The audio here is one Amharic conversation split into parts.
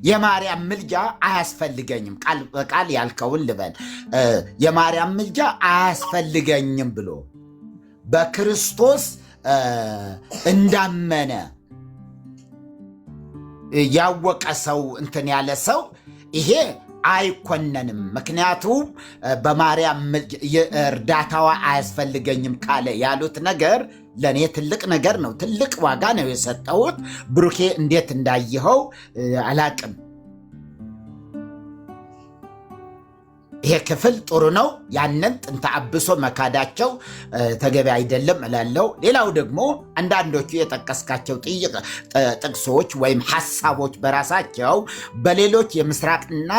የማርያም ምልጃ አያስፈልገኝም ቃል በቃል ያልከውን ልበል የማርያም ምልጃ አያስፈልገኝም ብሎ በክርስቶስ እንዳመነ ያወቀ ሰው እንትን ያለ ሰው ይሄ አይኮነንም። ምክንያቱም በማርያም እርዳታዋ አያስፈልገኝም ካለ ያሉት ነገር ለእኔ ትልቅ ነገር ነው። ትልቅ ዋጋ ነው የሰጠሁት። ብሩኬ እንዴት እንዳየኸው አላቅም። ይሄ ክፍል ጥሩ ነው። ያንን ጥንተ አብሶ መካዳቸው ተገቢ አይደለም እላለሁ። ሌላው ደግሞ አንዳንዶቹ የጠቀስካቸው ጥቅሶች ወይም ሐሳቦች በራሳቸው በሌሎች የምስራቅና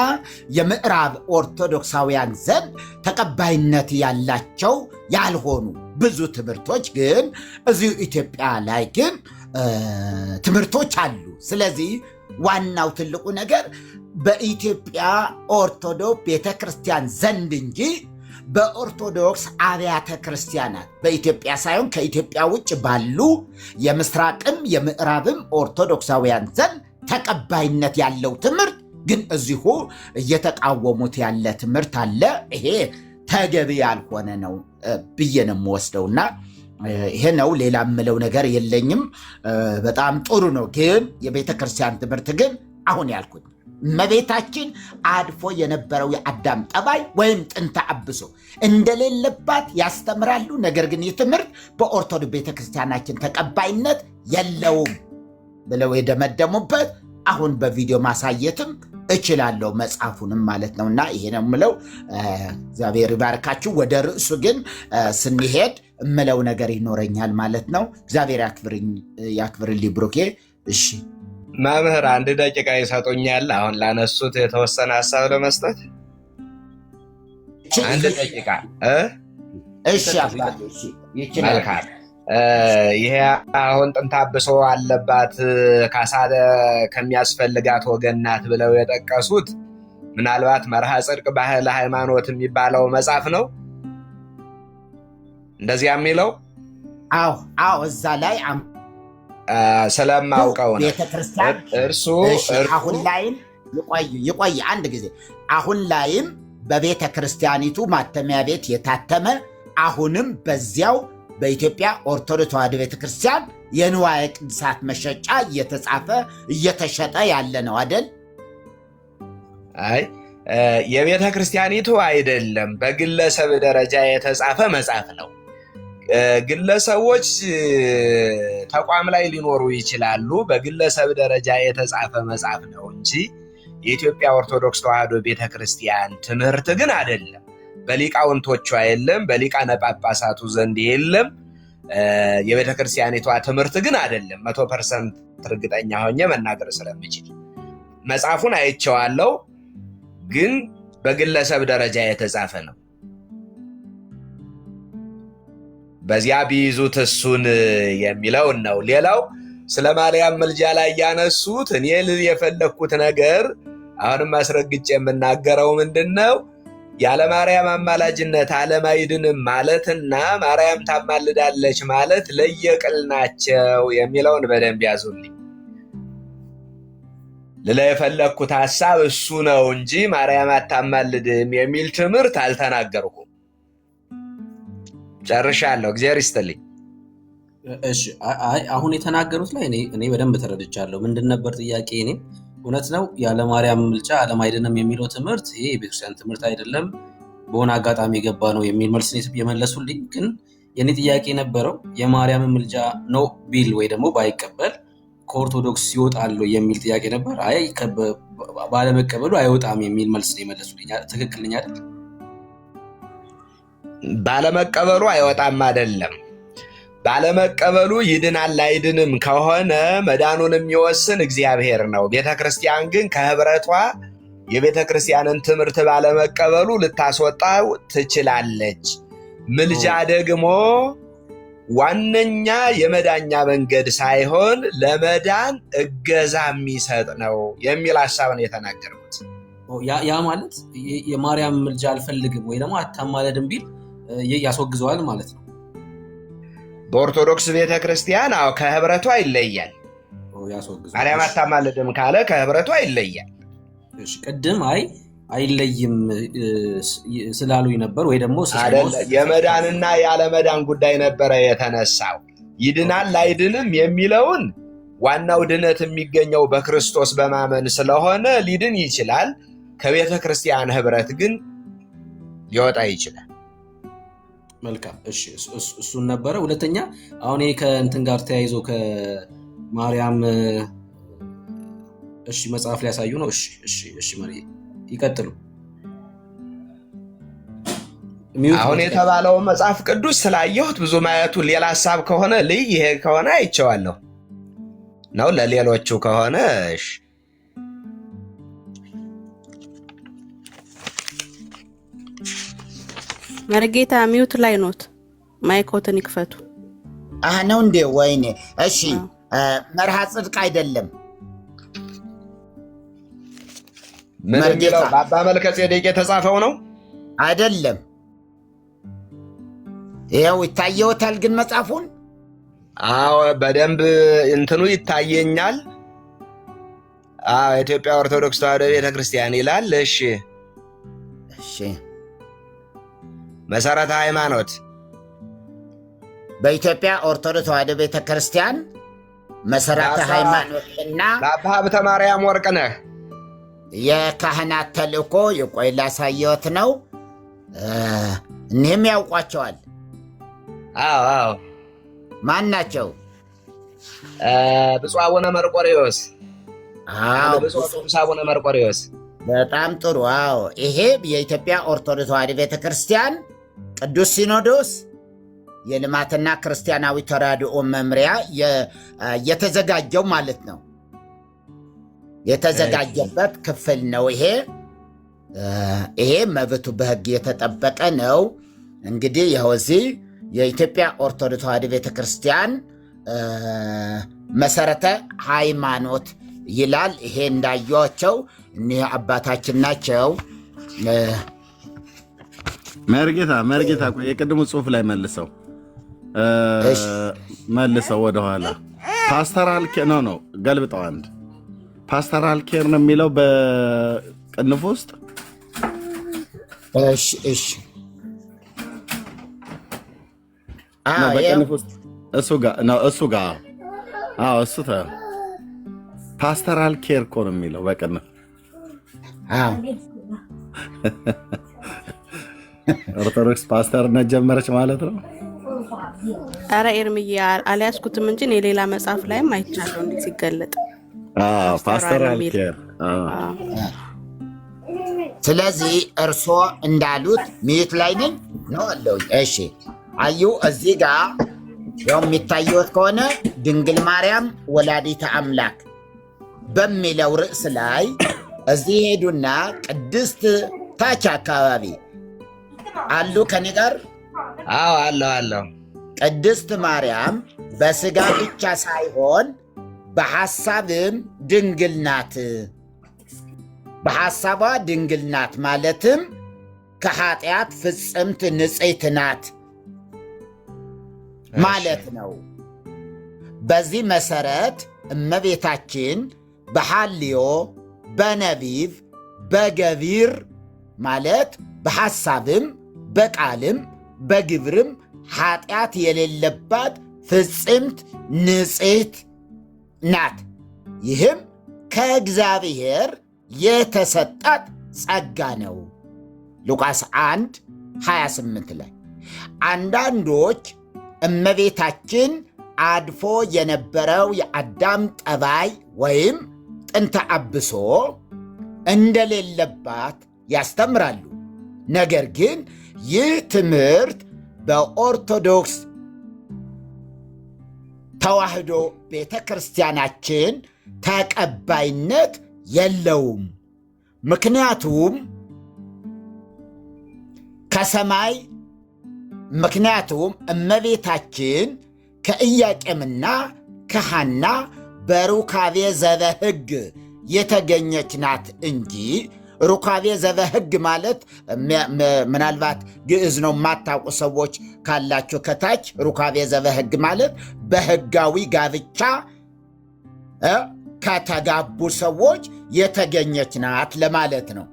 የምዕራብ ኦርቶዶክሳውያን ዘንድ ተቀባይነት ያላቸው ያልሆኑ ብዙ ትምህርቶች ግን እዚሁ ኢትዮጵያ ላይ ግን ትምህርቶች አሉ። ስለዚህ ዋናው ትልቁ ነገር በኢትዮጵያ ኦርቶዶክስ ቤተክርስቲያን ዘንድ እንጂ በኦርቶዶክስ አብያተ ክርስቲያናት በኢትዮጵያ ሳይሆን ከኢትዮጵያ ውጭ ባሉ የምስራቅም የምዕራብም ኦርቶዶክሳውያን ዘንድ ተቀባይነት ያለው ትምህርት ግን እዚሁ እየተቃወሙት ያለ ትምህርት አለ። ይሄ ተገቢ ያልሆነ ነው ብዬ ነው የምወስደውና ይሄ ነው። ሌላ የምለው ነገር የለኝም። በጣም ጥሩ ነው። ግን የቤተክርስቲያን ትምህርት ግን አሁን ያልኩት እመቤታችን አድፎ የነበረው የአዳም ጠባይ ወይም ጥንተ አብሶ እንደሌለባት ያስተምራሉ። ነገር ግን ይህ ትምህርት በኦርቶዶክስ ቤተክርስቲያናችን ተቀባይነት የለውም ብለው የደመደሙበት አሁን በቪዲዮ ማሳየትም እችላለሁ መጽሐፉንም ማለት ነውና ይሄ ነው የምለው። እግዚአብሔር ይባርካችሁ። ወደ ርዕሱ ግን ስንሄድ እምለው ነገር ይኖረኛል ማለት ነው። እግዚአብሔር ያክብርልኝ ብሩኬ። እሺ መምህር 1 ደቂቃ ይሰጡኛል? አሁን ላነሱት የተወሰነ ሐሳብ ለመስጠት 1 ደቂቃ። እሺ ይችላል። ይሄ አሁን ጥንተ አብሶ አለባት ካሳ ከሚያስፈልጋት ወገን ናት ብለው የጠቀሱት ምናልባት መርሃ ጽድቅ ባህለ ሃይማኖት የሚባለው መጽሐፍ ነው እንደዚያ የሚለው? አዎ እዛ ላይ ስለማውቀው ነው። ቤተክርስቲያን እርሱ አሁን ላይም ይቆይ አንድ ጊዜ አሁን ላይም በቤተ ክርስቲያኒቱ ማተሚያ ቤት የታተመ አሁንም በዚያው በኢትዮጵያ ኦርቶዶክስ ተዋሕዶ ቤተክርስቲያን የንዋየ ቅድሳት መሸጫ እየተጻፈ እየተሸጠ ያለ ነው አይደል? አይ የቤተ ክርስቲያኒቱ አይደለም፣ በግለሰብ ደረጃ የተጻፈ መጽሐፍ ነው። ግለሰቦች ተቋም ላይ ሊኖሩ ይችላሉ። በግለሰብ ደረጃ የተጻፈ መጽሐፍ ነው እንጂ የኢትዮጵያ ኦርቶዶክስ ተዋሕዶ ቤተክርስቲያን ትምህርት ግን አይደለም። በሊቃውንቶቿ የለም፣ በሊቃነ ጳጳሳቱ ዘንድ የለም። የቤተክርስቲያኒቷ ትምህርት ግን አይደለም። 100% እርግጠኛ ሆኜ መናገር ስለምችል መጽሐፉን አይቼዋለሁ፣ ግን በግለሰብ ደረጃ የተጻፈ ነው። በዚያ ቢይዙት እሱን የሚለውን ነው። ሌላው ስለ ማርያም ምልጃ ላይ ያነሱት እኔ ልል የፈለግኩት ነገር አሁንም አስረግጬ የምናገረው ምንድነው፣ ያለ ማርያም አማላጅነት ዓለም አይድንም ማለትና ማርያም ታማልዳለች ማለት ለየቅል ናቸው የሚለውን በደንብ ያዙልኝ። ልለ የፈለግኩት ሐሳብ እሱ ነው እንጂ ማርያም አታማልድም የሚል ትምህርት አልተናገርኩም። ጨርሻለሁ። እግዚአብሔር ይስጥልኝ። እሺ አሁን የተናገሩት ላይ እኔ በደንብ ተረድቻለሁ። ምንድን ነበር ጥያቄ? እኔ እውነት ነው ያለ ማርያም ምልጃ ዓለም አይድንም የሚለው ትምህርት ይሄ የቤተክርስቲያን ትምህርት አይደለም፣ በሆነ አጋጣሚ የገባ ነው የሚል መልስ የመለሱልኝ። ግን የኔ ጥያቄ የነበረው የማርያም ምልጃ ነው ቢል ወይ ደግሞ ባይቀበል ከኦርቶዶክስ ይወጣል የሚል ጥያቄ ነበር። አይ ባለመቀበሉ አይወጣም የሚል መልስ የመለሱልኝ። ትክክል ነኝ አይደል? ባለመቀበሉ አይወጣም አይደለም። ባለመቀበሉ ይድናል አይድንም ከሆነ መዳኑን የሚወስን እግዚአብሔር ነው። ቤተክርስቲያን ግን ከህብረቷ የቤተክርስቲያንን ትምህርት ባለመቀበሉ ልታስወጣው ትችላለች። ምልጃ ደግሞ ዋነኛ የመዳኛ መንገድ ሳይሆን ለመዳን እገዛ የሚሰጥ ነው የሚል ሐሳብ ነው የተናገርኩት። ያ ማለት የማርያም ምልጃ አልፈልግም ወይ ደግሞ አታማለድም ቢል ያስወግዘዋል ማለት ነው። በኦርቶዶክስ ቤተክርስቲያን ከህብረቷ ይለያል። ማርያም አታማልድም ካለ ከህብረቷ ይለያል። እሺ ቅድም አይለይም ስላሉኝ ነበር ወይ ደግሞ የመዳንና ያለመዳን ጉዳይ ነበረ የተነሳው። ይድናል አይድንም የሚለውን ዋናው ድነት የሚገኘው በክርስቶስ በማመን ስለሆነ ሊድን ይችላል። ከቤተ ክርስቲያን ህብረት ግን ሊወጣ ይችላል። መልካም እሺ፣ እሱን ነበረ። ሁለተኛ አሁን ይሄ ከእንትን ጋር ተያይዞ ከማርያም እሺ መጽሐፍ ሊያሳዩ ነው። እሺ ማርያም ይቀጥሉ። አሁን የተባለው መጽሐፍ ቅዱስ ስላየሁት ብዙ ማየቱ ሌላ ሐሳብ ከሆነ ይሄ ከሆነ አይቼዋለሁ ነው። ለሌሎቹ ከሆነ እሺ መርጌታ ሚውት ላይ ኖት፣ ማይኮትን ይክፈቱ። ነው እንዴ? ወይኔ እሺ። መርሃ ጽድቅ አይደለም ምን የሚለው በአባ መልከ ጼዴቅ የተጻፈው ነው አይደለም። ይኸው ይታየዎታል ግን መጽሐፉን? አዎ በደንብ እንትኑ ይታየኛል። ኢትዮጵያ ኦርቶዶክስ ተዋሕዶ ቤተክርስቲያን ይላል። እሺ መሰረተ ሃይማኖት በኢትዮጵያ ኦርቶዶክስ ተዋሕዶ ቤተክርስቲያን መሰረተ ሃይማኖትና ለአባ ሀብተ ማርያም ወርቅነህ የካህናት ተልእኮ የቆይ ላሳየዎት ነው። እኒህም ያውቋቸዋል። አዎ ማን ናቸው? ብፁዕ አቡነ መርቆሬዎስ። ብፁዕ አቡነ መርቆሬዎስ። በጣም ጥሩ። አዎ ይሄ የኢትዮጵያ ኦርቶዶክስ ተዋሕዶ ቤተክርስቲያን ቅዱስ ሲኖዶስ የልማትና ክርስቲያናዊ ተራድኦ መምሪያ የተዘጋጀው ማለት ነው፣ የተዘጋጀበት ክፍል ነው። ይሄ መብቱ በሕግ የተጠበቀ ነው። እንግዲህ ይኸው እዚህ የኢትዮጵያ ኦርቶዶክስ ተዋሕዶ ቤተክርስቲያን መሰረተ ሃይማኖት ይላል። ይሄ እንዳያቸው እኒህ አባታችን ናቸው። መርጌታ የቅድሙ ጽሑፍ ላይ መልሰው ወደኋላ ፓስተራል ኬር ነው ገልብጠው። አንድ ፓስተራል ኬር ነው የሚለው በቅንፍ ውስጥ። እሺ በቅንፍ ውስጥ እሱ ጋር እሱ ፓስተራል ኬር እኮ ነው የሚለው በቅንፍ። ኦርቶዶክስ ፓስተርነት ጀመረች ማለት ነው። አረ ኤርምዬ አልያዝኩትም እንጂ የሌላ መጽሐፍ ላይም አይቻለሁ እንዴት ሲገለጥ ፓስተራል ኬር። ስለዚህ እርሶ እንዳሉት ሚዩት ላይ ነኝ ነው አለው። እሺ አዩ እዚህ ጋር ያው የሚታየዎት ከሆነ ድንግል ማርያም ወላዲተ አምላክ በሚለው ርዕስ ላይ እዚህ ሄዱና ቅድስት ታች አካባቢ አሉ ከኔ ጋር? አዎ አለው። ቅድስት ማርያም በስጋ ብቻ ሳይሆን በሐሳብም ድንግል ናት። በሐሳቧ ድንግል ናት ማለትም ከኃጢአት ፍጽምት ንጽሕት ናት ማለት ነው። በዚህ መሰረት እመቤታችን በሐልዮ በነቢብ በገቢር ማለት በሐሳብም በቃልም በግብርም ኃጢአት የሌለባት ፍጽምት ንጽሕት ናት። ይህም ከእግዚአብሔር የተሰጣት ጸጋ ነው። ሉቃስ 1:28 ላይ አንዳንዶች እመቤታችን አድፎ የነበረው የአዳም ጠባይ ወይም ጥንተ አብሶ እንደሌለባት ያስተምራሉ። ነገር ግን ይህ ትምህርት በኦርቶዶክስ ተዋሕዶ ቤተ ክርስቲያናችን ተቀባይነት የለውም። ምክንያቱም እመቤታችን ከኢያቄምና ከሐና በሩካቤ ዘበሕግ የተገኘች ናት እንጂ ሩካቤ ዘበሕግ ማለት ምናልባት ግዕዝ ነው የማታውቁ ሰዎች ካላችሁ ከታች ሩካቤ ዘበሕግ ማለት በሕጋዊ ጋብቻ ከተጋቡ ሰዎች የተገኘች ናት ለማለት ነው።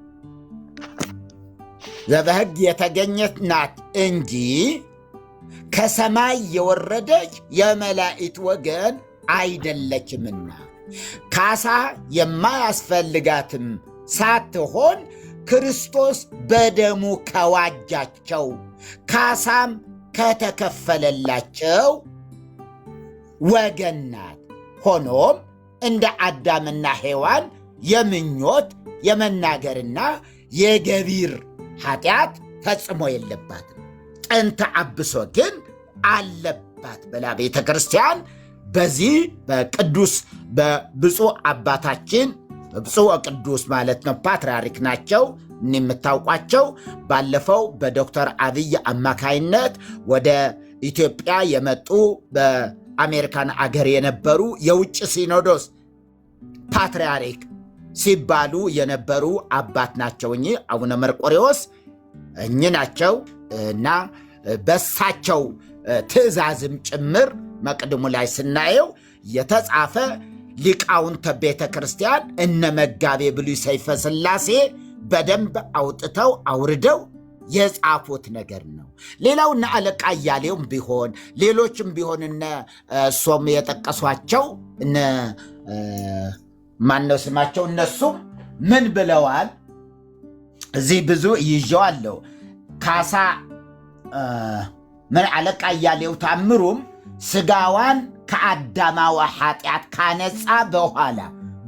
ዘበሕግ የተገኘች ናት እንጂ ከሰማይ የወረደች የመላእክት ወገን አይደለችምና ካሳ የማያስፈልጋትም ሳትሆን ክርስቶስ በደሙ ከዋጃቸው ካሳም ከተከፈለላቸው ወገን ናት። ሆኖም እንደ አዳምና ሔዋን የምኞት የመናገርና የገቢር ኃጢአት ፈጽሞ የለባትም። ጥንተ አብሶ ግን አለባት ብላ ቤተ ክርስቲያን በዚህ በቅዱስ በብፁዕ አባታችን ብፁዕ ወቅዱስ ማለት ነው ፓትርያርክ ናቸው የምታውቋቸው። ባለፈው በዶክተር አብይ አማካይነት ወደ ኢትዮጵያ የመጡ በአሜሪካን አገር የነበሩ የውጭ ሲኖዶስ ፓትርያርክ ሲባሉ የነበሩ አባት ናቸው። እኚህ አቡነ መርቆሬዎስ እኚህ ናቸው እና በሳቸው ትእዛዝም ጭምር መቅድሙ ላይ ስናየው የተጻፈ ሊቃውንተ ቤተ ክርስቲያን እነ መጋቤ ብሉይ ሰይፈ ሥላሴ በደንብ አውጥተው አውርደው የጻፉት ነገር ነው። ሌላው እነ አለቃ እያሌውም ቢሆን ሌሎችም ቢሆን እነ እሶም የጠቀሷቸው እነ ማነው ስማቸው እነሱም ምን ብለዋል? እዚህ ብዙ ይዤዋለሁ። ካሳ ምን አለቃ እያሌው ታምሩም ስጋዋን ከአዳማዊ ኃጢአት ካነጻ በኋላ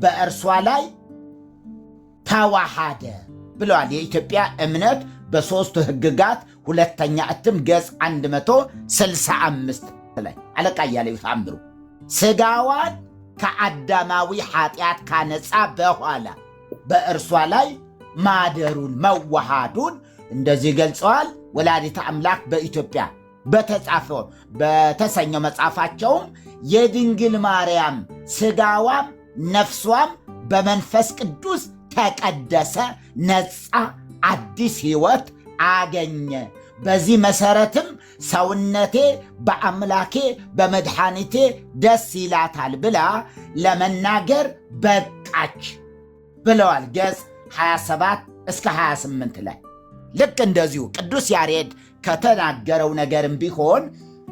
በእርሷ ላይ ተዋሃደ ብለዋል። የኢትዮጵያ እምነት በሦስቱ ሕግጋት ሁለተኛ እትም ገጽ 165 ላይ አለቃ እያሌው ታምሩ ስጋዋን ከአዳማዊ ኃጢአት ካነጻ በኋላ በእርሷ ላይ ማደሩን መዋሃዱን እንደዚህ ገልጸዋል። ወላዲተ አምላክ በኢትዮጵያ በተጻፈው በተሰኘው መጽሐፋቸውም የድንግል ማርያም ስጋዋም ነፍሷም በመንፈስ ቅዱስ ተቀደሰ፣ ነጻ፣ አዲስ ሕይወት አገኘ። በዚህ መሰረትም ሰውነቴ በአምላኬ በመድኃኒቴ ደስ ይላታል ብላ ለመናገር በቃች ብለዋል። ገጽ 27 እስከ 28 ላይ ልክ እንደዚሁ ቅዱስ ያሬድ ከተናገረው ነገርም ቢሆን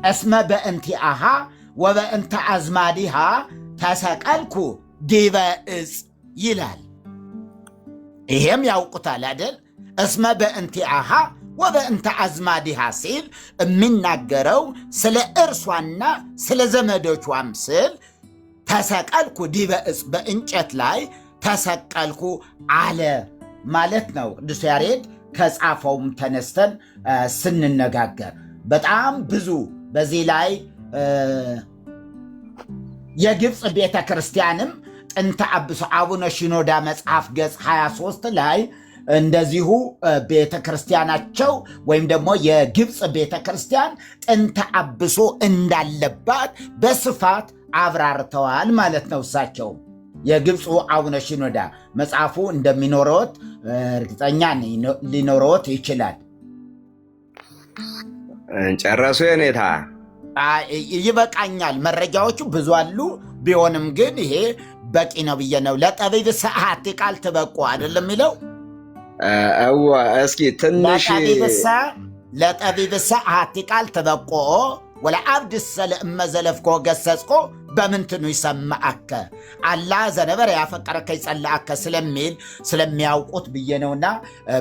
እስመ በእንቲአሃ ወበእንተ አዝማዲሃ ተሰቀልኩ ዲበ ዕፅ ይላል። ይሄም ያውቁታል አይደል? እስመ በእንቲአሃ ወበእንተ አዝማዲሃ ሲል የሚናገረው ስለ እርሷና ስለ ዘመዶቿም ስል ተሰቀልኩ ዲበ ዕፅ በእንጨት ላይ ተሰቀልኩ አለ ማለት ነው። ቅዱስ ያሬድ ከጻፈውም ተነስተን ስንነጋገር በጣም ብዙ በዚህ ላይ የግብፅ ቤተ ክርስቲያንም ጥንተ አብሶ አቡነ ሽኖዳ መጽሐፍ ገጽ 23 ላይ እንደዚሁ ቤተ ክርስቲያናቸው ወይም ደግሞ የግብፅ ቤተ ክርስቲያን ጥንተ አብሶ እንዳለባት በስፋት አብራርተዋል ማለት ነው። እሳቸው የግብፁ አቡነ ሽኖዳ መጽሐፉ እንደሚኖረዎት እርግጠኛ ሊኖረዎት ይችላል። ጨረሱ የኔታ? ይበቃኛል። መረጃዎቹ ብዙ አሉ። ቢሆንም ግን ይሄ በቂ ነው ብዬ ነው። ለጠቢብ ሰዓት ቃል ትበቁ አይደለም የሚለው። እስኪ ትንሽ ለጠቢብ ሰዓት ቃል ትበቆ ወለዓብድ ሰለእመ ዘለፍኮ ገሰጽኮ በምንትኑ ይሰማአከ አላ ዘነበረ ያፈቀረከ ይጸላአከ ስለሚል ስለሚያውቁት ብዬ ነውና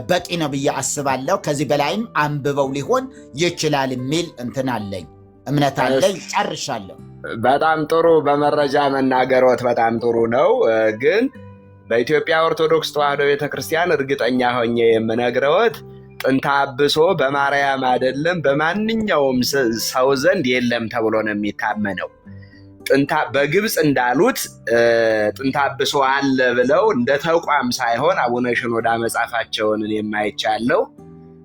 በቂ ነው ብዬ አስባለሁ። ከዚህ በላይም አንብበው ሊሆን ይችላል የሚል እንትን አለኝ፣ እምነት አለኝ። ጨርሻለሁ። በጣም ጥሩ። በመረጃ መናገሮት በጣም ጥሩ ነው። ግን በኢትዮጵያ ኦርቶዶክስ ተዋሕዶ ቤተክርስቲያን እርግጠኛ ሆኜ የምነግረዎት ጥንተ አብሶ በማርያም አይደለም በማንኛውም ሰው ዘንድ የለም ተብሎ ነው የሚታመነው። በግብፅ እንዳሉት ጥንተ አብሶ አለ ብለው እንደ ተቋም ሳይሆን አቡነ ሽኖዳ መጽሐፋቸውን የማይቻለው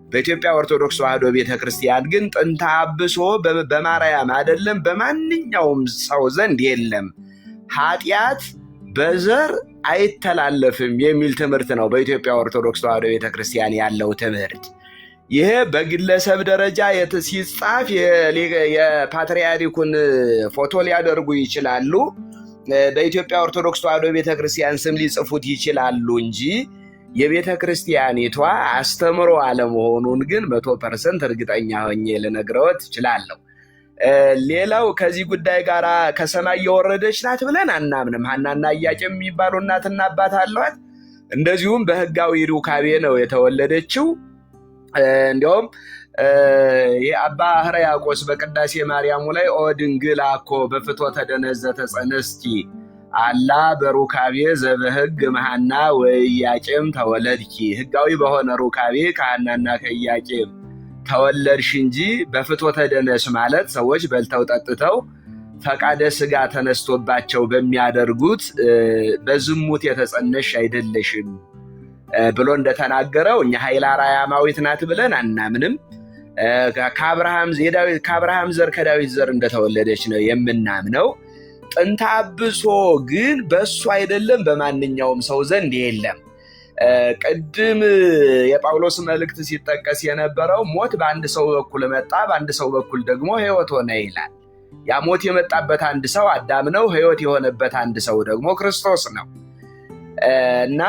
በኢትዮጵያ ኦርቶዶክስ ተዋሕዶ ቤተክርስቲያን ግን ጥንተ አብሶ በማርያም አይደለም በማንኛውም ሰው ዘንድ የለም፣ ኃጢአት በዘር አይተላለፍም የሚል ትምህርት ነው በኢትዮጵያ ኦርቶዶክስ ተዋሕዶ ቤተክርስቲያን ያለው ትምህርት። ይሄ በግለሰብ ደረጃ ሲጻፍ የፓትርያርኩን ፎቶ ሊያደርጉ ይችላሉ። በኢትዮጵያ ኦርቶዶክስ ተዋሕዶ ቤተክርስቲያን ስም ሊጽፉት ይችላሉ እንጂ የቤተ ክርስቲያኒቷ አስተምሮ አለመሆኑን ግን 100% እርግጠኛ ሆኜ ልነግረዎት እችላለሁ። ሌላው ከዚህ ጉዳይ ጋር ከሰማይ የወረደች ናት ብለን አናምንም። ሐናና ኢያቄም የሚባሉ እናትና አባት አሏት። እንደዚሁም በሕጋዊ ሩካቤ ነው የተወለደችው። እንዲያውም የአባ ሕርያቆስ በቅዳሴ ማርያሙ ላይ ኦ ድንግል አኮ በፍትወተ ደነዘ ተጸነስቲ አላ በሩካቤ ዘበሕግ መሐና ወኢያቄም ተወለድኪ፣ ሕጋዊ በሆነ ሩካቤ ከሐናና ከኢያቄም ተወለድሽ እንጂ በፍትወተ ደነስ ማለት ሰዎች በልተው ጠጥተው ፈቃደ ሥጋ ተነስቶባቸው በሚያደርጉት በዝሙት የተጸነሽ አይደለሽም ብሎ እንደተናገረው እኛ ኃይለ አርያማዊት ናት ብለን አናምንም። ከአብርሃም ዘር ከዳዊት ዘር እንደተወለደች ነው የምናምነው። ጥንተ አብሶ ግን በእሱ አይደለም፣ በማንኛውም ሰው ዘንድ የለም። ቅድም የጳውሎስ መልእክት ሲጠቀስ የነበረው ሞት በአንድ ሰው በኩል መጣ፣ በአንድ ሰው በኩል ደግሞ ሕይወት ሆነ ይላል። ያ ሞት የመጣበት አንድ ሰው አዳም ነው። ሕይወት የሆነበት አንድ ሰው ደግሞ ክርስቶስ ነው እና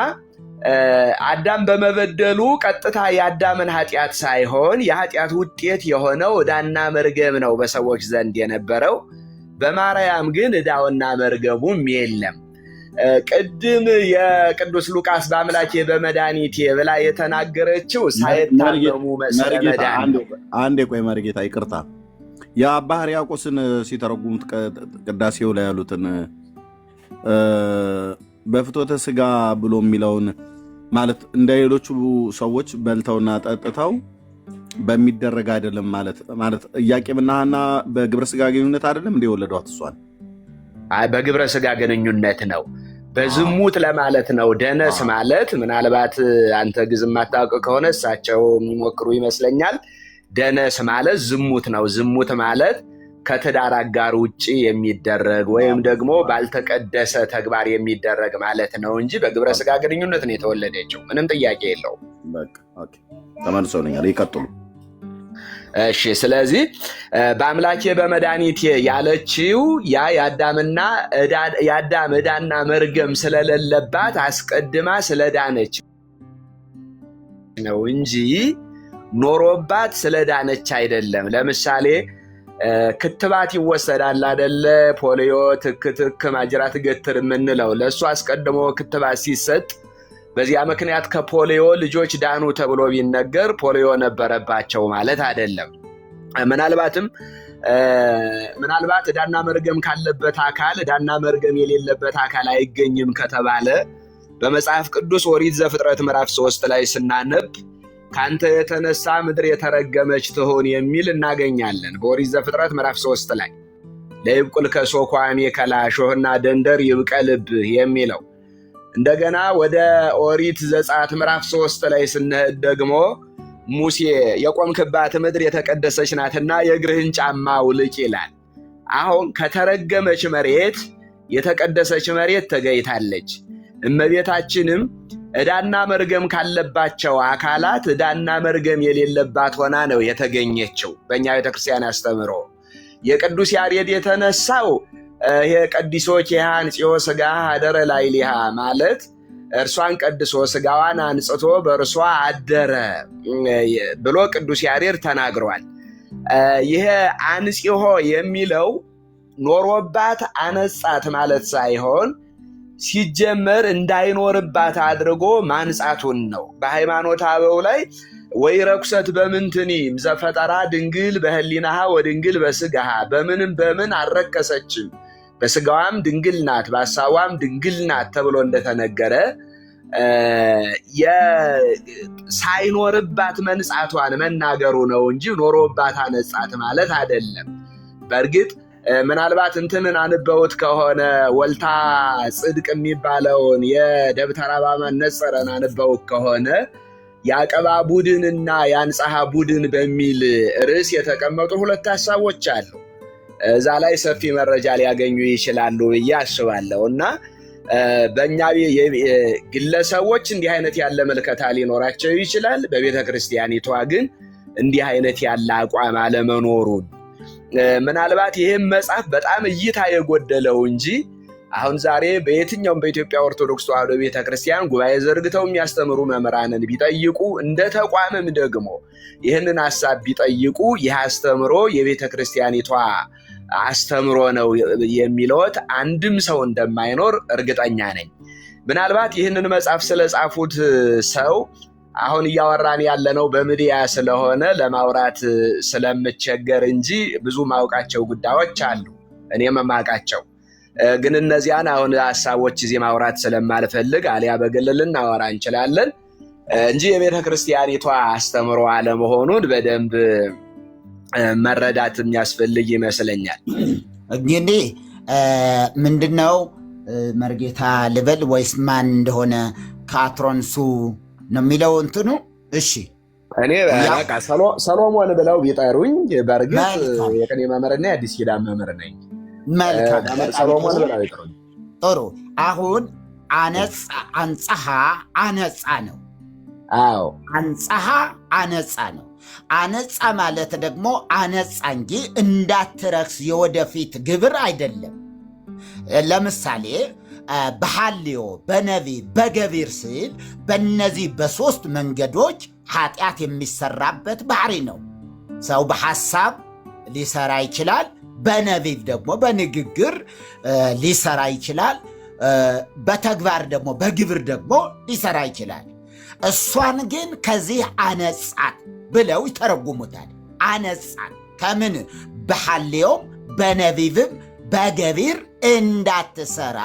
አዳም በመበደሉ ቀጥታ የአዳምን ኃጢአት ሳይሆን የኃጢአት ውጤት የሆነው ዕዳና መርገም ነው በሰዎች ዘንድ የነበረው። በማርያም ግን ዕዳውና መርገቡም የለም። ቅድም የቅዱስ ሉቃስ በአምላኬ በመድኃኒቴ ብላ የተናገረችው ሳይታመሙ ስለመዳን። አንዴ ቆይ መርጌታ ይቅርታ፣ የአባ ሕርያቆስን ሲተረጉሙት ቅዳሴው ላይ ያሉትን በፍትወተ ሥጋ ብሎ የሚለውን ማለት እንደ ሌሎቹ ሰዎች በልተውና ጠጥተው በሚደረግ አይደለም ማለት ኢያቄምና ሐና በግብረ ሥጋ ግንኙነት አይደለም እንደ ወለዷት እሷን? በግብረ ሥጋ ግንኙነት ነው፣ በዝሙት ለማለት ነው። ደነስ ማለት ምናልባት አንተ ግዝ የማታውቅ ከሆነ እሳቸው የሚሞክሩ ይመስለኛል። ደነስ ማለት ዝሙት ነው። ዝሙት ማለት ከትዳር አጋር ውጭ የሚደረግ ወይም ደግሞ ባልተቀደሰ ተግባር የሚደረግ ማለት ነው እንጂ በግብረ ሥጋ ግንኙነት ነው የተወለደችው። ምንም ጥያቄ የለውም። ተመልሶልኛል፣ ይቀጥሉ። እሺ፣ ስለዚህ በአምላኬ በመድኃኒቴ ያለችው ያ የአዳም ዕዳና መርገም ስለሌለባት አስቀድማ ስለዳነች ነው እንጂ ኖሮባት ስለዳነች አይደለም። ለምሳሌ ክትባት ይወሰዳል አደለ? ፖሊዮ፣ ትክትክ፣ ማጅራት ገትር የምንለው ለእሱ አስቀድሞ ክትባት ሲሰጥ በዚያ ምክንያት ከፖሊዮ ልጆች ዳኑ ተብሎ ቢነገር ፖሊዮ ነበረባቸው ማለት አይደለም። ምናልባት ዕዳና መርገም ካለበት አካል ዕዳና መርገም የሌለበት አካል አይገኝም ከተባለ በመጽሐፍ ቅዱስ ኦሪት ዘፍጥረት ምዕራፍ 3 ላይ ስናነብ ካንተ የተነሳ ምድር የተረገመች ትሆን የሚል እናገኛለን። በኦሪት ዘፍጥረት ምዕራፍ 3 ላይ ለይብቁል ከሶኳሜ ከላሾህና ደንደር ይብቀልብህ የሚለው። እንደገና ወደ ኦሪት ዘጸአት ምዕራፍ 3 ላይ ስንሄድ ደግሞ ሙሴ የቆምክባት ምድር የተቀደሰች ናትና የእግርህን ጫማ አውልቅ ይላል። አሁን ከተረገመች መሬት የተቀደሰች መሬት ተገኝታለች። እመቤታችንም ዕዳና መርገም ካለባቸው አካላት ዕዳና መርገም የሌለባት ሆና ነው የተገኘችው። በእኛ ቤተክርስቲያን አስተምሮ የቅዱስ ያሬድ የተነሳው ይሄ ቀዲሶች የሃንጽዮ ሥጋ ሀደረ ላዕሌሃ ማለት እርሷን ቀድሶ ሥጋዋን አንጽቶ በእርሷ አደረ ብሎ ቅዱስ ያሬድ ተናግሯል። ይሄ አንጽሖ የሚለው ኖሮባት አነጻት ማለት ሳይሆን ሲጀመር እንዳይኖርባት አድርጎ ማንጻቱን ነው። በሃይማኖት አበው ላይ ወይ ረኩሰት በምንትኒ ዘፈጠራ ድንግል በህሊናሃ ወድንግል በሥጋሃ፣ በምንም በምን አልረከሰችም፣ በሥጋዋም ድንግል ናት፣ በሐሳቧም ድንግል ናት ተብሎ እንደተነገረ ሳይኖርባት መንጻቷን መናገሩ ነው እንጂ ኖሮባት አነጻት ማለት አይደለም። በእርግጥ ምናልባት እንትንን አንበውት ከሆነ ወልታ ጽድቅ የሚባለውን የደብተራ ባማን ነጸረን አንበውት ከሆነ የአቀባ ቡድንና የአንጽሐ ቡድን በሚል ርዕስ የተቀመጡ 2 ሐሳቦች አሉ። እዛ ላይ ሰፊ መረጃ ሊያገኙ ይችላሉ ብዬ አስባለሁ። እና በእኛ ግለሰቦች እንዲህ አይነት ያለ መልከታ ሊኖራቸው ይችላል። በቤተ ክርስቲያኒቷ ግን እንዲህ አይነት ያለ አቋም አለመኖሩን ምናልባት ይህም መጽሐፍ በጣም እይታ የጎደለው እንጂ አሁን ዛሬ በየትኛውም በኢትዮጵያ ኦርቶዶክስ ተዋሕዶ ቤተክርስቲያን ጉባኤ ዘርግተው የሚያስተምሩ መምህራንን ቢጠይቁ እንደ ተቋምም ደግሞ ይህንን ሐሳብ ቢጠይቁ ይህ አስተምሮ የቤተክርስቲያኒቷ አስተምሮ ነው የሚለውት አንድም ሰው እንደማይኖር እርግጠኛ ነኝ። ምናልባት ይህንን መጽሐፍ ስለጻፉት ሰው አሁን እያወራን ያለነው በሚዲያ ስለሆነ ለማውራት ስለምቸገር እንጂ ብዙ ማውቃቸው ጉዳዮች አሉ፣ እኔም ማውቃቸው። ግን እነዚያን አሁን ሐሳቦች እዚህ ማውራት ስለማልፈልግ አሊያ በግል ልናወራ እንችላለን እንጂ የቤተ ክርስቲያኒቷ አስተምሮ አለመሆኑን በደንብ መረዳት የሚያስፈልግ ይመስለኛል። እንግዲህ ምንድነው መርጌታ ልበል ወይስ ማን እንደሆነ ከአትሮንሱ ነው የሚለው እንትኑ? እሺ እኔ በቃ ሰሎሞን ብለው ቢጠሩኝ በእርግጥ የቅኔ መምህርና የአዲስ ኪዳን መምህር ነኝ። መልካም ሰሎሞን ብለው ይጠሩኝ። ጥሩ። አሁን አንጸሐ አነጻ ነው። አዎ አንጸሐ አነጻ ነው። አነጻ ማለት ደግሞ አነጻ እንጂ እንዳትረክስ የወደፊት ግብር አይደለም። ለምሳሌ በሐልዮ፣ በነቢብ፣ በገቢር ሲል በእነዚህ በሶስት መንገዶች ኃጢአት የሚሰራበት ባህሪ ነው። ሰው በሐሳብ ሊሰራ ይችላል። በነቢብ ደግሞ በንግግር ሊሰራ ይችላል። በተግባር ደግሞ በግብር ደግሞ ሊሰራ ይችላል። እሷን ግን ከዚህ አነጻት ብለው ይተረጉሙታል። አነጻት ከምን? በሐልዮም በነቢብም በገቢር እንዳትሰራ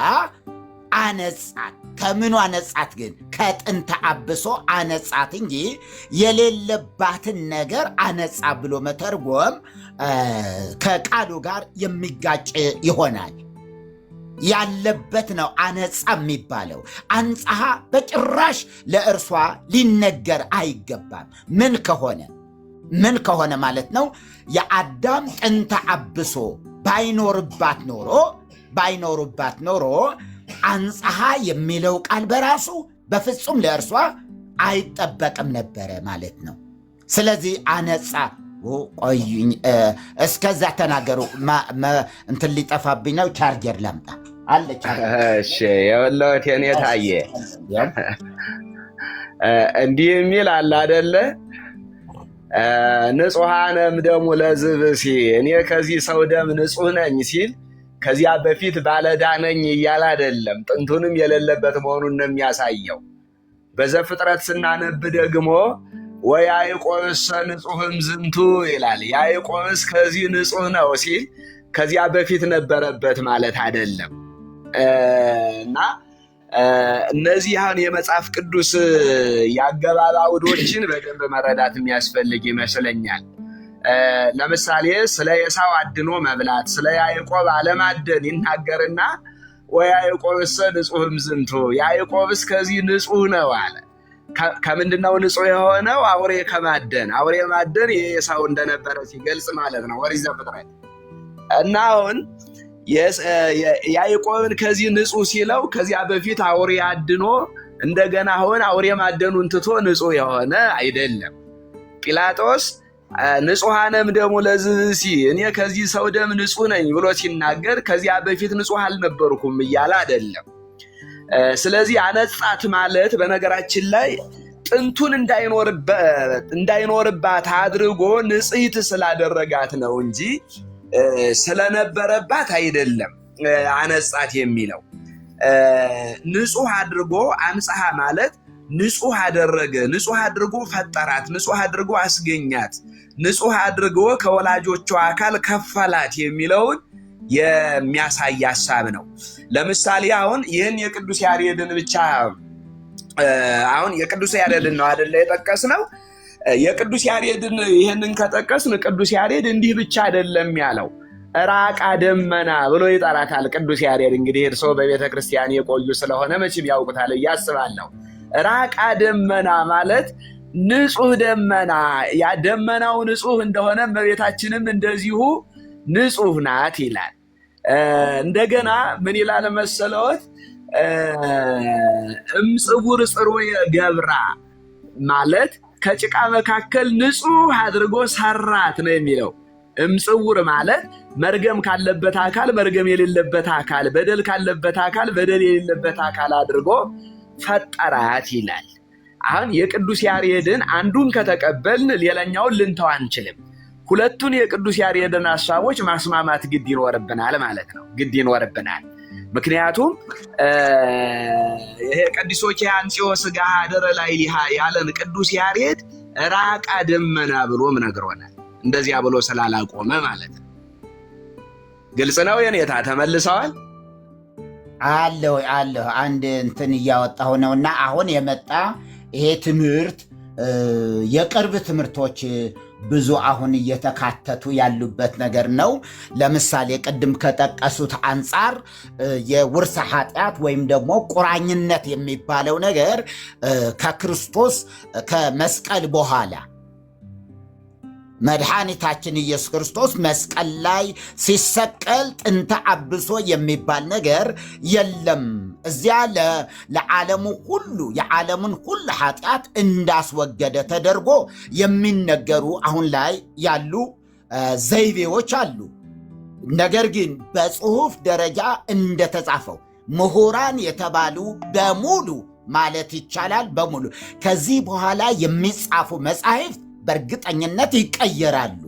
አነጻት። ከምኑ አነጻት ግን? ከጥንተ አብሶ አነጻት እንጂ የሌለባትን ነገር አነጻ ብሎ መተርጎም ከቃሉ ጋር የሚጋጭ ይሆናል። ያለበት ነው አነጻ የሚባለው። አንጸሐ በጭራሽ ለእርሷ ሊነገር አይገባም። ምን ከሆነ ማለት ነው የአዳም ጥንተ አብሶ ባይኖርባት ኖሮ አንጸሐ የሚለው ቃል በራሱ በፍጹም ለእርሷ አይጠበቅም ነበረ ማለት ነው። ስለዚህ አነጻ ቆዩኝ፣ እስከዛ ተናገሩ። እንትን ሊጠፋብኝ ነው። ቻርጀር ላምጣ አለ። እሺ የወላሁት የኔ ታየ እንዲህ የሚል አለ አይደለ? ንጹሐነም ደሙ ለዝብሲ፣ እኔ ከዚህ ሰው ደም ንጹሕ ነኝ ሲል ከዚያ በፊት ባለዕዳ ነኝ እያለ አይደለም፣ ጥንቱንም የሌለበት መሆኑን ነው የሚያሳየው። በዘፍጥረት ስናነብ ደግሞ ወያዕቆብሰ ንጹሕም ዝንቱ ይላል። ያዕቆብስ ከዚህ ንጹሕ ነው ሲል ከዚያ በፊት ነበረበት ማለት አይደለም። እና እነዚህ አሁን የመጽሐፍ ቅዱስ የአገባብ አውዶችን በደንብ መረዳት የሚያስፈልግ ይመስለኛል። ለምሳሌ ስለ ኤሳው አድኖ መብላት፣ ስለ ያዕቆብ አለማደን ይናገርና ወያዕቆብሰ ንጹሕም ዝንቱ፣ ያዕቆብስ ከዚህ ንጹሕ ነው አለ። ከምንድነው ንጹሕ የሆነው? አውሬ ከማደን። አውሬ ማደን የኤሳው እንደነበረ ሲገልጽ ማለት ነው ኦሪት ዘፍጥረት። እና አሁን ያዕቆብን ከዚህ ንጹሕ ሲለው ከዚያ በፊት አውሬ አድኖ እንደገና አሁን አውሬ ማደኑን ትቶ ንጹሕ የሆነ አይደለም። ጲላጦስ ንጹሐነም ደሙ ለዝብሲ፣ እኔ ከዚህ ሰው ደም ንጹሕ ነኝ ብሎ ሲናገር ከዚያ በፊት ንጹሕ አልነበርኩም እያለ አይደለም። ስለዚህ አነጻት ማለት በነገራችን ላይ ጥንቱን እንዳይኖርባት አድርጎ ንጽሕት ስላደረጋት ነው እንጂ ስለነበረባት አይደለም። አነጻት የሚለው ንጹሕ አድርጎ አንጽሐ ማለት ንጹሕ አደረገ፣ ንጹሕ አድርጎ ፈጠራት፣ ንጹሕ አድርጎ አስገኛት፣ ንጹሕ አድርጎ ከወላጆቿ አካል ከፈላት የሚለውን የሚያሳይ ሐሳብ ነው። ለምሳሌ አሁን ይህን የቅዱስ ያሬድን ብቻ አሁን የቅዱስ ያሬድን ነው አይደለ የጠቀስነው? የቅዱስ ያሬድን ይህንን ከጠቀስን ቅዱስ ያሬድ እንዲህ ብቻ አይደለም ያለው፣ ራቃ ደመና ብሎ ይጠራታል ቅዱስ ያሬድ። እንግዲህ እርስዎ በቤተ ክርስቲያን የቆዩ ስለሆነ መቼም ያውቁታል እያስባለሁ። ራቃ ደመና ማለት ንጹሕ ደመና፣ ያ ደመናው ንጹሕ እንደሆነ እመቤታችንም እንደዚሁ ንጹሕ ናት ይላል። እንደገና ምን ይላል መሰለዎት? እምጽውር ጽሩየ ገብራ ማለት ከጭቃ መካከል ንጹሕ አድርጎ ሰራት ነው የሚለው። እምጽውር ማለት መርገም ካለበት አካል መርገም የሌለበት አካል፣ በደል ካለበት አካል በደል የሌለበት አካል አድርጎ ፈጠራት ይላል። አሁን የቅዱስ ያሬድን አንዱን ከተቀበልን ሌላኛውን ልንተው አንችልም። ሁለቱን የቅዱስ ያሬድን ሐሳቦች ማስማማት ግድ ይኖርብናል ማለት ነው። ግድ ይኖርብናል። ምክንያቱም ይሄ ቀዲሶቼ አንጽዮ ሥጋ ሀደረ ላዕሌሃ ያለን ቅዱስ ያሬድ ራቃ ደመና ብሎም ነግሮናል። እንደዚያ ብሎ ስላላቆመ ማለት ነው። ግልጽ ነው። የኔታ ተመልሰዋል አለሁ አንድ እንትን እያወጣሁ ነውና አሁን የመጣ ይሄ ትምህርት የቅርብ ትምህርቶች ብዙ አሁን እየተካተቱ ያሉበት ነገር ነው። ለምሳሌ ቅድም ከጠቀሱት አንጻር የውርስ ኃጢአት ወይም ደግሞ ቁራኝነት የሚባለው ነገር ከክርስቶስ ከመስቀል በኋላ መድኃኒታችን ኢየሱስ ክርስቶስ መስቀል ላይ ሲሰቀል ጥንተ አብሶ የሚባል ነገር የለም። እዚያ ለዓለሙ ሁሉ የዓለሙን ሁሉ ኃጢአት እንዳስወገደ ተደርጎ የሚነገሩ አሁን ላይ ያሉ ዘይቤዎች አሉ። ነገር ግን በጽሑፍ ደረጃ እንደተጻፈው ምሁራን የተባሉ በሙሉ ማለት ይቻላል በሙሉ ከዚህ በኋላ የሚጻፉ መጻሕፍት በእርግጠኝነት ይቀየራሉ።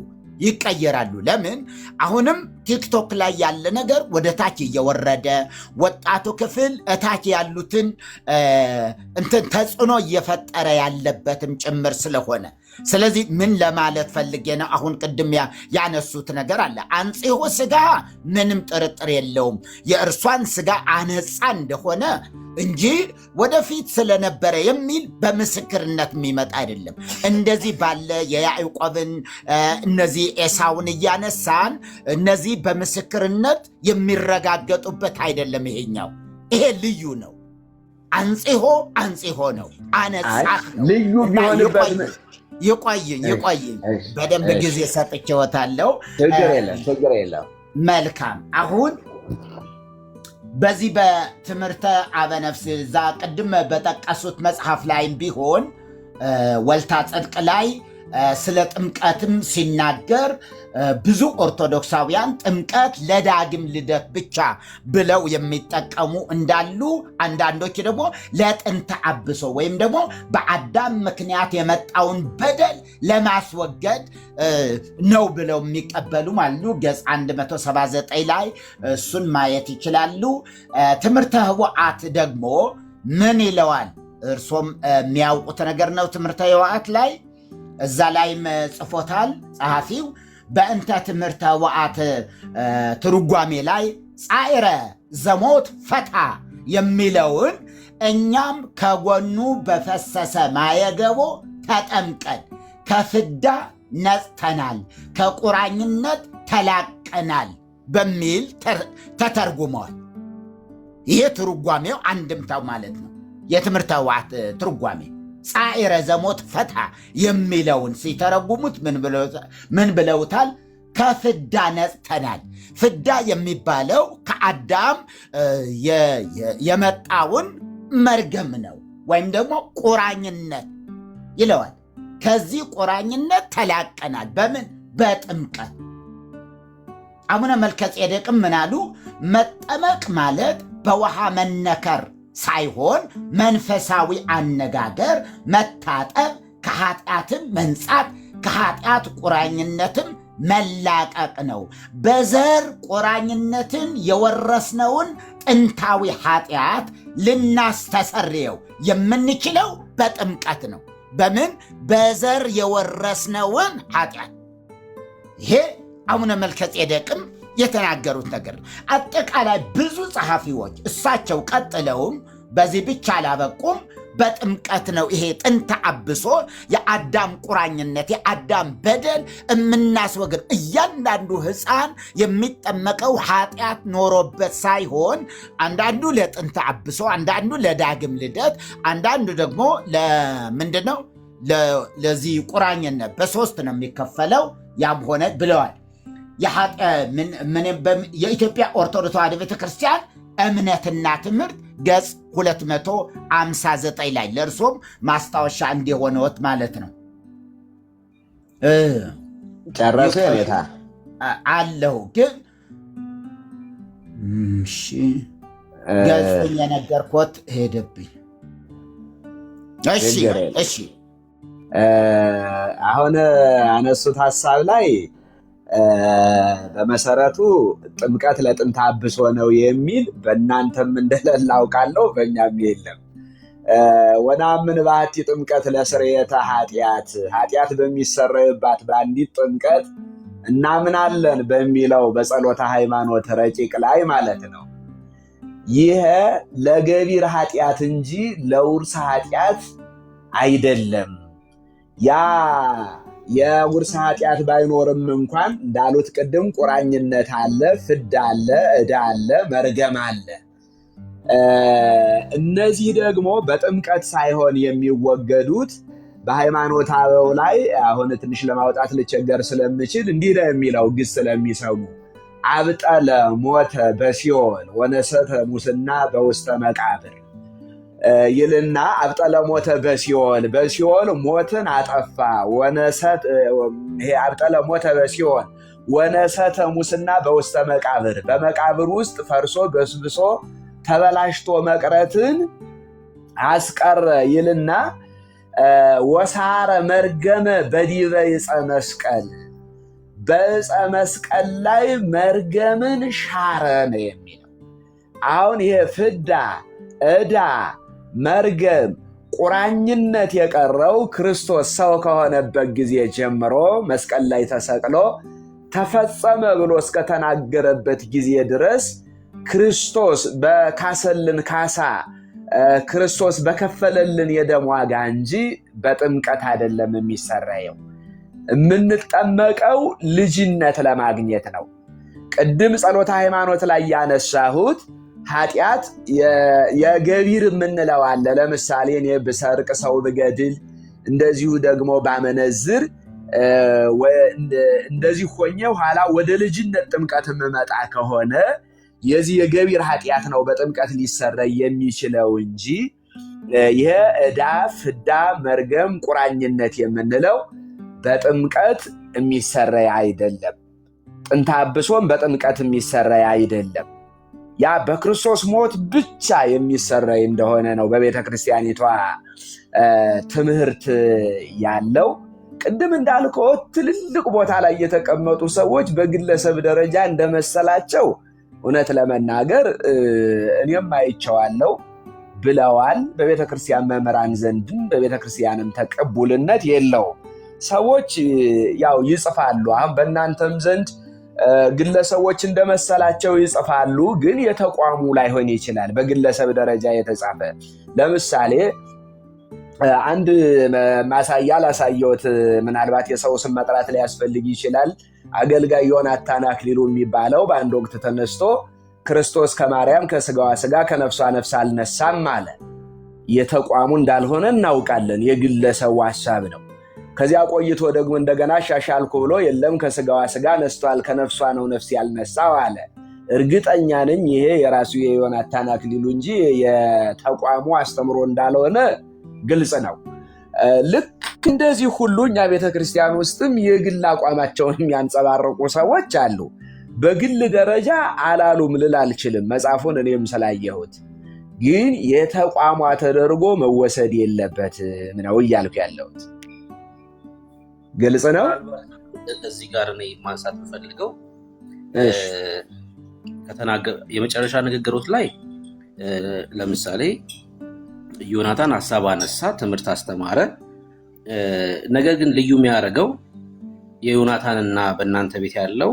ለምን? አሁንም ቲክቶክ ላይ ያለ ነገር ወደ ታች እየወረደ ወጣቱ ክፍል እታች ያሉትን እንትን ተጽዕኖ እየፈጠረ ያለበትም ጭምር ስለሆነ፣ ስለዚህ ምን ለማለት ፈልጌ ነው? አሁን ቅድም ያነሱት ነገር አለ። አንጽሖ ሥጋ ምንም ጥርጥር የለውም የእርሷን ሥጋ አነጻ እንደሆነ እንጂ ወደፊት ስለነበረ የሚል በምስክርነት የሚመጣ አይደለም። እንደዚህ ባለ የያዕቆብን እነዚህ ኤሳውን እያነሳን እነዚህ በምስክርነት የሚረጋገጡበት አይደለም። ይሄ ልዩ ነው። አንጽሖ ነው፣ አነጻት ነው። ልዩ ቢሆንበት ይቆይኝ በደንብ ጊዜ ሰጥቼዎታለሁ። ችግር የለም። መልካም። አሁን በዚህ በትምህርተ አበነፍስ እዛ ቅድም በጠቀሱት መጽሐፍ ላይም ቢሆን ወልታ ጽድቅ ላይ ስለ ጥምቀትም ሲናገር ብዙ ኦርቶዶክሳውያን ጥምቀት ለዳግም ልደት ብቻ ብለው የሚጠቀሙ እንዳሉ፣ አንዳንዶች ደግሞ ለጥንተ አብሶ ወይም ደግሞ በአዳም ምክንያት የመጣውን በደል ለማስወገድ ነው ብለው የሚቀበሉ አሉ። ገጽ 179 ላይ እሱን ማየት ይችላሉ። ትምህርተ ኅቡዓት ደግሞ ምን ይለዋል? እርሶም የሚያውቁት ነገር ነው። ትምህርተ ኅቡዓት ላይ እዛ ላይም ጽፎታል ጸሐፊው። በእንተ ትምህርተ ኅቡዓት ትርጓሜ ላይ ጻዕረ ዘሞት ፈታ የሚለውን እኛም ከጎኑ በፈሰሰ ማየገቦ ተጠምቀን ከፍዳ ነጽተናል፣ ከቁራኝነት ተላቀናል በሚል ተተርጉመዋል። ይሄ ትርጓሜው አንድምታው ማለት ነው። የትምህርተ ኅቡዓት ትርጓሜ ጻዕረ ዘሞት ፈታ የሚለውን ሲተረጉሙት ምን ብለውታል? ከፍዳ ነጽተናል። ፍዳ የሚባለው ከአዳም የመጣውን መርገም ነው ወይም ደግሞ ቁራኝነት ይለዋል። ከዚህ ቁራኝነት ተላቀናል። በምን? በጥምቀት። አቡነ መልከ ጼዴቅም ምናሉ? መጠመቅ ማለት በውሃ መነከር ሳይሆን መንፈሳዊ አነጋገር መታጠብ፣ ከኃጢአትም መንጻት፣ ከኃጢአት ቁራኝነትም መላቀቅ ነው። በዘር ቁራኝነትን የወረስነውን ጥንታዊ ኃጢአት ልናስተሰርየው የምንችለው በጥምቀት ነው። በምን? በዘር የወረስነውን ኃጢአት። ይሄ አቡነ መልከ ጼዴቅም የተናገሩት ነገር ነው። አጠቃላይ ብዙ ጸሐፊዎች እሳቸው ቀጥለውም በዚህ ብቻ አላበቁም። በጥምቀት ነው ይሄ ጥንተ አብሶ የአዳም ቁራኝነት የአዳም በደል የምናስወግድ። እያንዳንዱ ሕፃን የሚጠመቀው ኃጢአት ኖሮበት ሳይሆን አንዳንዱ ለጥንተ አብሶ፣ አንዳንዱ ለዳግም ልደት፣ አንዳንዱ ደግሞ ለምንድን ነው ለዚህ ቁራኝነት በሶስት ነው የሚከፈለው። ያም ሆነ ብለዋል። የኢትዮጵያ ኦርቶዶክስ ተዋሕዶ ቤተክርስቲያን እምነትና ትምህርት ገጽ 259 ላይ ለእርሶም ማስታወሻ እንዲሆነዎት ማለት ነው። ጨረሱ? የኔታ አለሁ ግን እሺ ገጽ የነገርኩት ሄደብኝ። እሺ አሁን አነሱት ሀሳብ ላይ በመሰረቱ ጥምቀት ለጥንተ አብሶ ነው የሚል በእናንተም እንደሌለ አውቃለሁ፣ በእኛም የለም። ወነአምን በአሐቲ ጥምቀት ለስርየተ ኃጢአት በሚሰረይባት በአንዲት ጥምቀት እናምናለን በሚለው በጸሎተ ሃይማኖት ረቂቅ ላይ ማለት ነው። ይሄ ለገቢር ኃጢአት እንጂ ለውርስ ኃጢአት አይደለም። ያ የውርስ ኃጢአት ባይኖርም እንኳን እንዳሉት ቅድም ቁራኝነት አለ፣ ፍዳ አለ፣ ዕዳ አለ፣ መርገም አለ። እነዚህ ደግሞ በጥምቀት ሳይሆን የሚወገዱት በሃይማኖተ አበው ላይ አሁን ትንሽ ለማውጣት ልቸገር ስለምችል እንዲህ ነው የሚለው ግስ ስለሚሰሙ አብጠለ ሞተ በሲኦል ወነሰተ ሙስና በውስተ መቃብር ይልና አብጠለ ሞተ በሲኦል ሞትን አጠፋ። አብጠለ ሞተ በሲኦል ወነሰተ ሙስና በውስተ መቃብር በመቃብር ውስጥ ፈርሶ በስብሶ ተበላሽቶ መቅረትን አስቀረ ይልና ወሳረ መርገመ በዲበ ዕፀ መስቀል በዕፀ መስቀል ላይ መርገምን ሻረ ነው የሚለው። አሁን ይሄ ፍዳ፣ ዕዳ፣ መርገም፣ ቁራኝነት የቀረው ክርስቶስ ሰው ከሆነበት ጊዜ ጀምሮ መስቀል ላይ ተሰቅሎ ተፈጸመ ብሎ እስከተናገረበት ጊዜ ድረስ ክርስቶስ በካሰልን ካሳ ክርስቶስ በከፈለልን የደም ዋጋ እንጂ በጥምቀት አይደለም የሚሰራየው። የምንጠመቀው ልጅነት ለማግኘት ነው። ቅድም ጸሎተ ሃይማኖት ላይ ያነሳሁት ኃጢአት የገቢር የምንለው አለ። ለምሳሌ እኔ ብሰርቅ፣ ሰው ብገድል፣ እንደዚሁ ደግሞ ባመነዝር እንደዚህ ሆኜ ኋላ ወደ ልጅነት ጥምቀት የምመጣ ከሆነ የዚህ የገቢር ኃጢአት ነው በጥምቀት ሊሰረይ የሚችለው እንጂ ይሄ ዕዳ፣ ፍዳ፣ መርገም፣ ቁራኝነት የምንለው በጥምቀት የሚሰረይ አይደለም። ጥንተ አብሶም በጥምቀት የሚሰረይ አይደለም። ያ በክርስቶስ ሞት ብቻ የሚሰረይ እንደሆነ ነው በቤተ ክርስቲያኒቷ ትምህርት ያለው። ቅድም እንዳልከው ትልልቅ ቦታ ላይ የተቀመጡ ሰዎች በግለሰብ ደረጃ እንደመሰላቸው እውነት ለመናገር እኔም አይቼዋለሁ ብለዋል። በቤተ ክርስቲያን መምህራን ዘንድም በቤተ ክርስቲያንም ተቀቡልነት የለውም። ሰዎች ያው ይጽፋሉ። አሁን በእናንተም ዘንድ ግለሰቦች እንደመሰላቸው ይጽፋሉ፣ ግን የተቋሙ ላይሆን ይችላል። በግለሰብ ደረጃ የተጻፈ ለምሳሌ አንድ ማሳያ ላሳየዎት። ምናልባት የሰው ስም መጥራት ሊያስፈልግ ይችላል። አገልጋይ ዮናታን አክሊሉ የሚባለው በአንድ ወቅት ተነስቶ ክርስቶስ ከማርያም ከስጋዋ ስጋ ከነፍሷ ነፍስ አልነሳም አለ። የተቋሙ እንዳልሆነ እናውቃለን። የግለሰቡ ሐሳብ ነው። ከዚያ ቆይቶ ደግሞ እንደገና ሻሻልኩ ብሎ የለም ከስጋዋ ስጋ ነስቷል፣ ከነፍሷ ነው ነፍስ ያልነሳው አለ። እርግጠኛ ነኝ ይሄ የራሱ የዮናታን አክሊሉ እንጂ የተቋሙ አስተምሮ እንዳልሆነ ግልጽ ነው። ልክ እንደዚህ ሁሉ እኛ ቤተክርስቲያን ውስጥም የግል አቋማቸውን የሚያንጸባርቁ ሰዎች አሉ። በግል ደረጃ አላሉም ልል አልችልም፣ መጽሐፉን እኔም ስላየሁት። ግን የተቋሟ ተደርጎ መወሰድ የለበትም ነው እያልኩ ያለሁት። ግልጽ ነው። እዚህ ጋር እኔ ማንሳት የምፈልገው የመጨረሻ ንግግሮች ላይ ለምሳሌ ዮናታን ሀሳብ አነሳ፣ ትምህርት አስተማረ። ነገር ግን ልዩ የሚያደርገው የዮናታንና በእናንተ ቤት ያለው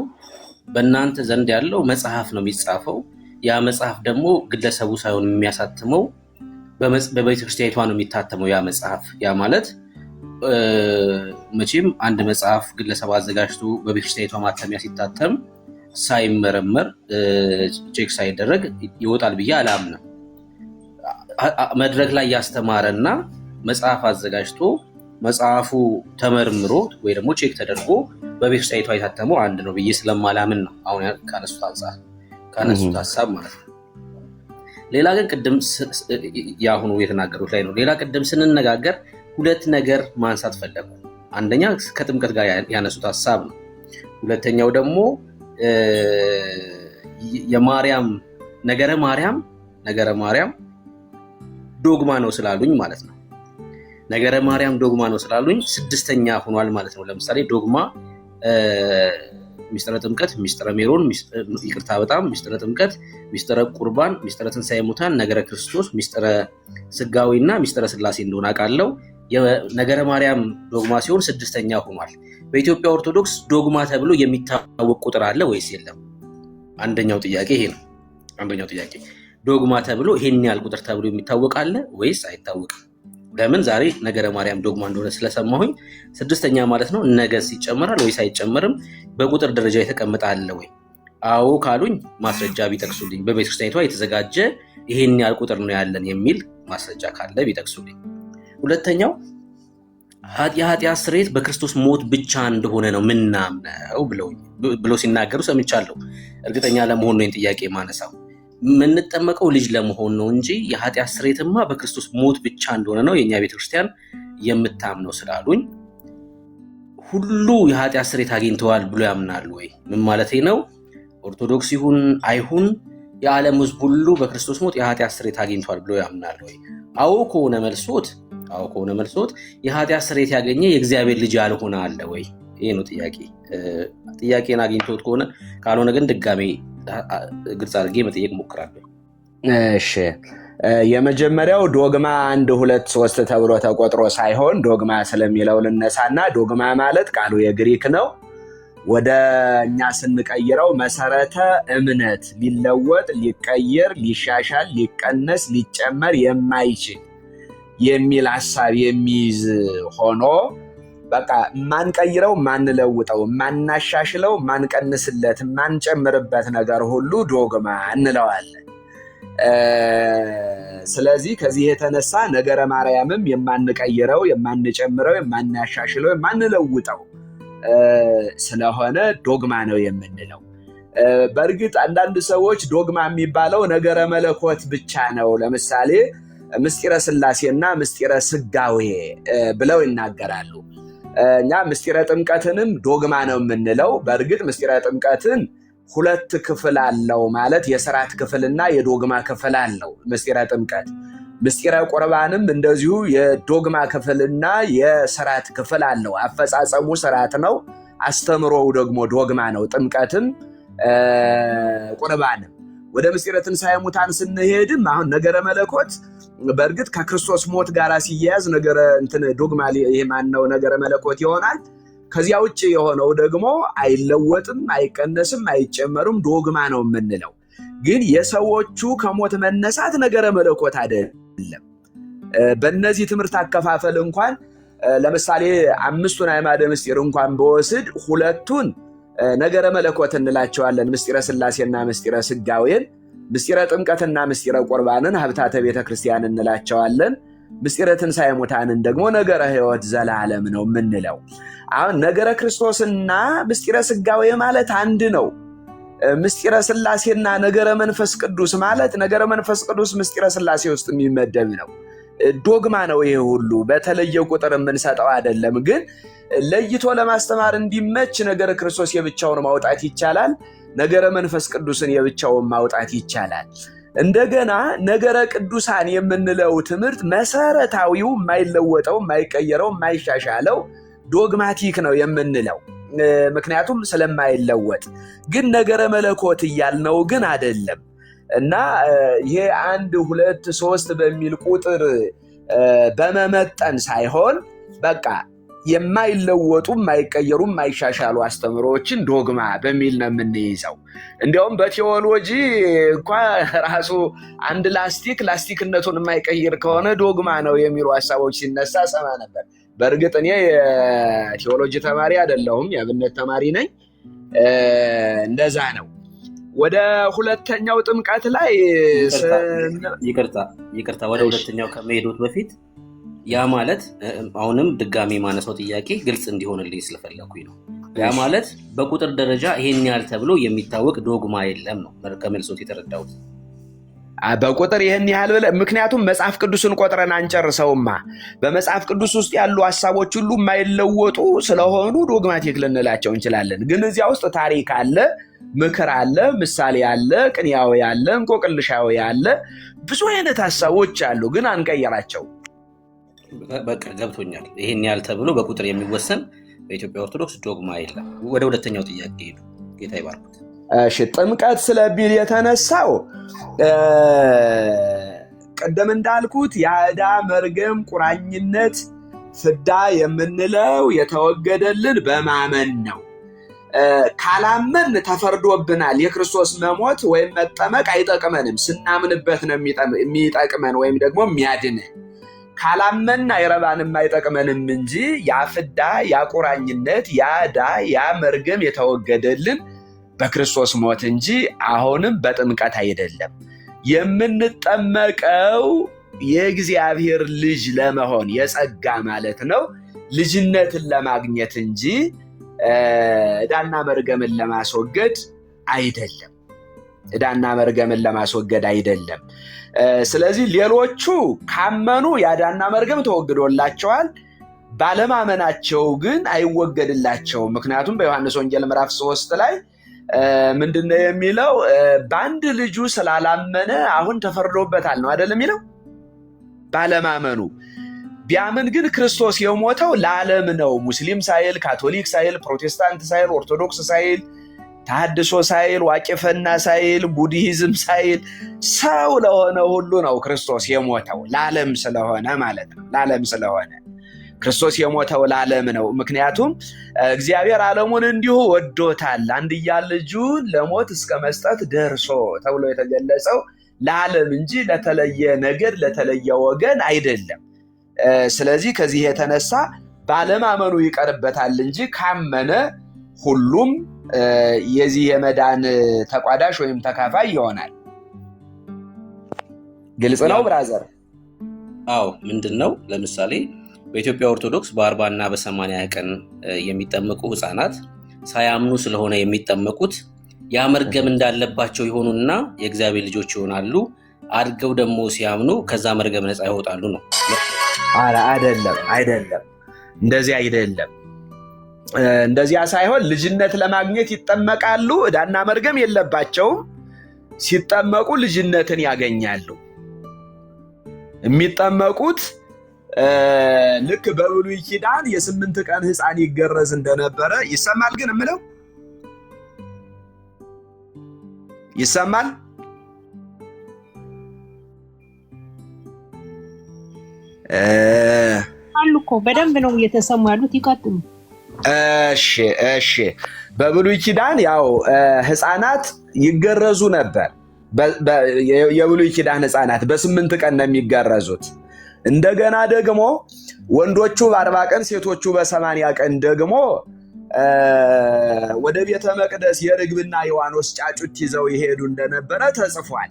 በእናንተ ዘንድ ያለው መጽሐፍ ነው የሚጻፈው። ያ መጽሐፍ ደግሞ ግለሰቡ ሳይሆን የሚያሳትመው በቤተክርስቲያኒቷ ነው የሚታተመው ያ መጽሐፍ። ያ ማለት መቼም አንድ መጽሐፍ ግለሰብ አዘጋጅቶ በቤተክርስቲያኒቷ ማተሚያ ሲታተም ሳይመረመር ቼክ ሳይደረግ ይወጣል ብዬ አላምንም። መድረክ ላይ ያስተማረና መጽሐፍ አዘጋጅቶ መጽሐፉ ተመርምሮ ወይ ደግሞ ቼክ ተደርጎ በቤተክርስቲያኒቷ የታተመው አንድ ነው ብዬ ስለማላምን ነው አሁን ካነሱት ሀሳብ ማለት ነው። ሌላ ግን ቅድም የአሁኑ የተናገሩት ላይ ነው። ሌላ ቅድም ስንነጋገር ሁለት ነገር ማንሳት ፈለጉ። አንደኛ ከጥምቀት ጋር ያነሱት ሀሳብ ነው። ሁለተኛው ደግሞ የማርያም ነገረ ማርያም ዶግማ ነው ስላሉኝ ማለት ነው። ነገረ ማርያም ዶግማ ነው ስላሉኝ ስድስተኛ ሆኗል ማለት ነው። ለምሳሌ ዶግማ ሚስጥረ ጥምቀት፣ ሚስጥረ ሜሮን፣ ይቅርታ በጣም ሚስጥረ ጥምቀት፣ ሚስጥረ ቁርባን፣ ሚስጥረ ትንሣኤ ሙታን፣ ነገረ ክርስቶስ፣ ሚስጥረ ስጋዊና ሚስጥረ ስላሴ እንደሆነ አውቃለሁ። የነገረ ማርያም ዶግማ ሲሆን ስድስተኛ ሆኗል። በኢትዮጵያ ኦርቶዶክስ ዶግማ ተብሎ የሚታወቅ ቁጥር አለ ወይስ የለም? አንደኛው ጥያቄ ይሄ ነው። አንደኛው ጥያቄ ዶግማ ተብሎ ይሄን ያህል ቁጥር ተብሎ የሚታወቅ አለ ወይስ አይታወቅም? ለምን ዛሬ ነገረ ማርያም ዶግማ እንደሆነ ስለሰማሁኝ ስድስተኛ ማለት ነው። ነገስ ይጨመራል ወይስ አይጨመርም? በቁጥር ደረጃ የተቀመጠ አለ ወይ? አዎ ካሉኝ ማስረጃ ቢጠቅሱልኝ። በቤተክርስቲያኒቷ የተዘጋጀ ይሄን ያህል ቁጥር ነው ያለን የሚል ማስረጃ ካለ ቢጠቅሱልኝ። ሁለተኛው የኃጢአት ስርየት በክርስቶስ ሞት ብቻ እንደሆነ ነው ምናምነው ብለው ሲናገሩ ሰምቻለሁ። እርግጠኛ ለመሆን ነው ጥያቄ ማነሳው። የምንጠመቀው ልጅ ለመሆን ነው እንጂ የኃጢአት ስርየትማ በክርስቶስ ሞት ብቻ እንደሆነ ነው የእኛ ቤተክርስቲያን የምታምነው ስላሉኝ ሁሉ የኃጢአት ስርየት አግኝተዋል ብሎ ያምናሉ ወይ? ምን ማለት ነው? ኦርቶዶክስ ይሁን አይሁን የዓለም ሕዝብ ሁሉ በክርስቶስ ሞት የኃጢአት ስርየት አግኝተዋል ብሎ ያምናሉ ወይ? አዎ ከሆነ መልሶት የኃጢአት ስርየት ያገኘ የእግዚአብሔር ልጅ ያልሆነ አለ ወይ? ይሄ ነው ጥያቄ። ጥያቄን አግኝቶት ከሆነ ካልሆነ ግን ድጋሜ ግልጽ አድርጌ መጠየቅ ሞክራለሁ። እሺ፣ የመጀመሪያው ዶግማ 1 2 3 ተብሎ ተቆጥሮ ሳይሆን ዶግማ ስለሚለው ልነሳና ዶግማ ማለት ቃሉ የግሪክ ነው። ወደ እኛ ስንቀይረው መሰረተ እምነት፣ ሊለወጥ፣ ሊቀየር፣ ሊሻሻል፣ ሊቀነስ፣ ሊጨመር የማይችል የሚል ሐሳብ የሚይዝ ሆኖ በቃ ማንቀይረው፣ ማንለውጠው፣ ማናሻሽለው፣ ማንቀንስለት፣ ማንጨምርበት ነገር ሁሉ ዶግማ እንለዋለን። ስለዚህ ከዚህ የተነሳ ነገረ ማርያምም የማንቀይረው፣ የማንጨምረው፣ የማናሻሽለው፣ የማንለውጠው ስለሆነ ዶግማ ነው የምንለው። በእርግጥ አንዳንድ ሰዎች ዶግማ የሚባለው ነገረ መለኮት ብቻ ነው፣ ለምሳሌ ምስጢረ ስላሴና ምስጢረ ስጋዌ ብለው ይናገራሉ። እኛ ምስጢረ ጥምቀትንም ዶግማ ነው የምንለው። በእርግጥ ምስጢረ ጥምቀትን 2 ክፍል አለው ማለት የሥርዓት ክፍልና የዶግማ ክፍል አለው ምስጢረ ጥምቀት። ምስጢረ ቁርባንም እንደዚሁ የዶግማ ክፍልና የሥርዓት ክፍል አለው። አፈጻጸሙ ሥርዓት ነው፣ አስተምሮው ደግሞ ዶግማ ነው። ጥምቀትም ቁርባንም። ወደ ምስጢረ ትንሣኤ ሙታን ስንሄድም አሁን ነገረ መለኮት በእርግጥ ከክርስቶስ ሞት ጋር ሲያያዝ ነገረ ዶግማ ይሄ ማነው ነገረ መለኮት ይሆናል። ከዚያ ውጭ የሆነው ደግሞ አይለወጥም፣ አይቀነስም፣ አይጨመርም፣ ዶግማ ነው የምንለው። ግን የሰዎቹ ከሞት መነሳት ነገረ መለኮት አይደለም። በእነዚህ ትምህርት አከፋፈል እንኳን ለምሳሌ 5ቱን አዕማደ ምስጢር እንኳን በወስድ 2ቱን ነገረ መለኮት እንላቸዋለን፣ ምስጢረ ስላሴና ምስጢረ ስጋዌን። ምስጢረ ጥምቀትና ምስጢረ ቁርባንን ሀብታተ ቤተ ክርስቲያን እንላቸዋለን። ምስጢረ ትንሣኤ ሙታንን ደግሞ ነገረ ሕይወት ዘላለም ነው የምንለው። አሁን ነገረ ክርስቶስና ምስጢረ ስጋዌ ማለት አንድ ነው። ምስጢረ ስላሴና ነገረ መንፈስ ቅዱስ ማለት ነገረ መንፈስ ቅዱስ ምስጢረ ስላሴ ውስጥ የሚመደብ ነው። ዶግማ ነው። ይሄ ሁሉ በተለየ ቁጥር የምንሰጠው አይደለም። ግን ለይቶ ለማስተማር እንዲመች ነገረ ክርስቶስ የብቻውን ማውጣት ይቻላል፣ ነገረ መንፈስ ቅዱስን የብቻውን ማውጣት ይቻላል። እንደገና ነገረ ቅዱሳን የምንለው ትምህርት መሰረታዊው የማይለወጠው፣ የማይቀየረው፣ የማይሻሻለው ዶግማቲክ ነው የምንለው ምክንያቱም ስለማይለወጥ። ግን ነገረ መለኮት እያልነው ግን አይደለም። እና ይሄ 1 2 3 በሚል ቁጥር በመመጠን ሳይሆን በቃ የማይለወጡ፣ የማይቀየሩ፣ የማይሻሻሉ አስተምሮዎችን ዶግማ በሚል ነው የምንይዘው። እንዲያውም በቴዎሎጂ እንኳ ራሱ አንድ ላስቲክነቱን የማይቀይር ከሆነ ዶግማ ነው የሚሉ ሀሳቦች ሲነሳ ሰማ ነበር። በእርግጥ እኔ የቴዎሎጂ ተማሪ አይደለሁም፣ የአብነት ተማሪ ነኝ። እንደዛ ነው። ወደ ሁለተኛው ጥምቀት ላይ ይቅርታ፣ ወደ ሁለተኛው ከመሄዶት በፊት ያ ማለት አሁንም ድጋሚ ማነሳው ጥያቄ ግልጽ እንዲሆንልኝ ስለፈለኩኝ ነው። ያ ማለት በቁጥር ደረጃ ይሄን ያህል ተብሎ የሚታወቅ ዶግማ የለም ነው ከመልሶት የተረዳሁት። በቁጥር ይህን ያህል ብለህ ምክንያቱም መጽሐፍ ቅዱስን ቆጥረን አንጨርሰውማ። በመጽሐፍ ቅዱስ ውስጥ ያሉ ሀሳቦች ሁሉ የማይለወጡ ስለሆኑ ዶግማቲክ ልንላቸው እንችላለን። ግን እዚያ ውስጥ ታሪክ አለ፣ ምክር አለ፣ ምሳሌ አለ፣ ቅኔያዊ አለ፣ እንቆቅልሻዊ አለ፣ ብዙ አይነት ሀሳቦች አሉ። ግን አንቀየራቸው። በቃ ገብቶኛል። ይህን ያህል ተብሎ በቁጥር የሚወሰን በኢትዮጵያ ኦርቶዶክስ ዶግማ የለም። ወደ ሁለተኛው ጥያቄ ሄዱ። ጌታ ይባርኩት። እሺ ጥምቀት ስለቢል የተነሳው ቀደም እንዳልኩት የዕዳ መርገም ቁራኝነት ፍዳ የምንለው የተወገደልን በማመን ነው። ካላመን ተፈርዶብናል። የክርስቶስ መሞት ወይም መጠመቅ አይጠቅመንም። ስናምንበት ነው የሚጠቅመን ወይም ደግሞ የሚያድንህ። ካላመን አይረባንም አይጠቅመንም እንጂ ያ ፍዳ ያ ቁራኝነት ያ ዕዳ ያ መርገም የተወገደልን በክርስቶስ ሞት እንጂ አሁንም በጥምቀት አይደለም። የምንጠመቀው የእግዚአብሔር ልጅ ለመሆን የጸጋ ማለት ነው፣ ልጅነትን ለማግኘት እንጂ ዕዳና መርገምን ለማስወገድ አይደለም። ዕዳና መርገምን ለማስወገድ አይደለም። ስለዚህ ሌሎቹ ካመኑ የዕዳና መርገም ተወግዶላቸዋል። ባለማመናቸው ግን አይወገድላቸውም። ምክንያቱም በዮሐንስ ወንጌል ምዕራፍ 3 ላይ ምንድነው የሚለው? በአንድ ልጁ ስላላመነ አሁን ተፈርዶበታል ነው አይደለም የሚለው? ባለማመኑ ቢያምን ግን ክርስቶስ የሞተው ለዓለም ነው። ሙስሊም ሳይል፣ ካቶሊክ ሳይል፣ ፕሮቴስታንት ሳይል፣ ኦርቶዶክስ ሳይል፣ ተሐድሶ ሳይል፣ ዋቄፈና ሳይል፣ ቡድሂዝም ሳይል ሰው ለሆነ ሁሉ ነው ክርስቶስ የሞተው። ለዓለም ስለሆነ ማለት ነው። ለዓለም ስለሆነ ክርስቶስ የሞተው ለዓለም ነው። ምክንያቱም እግዚአብሔር ዓለሙን እንዲሁ ወዶታል አንድያ ልጁን ለሞት እስከ መስጠት ደርሶ ተብሎ የተገለጸው ለዓለም እንጂ ለተለየ ነገድ ለተለየ ወገን አይደለም። ስለዚህ ከዚህ የተነሳ ባለማመኑ ይቀርበታል እንጂ ካመነ ሁሉም የዚህ የመዳን ተቋዳሽ ወይም ተካፋይ ይሆናል። ግልጽ ነው ብራዘር? አዎ። ምንድን ነው ለምሳሌ በኢትዮጵያ ኦርቶዶክስ በ40 እና በ80 ቀን የሚጠመቁ ህፃናት ሳያምኑ ስለሆነ የሚጠመቁት ያ መርገም እንዳለባቸው ይሆኑና የእግዚአብሔር ልጆች ይሆናሉ። አድገው ደግሞ ሲያምኑ ከዛ መርገም ነፃ ይወጣሉ ነው። አይደለም፣ እንደዚህ አይደለም። እንደዚያ ሳይሆን ልጅነት ለማግኘት ይጠመቃሉ። ዕዳና መርገም የለባቸውም። ሲጠመቁ ልጅነትን ያገኛሉ። የሚጠመቁት ልክ በብሉይ ኪዳን የ8 ቀን ህፃን ይገረዝ እንደነበረ ይሰማል። ግን እምለው ይሰማል። አሉ እኮ በደንብ ነው እየተሰሙ ያሉት። ይቀጥሉ። እሺ በብሉይ ኪዳን ያው ህፃናት ይገረዙ ነበር። የብሉይ ኪዳን ህፃናት በ8 ቀን ነው የሚገረዙት። እንደገና ደግሞ ወንዶቹ በ40 ቀን ሴቶቹ በ80 ቀን ደግሞ ወደ ቤተ መቅደስ የርግብና የዋኖስ ጫጩት ይዘው ይሄዱ እንደነበረ ተጽፏል።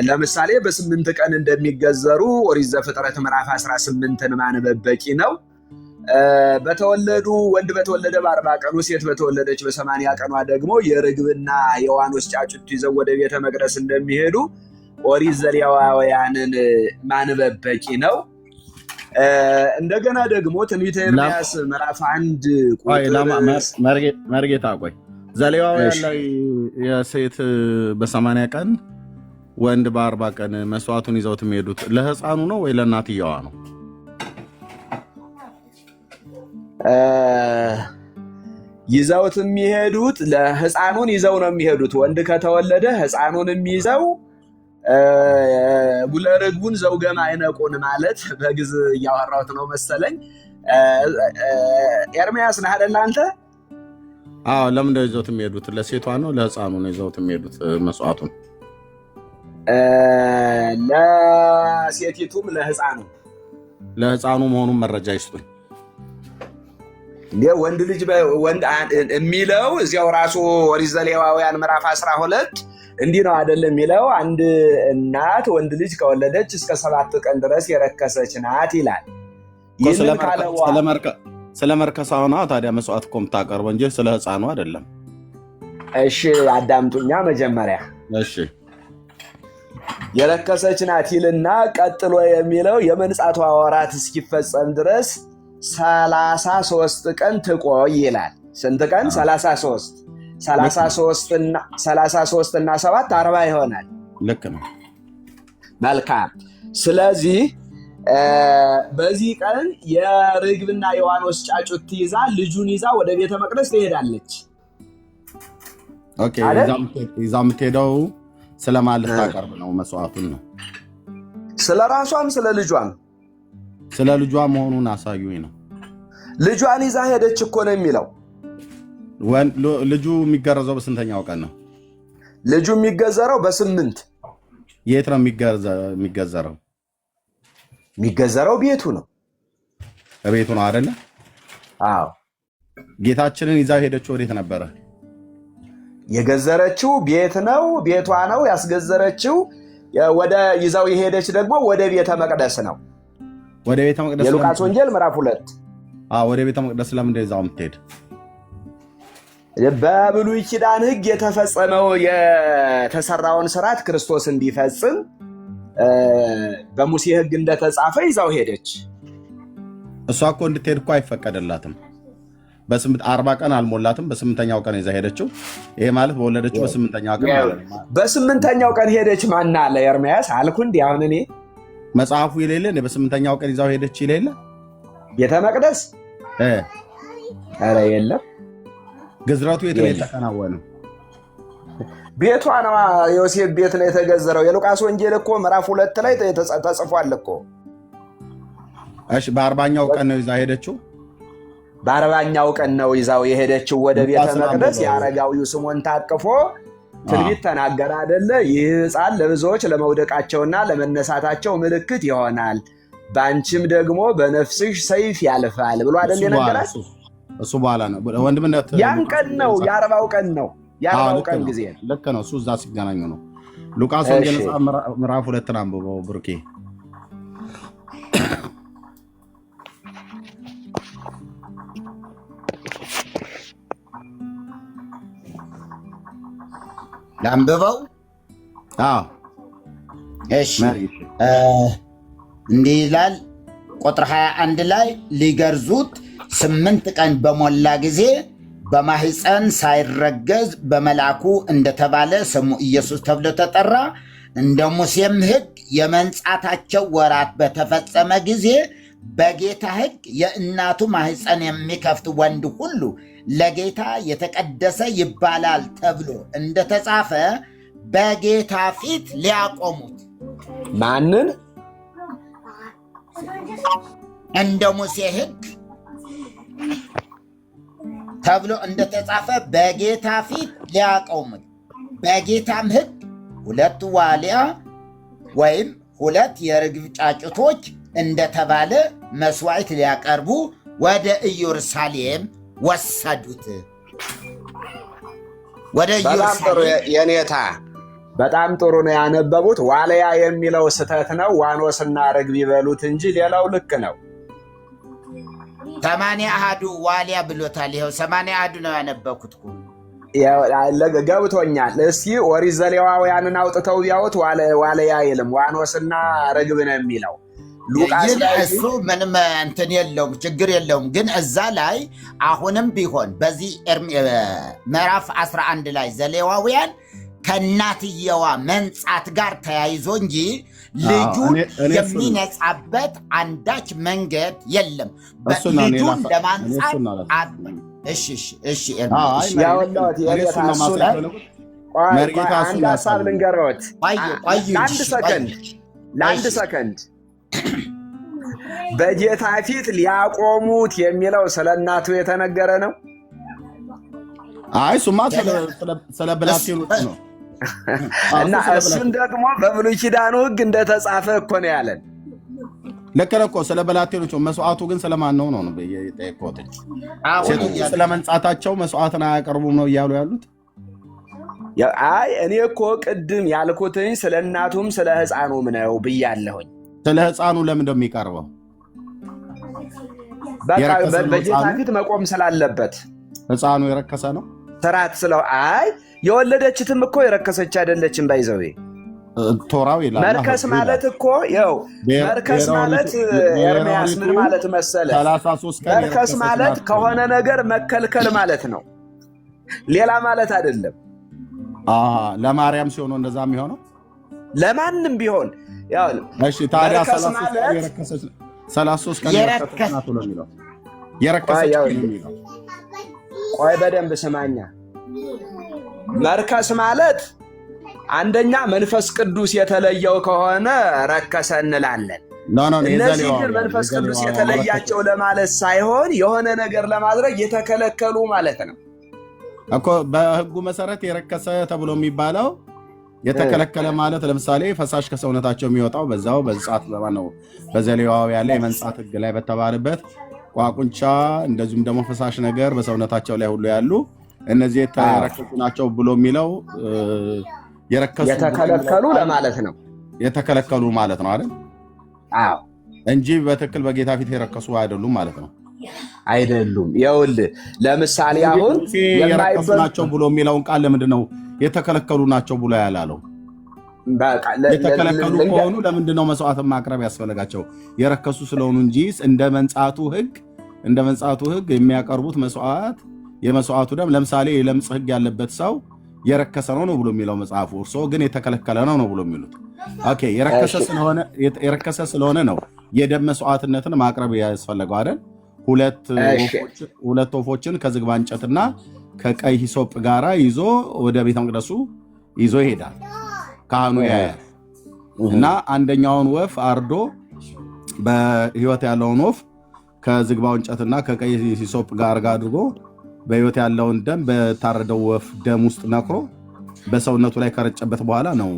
ለምሳሌ በ8 ቀን እንደሚገዘሩ ኦሪት ዘፍጥረት ምዕራፍ 18ን ማንበብ በቂ ነው። በተወለዱ ወንድ በተወለደ በ40 ቀኑ ሴት በተወለደች በ80 ቀኗ ደግሞ የርግብና የዋኖስ ጫጩት ይዘው ወደ ቤተ መቅደስ እንደሚሄዱ ኦሪት ዘሌዋውያንን ማንበብ በቂ ነው። እንደገና ደግሞ ትንቢተ ኤርምያስ ምዕራፍ 1 ቁጥር መርጌታ ቆይ ዘሌዋውያን ላይ የሴት በ80 ቀን ወንድ በ40 ቀን መስዋዕቱን ይዘውት የሚሄዱት ለህፃኑ ነው ወይ ለእናትየዋ ነው? ይዘውት የሚሄዱት ለህፃኑን ይዘው ነው የሚሄዱት። ወንድ ከተወለደ ህፃኑንም ይዘው ጉለርግቡን ዘውገማ አይነቁን ማለት በግዝ እያወራሁት ነው መሰለኝ። ኤርምያስ ነህ አይደል አንተ? አዎ። ለምንድነው ይዘውት የሚሄዱት? ለሴቷ ነው ለህፃኑ ነው ይዘውት የሚሄዱት መስዋዕቱን? ለሴቲቱም ለህፃኑ መሆኑን መረጃ ይስጡኝ። ወንድ ልጅ የሚለው እዚያው ራሱ ኦሪት ዘሌዋውያን ምዕራፍ 12 እንዲህ ነው አይደለም የሚለው? አንድ እናት ወንድ ልጅ ከወለደች እስከ 7 ቀን ድረስ የረከሰች ናት ይላል። ስለ መርከሷ ነው ታዲያ መስዋዕት እኮ የምታቀርበው እንጂ ስለ ህፃኑ አይደለም። እሺ አዳምጡኛ መጀመሪያ። እሺ የረከሰች ናት ይልና ቀጥሎ የሚለው የመንጻቷ ወራት እስኪፈጸም ድረስ 33 ቀን ትቆይ ይላል። ስንት ቀን? 33 እና 7 40 ይሆናል። ልክ ነው። መልካም። ስለዚህ በዚህ ቀን የርግብና የዋኖስ ጫጩት ይዛ ልጁን ይዛ ወደ ቤተ መቅደስ ትሄዳለች። ኦኬ። ይዛ የምትሄደው ስለማን ልታቀርብ ነው? መስዋዕቱን ነው? ስለ ራሷም ስለ ልጇም? ስለ ልጇ መሆኑን አሳዩኝ ነው። ልጇን ይዛ ሄደች እኮ ነው የሚለው። ልጁ የሚገረዘው በስንተኛው ቀን ነው? ልጁ የሚገዘረው በ8። የት ነው የሚገዘረው? የሚገዘረው ቤቱ ነው። ቤቱ ነው አይደለ? አዎ። ጌታችንን ይዛ ሄደችው ወዴት ነበረ? የገዘረችው ቤት ነው፣ ቤቷ ነው ያስገዘረችው። ወደ ይዛው የሄደች ደግሞ ወደ ቤተ መቅደስ ነው። ወደ ቤተ መቅደስ የሉቃስ ወንጌል ምዕራፍ 2። ወደ ቤተ መቅደስ ለምንድን ይዛው የምትሄድ? በብሉይ ኪዳን ሕግ የተፈጸመው የተሰራውን ስርዓት ክርስቶስ እንዲፈጽም በሙሴ ሕግ እንደተጻፈ ይዛው ሄደች። እሷ እኮ እንድትሄድ እኮ አይፈቀደላትም። 40 ቀን አልሞላትም። በ8ኛው ቀን ይዛ ሄደችው። ይሄ ማለት በወለደችው በ8ኛው ቀን ማለት ነው። በ8ኛው ቀን ሄደች ማን አለ? ኤርምያስ አልኩ እንዴ? አሁን እኔ መጽሐፉ ይሌለ በ8ኛው ቀን ይዛው ሄደች ይሌለ ቤተ መቅደስ ኧረ የለም። ግዝረቱ የት ነው የተከናወነው? ቤቷ ነው። ዮሴፍ ቤት ነው የተገዘረው። የሉቃስ ወንጌል እኮ ምዕራፍ 2 ላይ ተጽፏል እኮ። እሺ፣ በ40ኛው ቀን ነው ይዛ ሄደችው። በ40ኛው ቀን ነው ይዛው የሄደችው ወደ ቤተ መቅደስ። የአረጋዊው ስምዖን ታቅፎ ትንቢት ተናገረ አይደለ? ይህ ሕፃን ለብዙዎች ለመውደቃቸውና ለመነሳታቸው ምልክት ይሆናል፣ በአንቺም ደግሞ በነፍስሽ ሰይፍ ያልፋል ብሎ አይደል የነገራት? እሱ በኋላ ነው ወንድምነት። ያን ቀን ነው የ40ው ቀን ነው የ40ው ቀን ጊዜ ነው። ልክ ነው። እሱ እዛ ሲገናኙ ነው። ሉቃስ ወንጌል ምዕራፍ 2 አንብበው ብሩኬ። ላንብበው። እሺ፣ እንዲህ ይላል ቁጥር 21 ላይ ሊገርዙት 8 ቀን በሞላ ጊዜ በማህፀን ሳይረገዝ በመልአኩ እንደተባለ ስሙ ኢየሱስ ተብሎ ተጠራ። እንደ ሙሴም ሕግ የመንጻታቸው ወራት በተፈጸመ ጊዜ በጌታ ሕግ የእናቱ ማህፀን የሚከፍት ወንድ ሁሉ ለጌታ የተቀደሰ ይባላል ተብሎ እንደተጻፈ በጌታ ፊት ሊያቆሙት። ማንን? እንደ ሙሴ ሕግ ተብሎ እንደተጻፈ በጌታ ፊት ሊያቆሙት። በጌታም ሕግ 2 ዋሊያ ወይም 2 የርግብ ጫጩቶች እንደተባለ መስዋዕት ሊያቀርቡ ወደ ኢየሩሳሌም ወሰዱት። ወደ ኢየሩሳሌም። የኔታ በጣም ጥሩ ነው ያነበቡት። ዋሊያ የሚለው ስህተት ነው። ዋኖስና ርግብ ይበሉት እንጂ ሌላው ልክ ነው። 80 ዋሊያ ብሎታል። ይኸው 80 ነው ያነበኩት። ገብቶኛል። እስኪ ኦሪት ዘሌዋውያንን አውጥተው ቢያዩት ዋሊያ አይልም፣ ዋኖስና ርግብ ነው የሚለው። ሉቃስ ላይ እሱ ምንም እንትን የለውም፣ ችግር የለውም። ግን እዛ ላይ አሁንም ቢሆን በዚህ ምዕራፍ 11 ላይ ዘሌዋውያን ከእናትየዋ መንጻት ጋር ተያይዞ እንጂ ልጁን የሚነጻበት አንዳች መንገድ የለም። ልጁን ለማንጻት አንድ ሀሳብ ልንገርዎት። ለአንድ ሰከንድ በጌታ ፊት ሊያቆሙት የሚለው ስለ እናቱ የተነገረ ነው። እሱማ ስለ ብላቴኖች ነው። እና እሱን ደግሞ በብሉይ ኪዳኑ ሕግ እንደተጻፈ እኮ ነው ያለን። ልክ ነው እኮ ስለ ብላቴኖች። መስዋዕቱ ግን ስለማን ነው ነው የጠየቅኩት። ሴቶች ስለ መንጻታቸው መስዋዕትን አያቀርቡም ነው እያሉ ያሉት። አይ እኔ እኮ ቅድም ያልኩትኝ ስለ እናቱም ስለ ሕፃኑም ነው ብያለሁኝ። ስለ ሕፃኑ ለምን እንደሚቀርበው በቃ በጌታ ፊት መቆም ስላለበት ሕፃኑ የረከሰ ነው ስርዓት ስለው። አይ የወለደችትም እኮ የረከሰች አይደለችም። ባይዘው ቶራው ይላል። መርከስ ማለት እኮ ያው መርከስ ማለት ኤርምያስ ምን ማለት መሰለ? 33 ቀን መርከስ ማለት ከሆነ ነገር መከልከል ማለት ነው፣ ሌላ ማለት አይደለም። ለማርያም ሲሆን እንደዛ የሚሆነው ለማንም ቢሆን ያው እሺ። ታዲያ 33 ቀን የረከሰች ናት ነው የሚለው። የረከሰች ነው የሚለው። ቆይ በደንብ ስማኛ። መርከስ ማለት አንደኛ መንፈስ ቅዱስ የተለየው ከሆነ ረከሰ እንላለን። እነዚህ ግን መንፈስ ቅዱስ የተለያቸው ለማለት ሳይሆን የሆነ ነገር ለማድረግ የተከለከሉ ማለት ነው እኮ። በሕጉ መሰረት የረከሰ ተብሎ የሚባለው የተከለከለ ማለት ለምሳሌ ፈሳሽ ከሰውነታቸው የሚወጣው በዛው በዛት ነው በዘሌዋውያን ላይ የመንጻት ሕግ ላይ በተባለበት ቋቁንቻ፣ እንደዚሁም ደግሞ ፈሳሽ ነገር በሰውነታቸው ላይ ሁሉ ያሉ እነዚህ የተረከሱ ናቸው ብሎ የሚለው የተከለከሉ ለማለት ነው። የተከለከሉ ማለት ነው አይደል? አዎ እንጂ በትክክል በጌታ ፊት የረከሱ አይደሉም ማለት ነው። አይደሉም። ይኸውልህ ለምሳሌ አሁን የረከሱ ናቸው ብሎ የሚለውን ቃል ለምንድን ነው የተከለከሉ ናቸው ብሎ ያላለው? የተከለከሉ ከሆኑ ለምንድን ነው መስዋዕትን ማቅረብ ያስፈልጋቸው? የረከሱ ስለሆኑ እንጂ እንደ መንጻቱ ሕግ የሚያቀርቡት መስዋዕት የመስዋዕቱ ደም ለምሳሌ የለምጽ ሕግ ያለበት ሰው የረከሰ ነው ብሎ የሚለው መጽሐፉ። እርስዎ ግን የተከለከለ ነው ብሎ የሚሉት። ኦኬ የረከሰ ስለሆነ ነው የደም መስዋዕትነትን ማቅረብ ያስፈልገው አይደል? ሁለት ወፎችን ከዝግባ እንጨትና ከቀይ ሂሶጵ ጋራ ይዞ ወደ ቤተ መቅደሱ ይዞ ይሄዳል። ካህኑ ያያል እና አንደኛውን ወፍ አርዶ በህይወት ያለውን ወፍ ከዝግባው እንጨትና ከቀይ ሂሶጵ ጋር አድርጎ በህይወት ያለውን ደም በታረደው ወፍ ደም ውስጥ ነክሮ በሰውነቱ ላይ ከረጨበት በኋላ ነው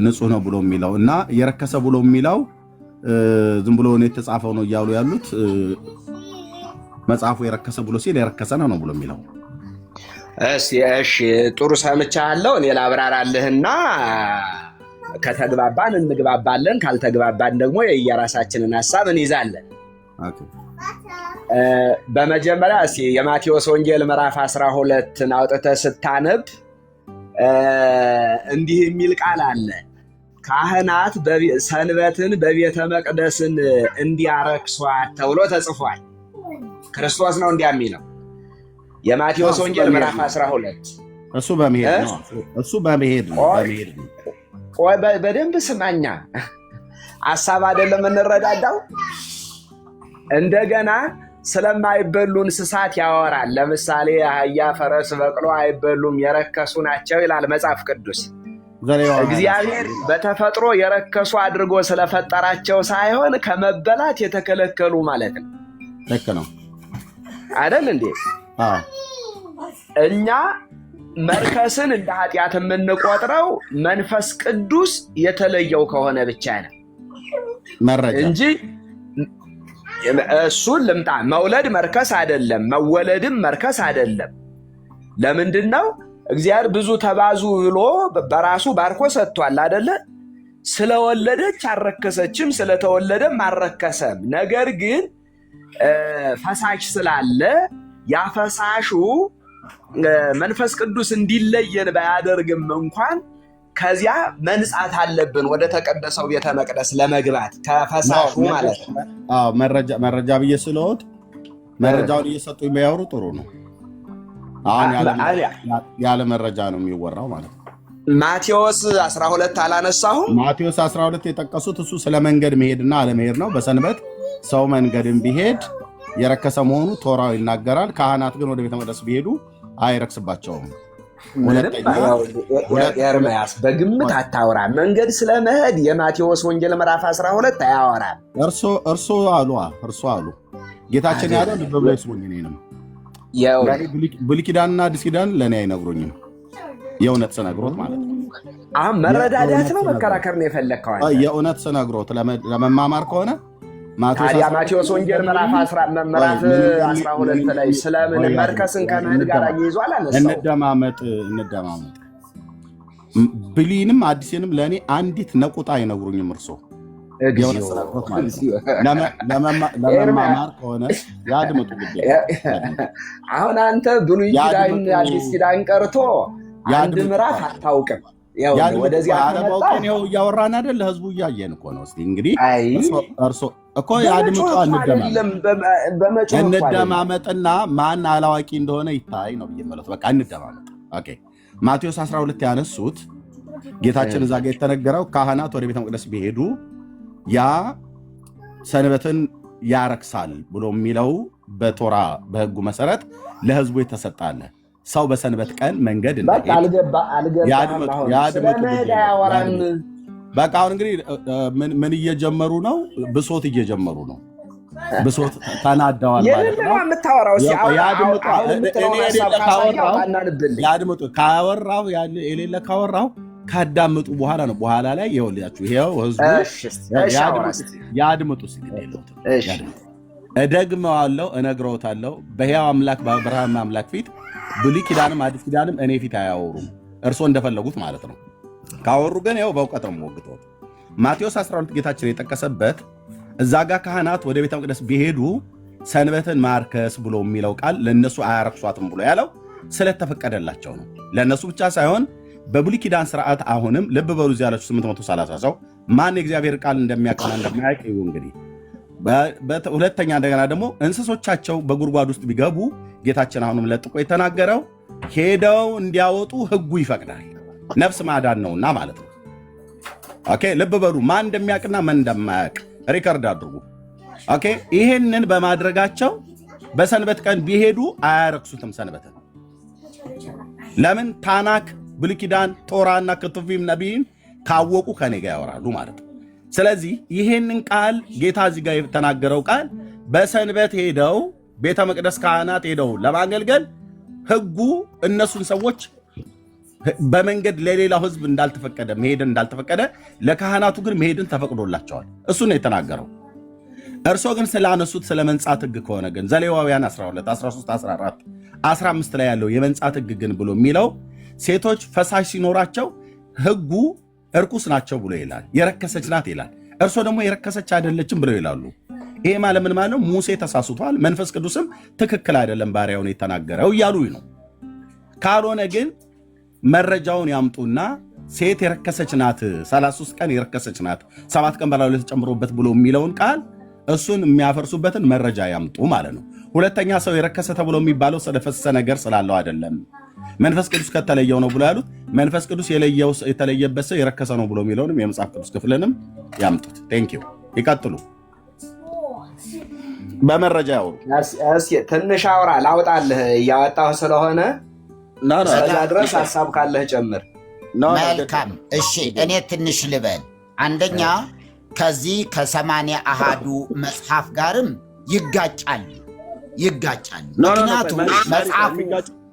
ንጹህ ነው ብሎ የሚለው እና የረከሰ ብሎ የሚለው ዝም ብሎ ነው የተጻፈው ነው እያሉ ያሉት። መጽሐፉ የረከሰ ብሎ ሲል የረከሰ ነው ብሎ የሚለው። እሺ ጥሩ ሰምቻለሁ። እኔ ላብራራልህና ከተግባባን እንግባባለን፣ ካልተግባባን ደግሞ የየራሳችንን ሐሳብ እንይዛለን። በመጀመሪያ እስኪ የማቴዎስ ወንጌል ምዕራፍ 12ን አውጥተህ ስታነብ እንዲህ የሚል ቃል አለ። ካህናት ሰንበትን በቤተ መቅደስን እንዲያረክሷት ተብሎ ተጽፏል። ክርስቶስ ነው እንዲያ የሚለው የማቴዎስ ወንጌል ምዕራፍ 12። እሱ በመሄድ ነው። ቆይ በደንብ ስማኛ፣ ሐሳብ አይደለም እንረዳዳው። እንደገና ስለማይበሉ እንስሳት ያወራል። ለምሳሌ አህያ፣ ፈረስ፣ በቅሎ አይበሉም የረከሱ ናቸው ይላል መጽሐፍ ቅዱስ። እግዚአብሔር በተፈጥሮ የረከሱ አድርጎ ስለፈጠራቸው ሳይሆን ከመበላት የተከለከሉ ማለት ነው። ልክ ነው አይደል እንዴ? እኛ መርከስን እንደ ኃጢአት የምንቆጥረው መንፈስ ቅዱስ የተለየው ከሆነ ብቻ ነው እንጂ እሱን ልምጣ። መውለድ መርከስ አይደለም፣ መወለድም መርከስ አይደለም። ለምንድን ነው? እግዚአብሔር ብዙ ተባዙ ብሎ በራሱ ባርኮ ሰጥቷል አይደለ? ስለወለደች አልረከሰችም፣ ስለተወለደም አልረከሰም። ነገር ግን ፈሳሽ ስላለ ያፈሳሹ መንፈስ ቅዱስ እንዲለየን ባያደርግም እንኳን ከዚያ መንጻት አለብን ወደ ተቀደሰው ቤተ መቅደስ ለመግባት ከፈሳሹ ማለት ነው። መረጃ ብዬ ስለወጥ መረጃውን እየሰጡ የሚያወሩ ጥሩ ነው። አሁን ያለ መረጃ ነው የሚወራው ማለት ነው። ማቴዎስ 12 አላነሳሁም። ማቴዎስ 12 የጠቀሱት እሱ ስለ መንገድ መሄድና አለመሄድ ነው። በሰንበት ሰው መንገድን ቢሄድ የረከሰ መሆኑ ቶራው ይናገራል። ካህናት ግን ወደ ቤተ መቅደስ ቢሄዱ አይረክስባቸውም። ኤርምያስ በግምት አታወራ። መንገድ ስለመሄድ የማቴዎስ ወንጌል ምዕራፍ 12 አያወራም። እርሶ አሉ ጌታችን ያለው ልብ ብለው ይስሙኝ። እኔንም ብሉይ ኪዳንና አዲስ ኪዳን ለእኔ አይነግሩኝም። የእውነት ስነግሮት ማለት ነው። አሁን መረዳዳት ነው መከራከር ነው የፈለግከው? የእውነት ስነግሮት ለመማማር ከሆነ ታዲያ ማቴዎስ ወንጌል ምዕራፍ 12 ላይ ስለምን መርከስን ከመሄድ ጋር ይዟል አነሳው። እንደማመጥ ብሉይንም አዲስንም ለእኔ አንዲት ነቁጣ አይነግሩኝም። እርሶ የእውነት ስነግሮት ማለት ነው። ለመማማር ከሆነ ያድምጡ። አሁን አንተ ብሉይ ኪዳን አዲስ ኪዳን ቀርቶ አንድ ምዕራፍ አታውቅም። ወደዚያ አለማወቅን ይኸው እያወራን አይደል? ህዝቡ እያየን እኮ ነው። እስኪ እንግዲህ እርሶ እኮ ያድምጡ፣ እንደማመጥና ማን አላዋቂ እንደሆነ ይታይ ነው ብዬ ማለት በቃ እንደማመጥ። ኦኬ ማቴዎስ 12 ያነሱት ጌታችን እዛ ጋር የተነገረው ካህናት ወደ ቤተ መቅደስ ቢሄዱ ያ ሰንበትን ያረክሳል ብሎ የሚለው በቶራ በህጉ መሰረት ለህዝቡ የተሰጣለ ሰው በሰንበት ቀን መንገድ በቃ አሁን እንግዲህ ምን እየጀመሩ ነው? ብሶት እየጀመሩ ነው። ብሶት ተናደዋል ማለት ነው። ያድምጡ። ካወራው የሌለ ካወራው ካዳምጡ በኋላ ነው። በኋላ ላይ ይኸውላችሁ ይሄው ህዝቡ ያድምጡ ሲል እደግመዋለሁ፣ እነግረውታለሁ። በሕያው አምላክ በአብርሃም አምላክ ፊት ብሉይ ኪዳንም አዲስ ኪዳንም እኔ ፊት አያወሩም፣ እርሶ እንደፈለጉት ማለት ነው። ካወሩ ግን ያው በእውቀት ነው ሞግተውት። ማቴዎስ 12 ጌታችን የጠቀሰበት እዛ ጋር ካህናት ወደ ቤተ መቅደስ ቢሄዱ ሰንበትን ማርከስ ብሎ የሚለው ቃል ለእነሱ አያረክሷትም ብሎ ያለው ስለተፈቀደላቸው ነው። ለእነሱ ብቻ ሳይሆን በብሉይ ኪዳን ስርዓት አሁንም ልብ በሉ እዚህ ያላችሁ 830 ሰው ማን የእግዚአብሔር ቃል እንደሚያቀና እንደማያውቅ ይሁ እንግዲህ ሁለተኛ እንደገና ደግሞ እንስሶቻቸው በጉድጓድ ውስጥ ቢገቡ ጌታችን አሁንም ለጥቆ የተናገረው ሄደው እንዲያወጡ ህጉ ይፈቅዳል። ነፍስ ማዳን ነውና ማለት ነው። ኦኬ ልብ በሉ ማን እንደሚያውቅና ማን እንደማያውቅ ሪከርድ አድርጉ። ኦኬ ይሄንን በማድረጋቸው በሰንበት ቀን ቢሄዱ አያረክሱትም ሰንበትን። ለምን? ታናክ ብሉይ ኪዳን ቶራና ክቱፊም ነቢይን ካወቁ ከኔ ጋር ያወራሉ ማለት ነው። ስለዚህ ይሄንን ቃል ጌታ እዚህ ጋር የተናገረው ቃል በሰንበት ሄደው ቤተ መቅደስ ካህናት ሄደው ለማገልገል ህጉ እነሱን ሰዎች በመንገድ ለሌላው ህዝብ እንዳልተፈቀደ መሄድን እንዳልተፈቀደ ለካህናቱ ግን መሄድን ተፈቅዶላቸዋል። እሱ ነው የተናገረው። እርሶ ግን ስላነሱት ስለ መንጻት ህግ ከሆነ ግን ዘሌዋውያን 12 13 14 15 ላይ ያለው የመንጻት ህግ ግን ብሎ የሚለው ሴቶች ፈሳሽ ሲኖራቸው ህጉ እርኩስ ናቸው ብሎ ይላል። የረከሰች ናት ይላል። እርሶ ደግሞ የረከሰች አይደለችም ብለው ይላሉ። ይሄ ማለት ምን ማለት ነው? ሙሴ ተሳስቷል፣ መንፈስ ቅዱስም ትክክል አይደለም ባሪያውን የተናገረው እያሉ ነው። ካልሆነ ግን መረጃውን ያምጡና ሴት የረከሰች ናት 33 ቀን የረከሰች ናት 7 ቀን በላዩ ላይ ተጨምሮበት ብሎ የሚለውን ቃል እሱን የሚያፈርሱበትን መረጃ ያምጡ ማለት ነው። ሁለተኛ ሰው የረከሰ ተብሎ የሚባለው ስለፈሰሰ ነገር ስላለው አይደለም፣ መንፈስ ቅዱስ ከተለየው ነው ብሎ ያሉት። መንፈስ ቅዱስ የተለየበት ሰው የረከሰ ነው ብሎ የሚለውንም የመጽሐፍ ቅዱስ ክፍልንም ያምጡት። ቴንክ ዩ። ይቀጥሉ። በመረጃ ያወሩ። ትንሽ አውራ ላውጣልህ እያወጣሁ ስለሆነ እስከዛ ድረስ ሀሳብ ካለህ ጨምር። መልካም እሺ፣ እኔ ትንሽ ልበል። አንደኛ ከዚህ ከ80 አሃዱ መጽሐፍ ጋርም ይጋጫሉ። ምክንያቱም መጽሐፉ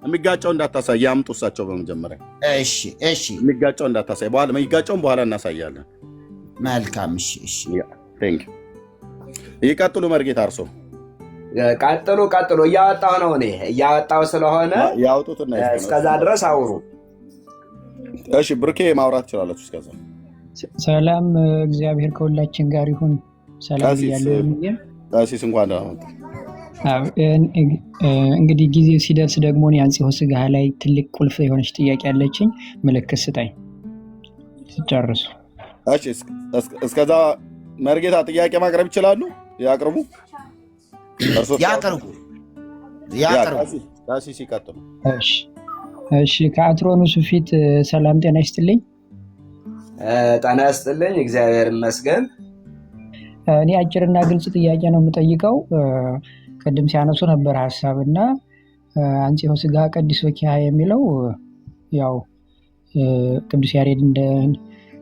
የሚጋጨው እንዳታሳይ ያምጡ እሳቸው በመጀመሪያ። እሺ የሚጋጨው እንዳታሳይ፣ በኋላ የሚጋጨውን በኋላ እናሳያለን። መልካም እሺ። ቴንክ ዩ። ይቀጥሉ መርጌታ እርሶ ቀጥሉ። እያወጣሁ ነው እኔ እያወጣሁ ስለሆነ ያውጡትና እስከዛ ድረስ አውሩ። እሺ ብሩኬ ማውራት ትችላለች። እስከዛ ሰላም፣ እግዚአብሔር ከሁላችን ጋር ይሁን። ሰላም እያለሁ ቀሲስ እንኳን ደህና መጡ። እንግዲህ ጊዜ ሲደርስ ደግሞ የአንጽሖ ሥጋህ ላይ ትልቅ ቁልፍ የሆነች ጥያቄ ያለችኝ፣ ምልክት ስጠኝ ሲጨርሱ። እሺ እስከዛ መርጌታ ጥያቄ ማቅረብ ይችላሉ? ያቅርቡ። ቀሲስ ይቀጥሉ። እሺ ከአትሮኑስ ፊት ሰላም ጤና ይስጥልኝ። ጤና ይስጥልኝ፣ እግዚአብሔር ይመስገን። እኔ አጭርና ግልጽ ጥያቄ ነው የምጠይቀው። ቅድም ሲያነሱ ነበር ሀሳብ እና አንጽሖ ሥጋ ቀዲሶ ኪያ የሚለው ያው ቅዱስ ያሬድ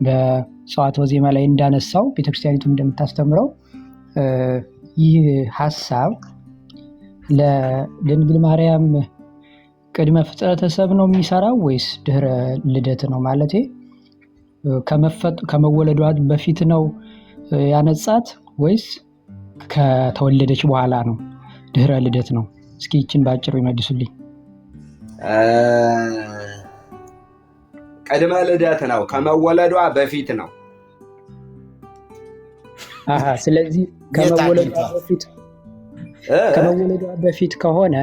በጸዋትወ ዜማ ላይ እንዳነሳው ቤተክርስቲያኒቱ እንደምታስተምረው ይህ ሀሳብ ለድንግል ማርያም ቅድመ ፍጥረተ ሰብ ነው የሚሰራው ወይስ ድህረ ልደት ነው? ማለቴ ከመወለዷ በፊት ነው ያነጻት ወይስ ከተወለደች በኋላ ነው? ድህረ ልደት ነው? እስኪ ይችን በአጭሩ ይመልሱልኝ። ቅድመ ልደት ነው፣ ከመወለዷ በፊት ነው። ስለዚህ ከመወለዷ በፊት ከሆነ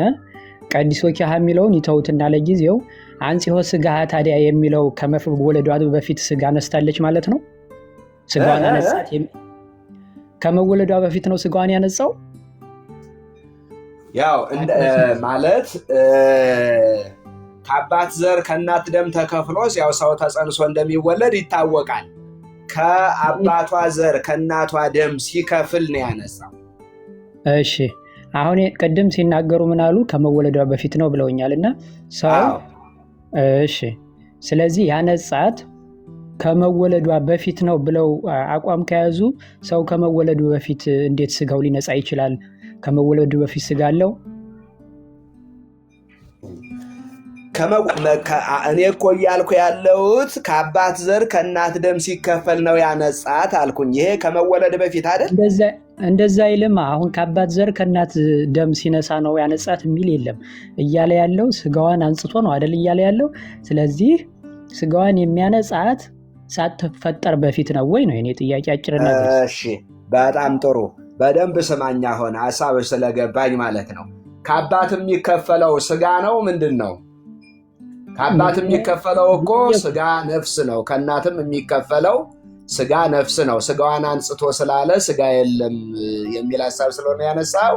ቀዲሶ ኪያ የሚለውን ይተውትና ለጊዜው አንጽሖ ስጋ ታዲያ የሚለው ከመወለዷ በፊት ስጋ ነስታለች ማለት ነው? ስጋዋን አነጻት ከመወለዷ በፊት ነው ስጋዋን ያነጻው? ያው ማለት ከአባት ዘር ከእናት ደም ተከፍሎስ ያው ሰው ተጸንሶ እንደሚወለድ ይታወቃል። ከአባቷ ዘር ከእናቷ ደም ሲከፍል ነው ያነሳው። እሺ አሁን ቅድም ሲናገሩ ምን አሉ? ከመወለዷ በፊት ነው ብለውኛልና ሰው እሺ፣ ስለዚህ ያነጻት ከመወለዷ በፊት ነው ብለው አቋም ከያዙ ሰው ከመወለዱ በፊት እንዴት ስጋው ሊነጻ ይችላል? ከመወለዱ በፊት ስጋ አለው? እኔ እኮ እያልኩ ያለሁት ከአባት ዘር ከእናት ደም ሲከፈል ነው ያነጻት አልኩኝ። ይሄ ከመወለድ በፊት አይደል? እንደዛ አይልም። አሁን ከአባት ዘር ከእናት ደም ሲነሳ ነው ያነጻት የሚል የለም። እያለ ያለው ስጋዋን አንጽቶ ነው አይደል እያለ ያለው። ስለዚህ ስጋዋን የሚያነጻት ሳትፈጠር በፊት ነው ወይ ነው የኔ ጥያቄ። አጭርና እሺ፣ በጣም ጥሩ። በደንብ ስማኛ ሆነ ሐሳብ ስለገባኝ ማለት ነው። ከአባት የሚከፈለው ስጋ ነው ምንድን ነው? ከአባት የሚከፈለው እኮ ስጋ ነፍስ ነው። ከእናትም የሚከፈለው ስጋ ነፍስ ነው። ስጋዋን አንጽቶ ስላለ ስጋ የለም የሚል ሐሳብ ስለሆነ ያነሳው።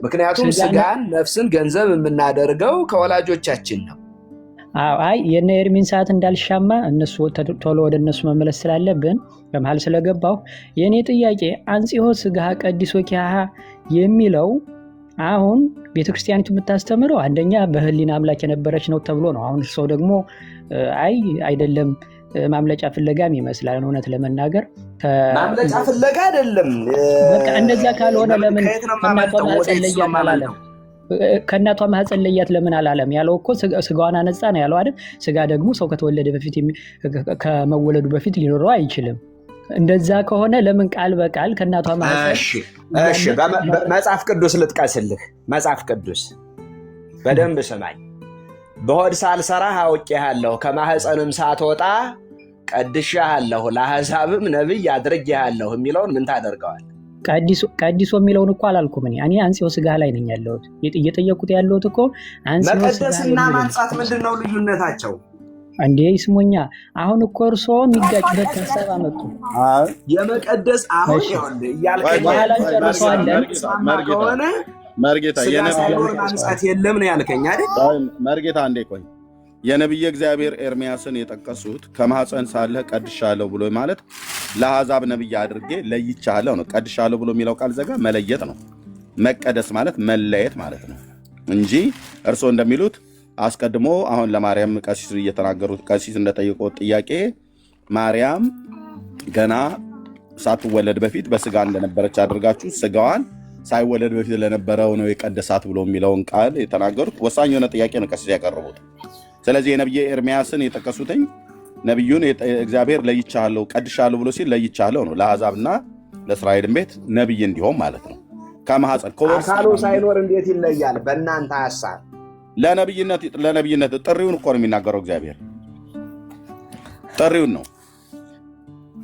ምክንያቱም ስጋን ነፍስን ገንዘብ የምናደርገው ከወላጆቻችን ነው። አይ የነ ኤርሚን ሰዓት እንዳልሻማ እነሱ ቶሎ ወደ እነሱ መመለስ ስላለብን በመሃል ስለገባሁ የኔ ጥያቄ አንጽሖ ስጋ ቀዲሶ ኪያሃ የሚለው አሁን ቤተክርስቲያኒቱ የምታስተምረው አንደኛ በህሊና አምላክ የነበረች ነው ተብሎ ነው። አሁን ሰው ደግሞ አይ አይደለም ማምለጫ ፍለጋም ይመስላል። እውነት ለመናገር ማምለጫ ፍለጋ አይደለም። በቃ እንደዛ ካልሆነ ለምን ከእናቷ ማህፀን ለያት ለምን አላለም? ያለው እኮ ስጋዋን አነጻ ነው ያለው አይደል? ስጋ ደግሞ ሰው ከተወለደ በፊት ከመወለዱ በፊት ሊኖረው አይችልም። እንደዛ ከሆነ ለምን ቃል በቃል ከእናቷ ማህፀን? እሺ መጽሐፍ ቅዱስ ልጥቀስልህ። መጽሐፍ ቅዱስ በደንብ ስማኝ። በሆድ ሳልሰራህ አውቄሃለሁ፣ ከማህፀንም ሳትወጣ ቀድሼሃለሁ፣ ለአሕዛብም ነቢይ አድርጌሃለሁ የሚለውን ምን ታደርገዋል? ቀዲሶ የሚለውን እኮ አላልኩም እኔ አንጽሖ ስጋ ላይ ነኝ ያለሁት። እየጠየቁት ያለሁት እኮ መቀደስና ማንጻት ምንድን ነው ልዩነታቸው? እንዴ ይስሙኛ። አሁን እኮ እርሶ የሚጋጭበት ሀሳብ አመጡ። የመቀደስ አሁን ይኸውልህ እያልከኝ ከሆነ መርጌታ ማንጻት የለም ነው ያልከኝ አይደል? መርጌታ አንዴ ቆይ። የነቢየ እግዚአብሔር ኤርምያስን የጠቀሱት ከማህፀን ሳለ ቀድሻለሁ ብሎ ማለት ለአሕዛብ ነቢይ አድርጌ ለይቻለሁ ነው። ቀድሻለሁ ብሎ የሚለው ቃል ዘጋ መለየት ነው። መቀደስ ማለት መለየት ማለት ነው እንጂ እርስዎ እንደሚሉት አስቀድሞ አሁን ለማርያም ቀሲስ እየተናገሩት ቀሲስ እንደጠየቁት ጥያቄ ማርያም ገና ሳትወለድ በፊት በስጋ እንደነበረች አድርጋችሁ ስጋዋን ሳይወለድ በፊት ለነበረው ነው የቀደሳት ብሎ የሚለውን ቃል የተናገሩት ወሳኝ የሆነ ጥያቄ ነው ቀሲስ ያቀረቡት። ስለዚህ የነቢየ ኤርምያስን የጠቀሱትኝ ነቢዩን እግዚአብሔር ለይቻለሁ ቀድሻለሁ ብሎ ሲል ለይቻለሁ ነው ለአሕዛብና ለእስራኤልም ቤት ነቢይ እንዲሆን ማለት ነው። ከማህፀን አካሉ ሳይኖር እንዴት ይለያል? በእናንተ ሐሳብ ለነቢይነት ጥሪውን እኮ ነው የሚናገረው እግዚአብሔር። ጥሪውን ነው፣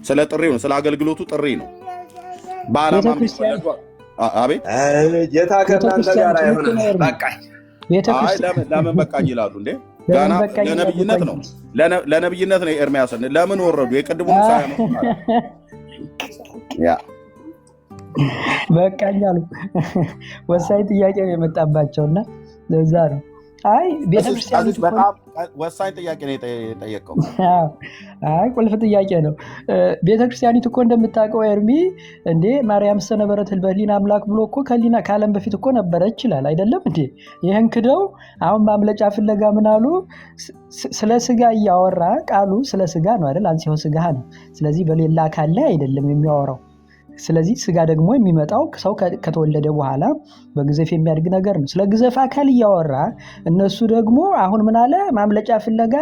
ስለ ጥሪው ነው፣ ስለ አገልግሎቱ ጥሪ ነው። በዓላማ አቤት ጌታ ከእናንተ ጋር አይሆንም። በቃኝ። ለምን በቃኝ ይላሉ እንዴ? ገና ለነቢይነት ነው፣ ለነቢይነት ነው። ኤርምያስን ለምን ወረዱ? የቅድሙን ሳያመጡ በቃኝ አሉ። ወሳኝ ጥያቄ ነው የመጣባቸውና ለዛ ነው። አይ ቤተክርስቲያን በጣም ወሳኝ ጥያቄ ነው የጠየቀው። አይ ቁልፍ ጥያቄ ነው። ቤተክርስቲያኒቱ እኮ እንደምታውቀው ኤርሚ እንዴ ማርያም ሰነበረት በህሊና አምላክ ብሎ እኮ ከዓለም በፊት እኮ ነበረች ይችላል አይደለም እንዴ? ይህን ክደው አሁን ማምለጫ ፍለጋ ምን አሉ? ስለ ስጋ እያወራ ቃሉ ስለ ስጋ ነው አይደል? አንጽሖ ስጋ ነው። ስለዚህ በሌላ አካል ላይ አይደለም የሚያወራው። ስለዚህ ስጋ ደግሞ የሚመጣው ሰው ከተወለደ በኋላ በግዘፍ የሚያድግ ነገር ነው። ስለ ግዘፍ አካል እያወራ እነሱ ደግሞ አሁን ምን አለ? ማምለጫ ፍለጋ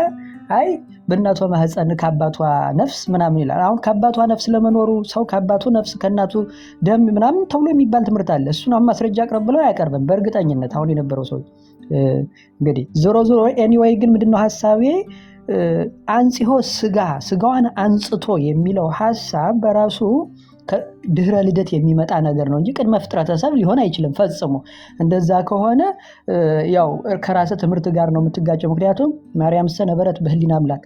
አይ በእናቷ ማህፀን ከአባቷ ነፍስ ምናምን ይላል። አሁን ከአባቷ ነፍስ ለመኖሩ ሰው ከአባቱ ነፍስ ከእናቱ ደም ምናምን ተብሎ የሚባል ትምህርት አለ። እሱን አሁን ማስረጃ አቅርብ ብለው አያቀርብም በእርግጠኝነት አሁን የነበረው ሰው። እንግዲህ ዞሮ ኤኒዌይ ግን ምንድነው ሀሳቤ? አንጽሖ ስጋዋን አንጽቶ የሚለው ሀሳብ በራሱ ድህረ ልደት የሚመጣ ነገር ነው እንጂ ቅድመ ፍጥረተ ሰብ ሊሆን አይችልም ፈጽሞ። እንደዛ ከሆነ ያው ከራስ ትምህርት ጋር ነው የምትጋጨው። ምክንያቱም ማርያም ነበረት በህሊና አምላክ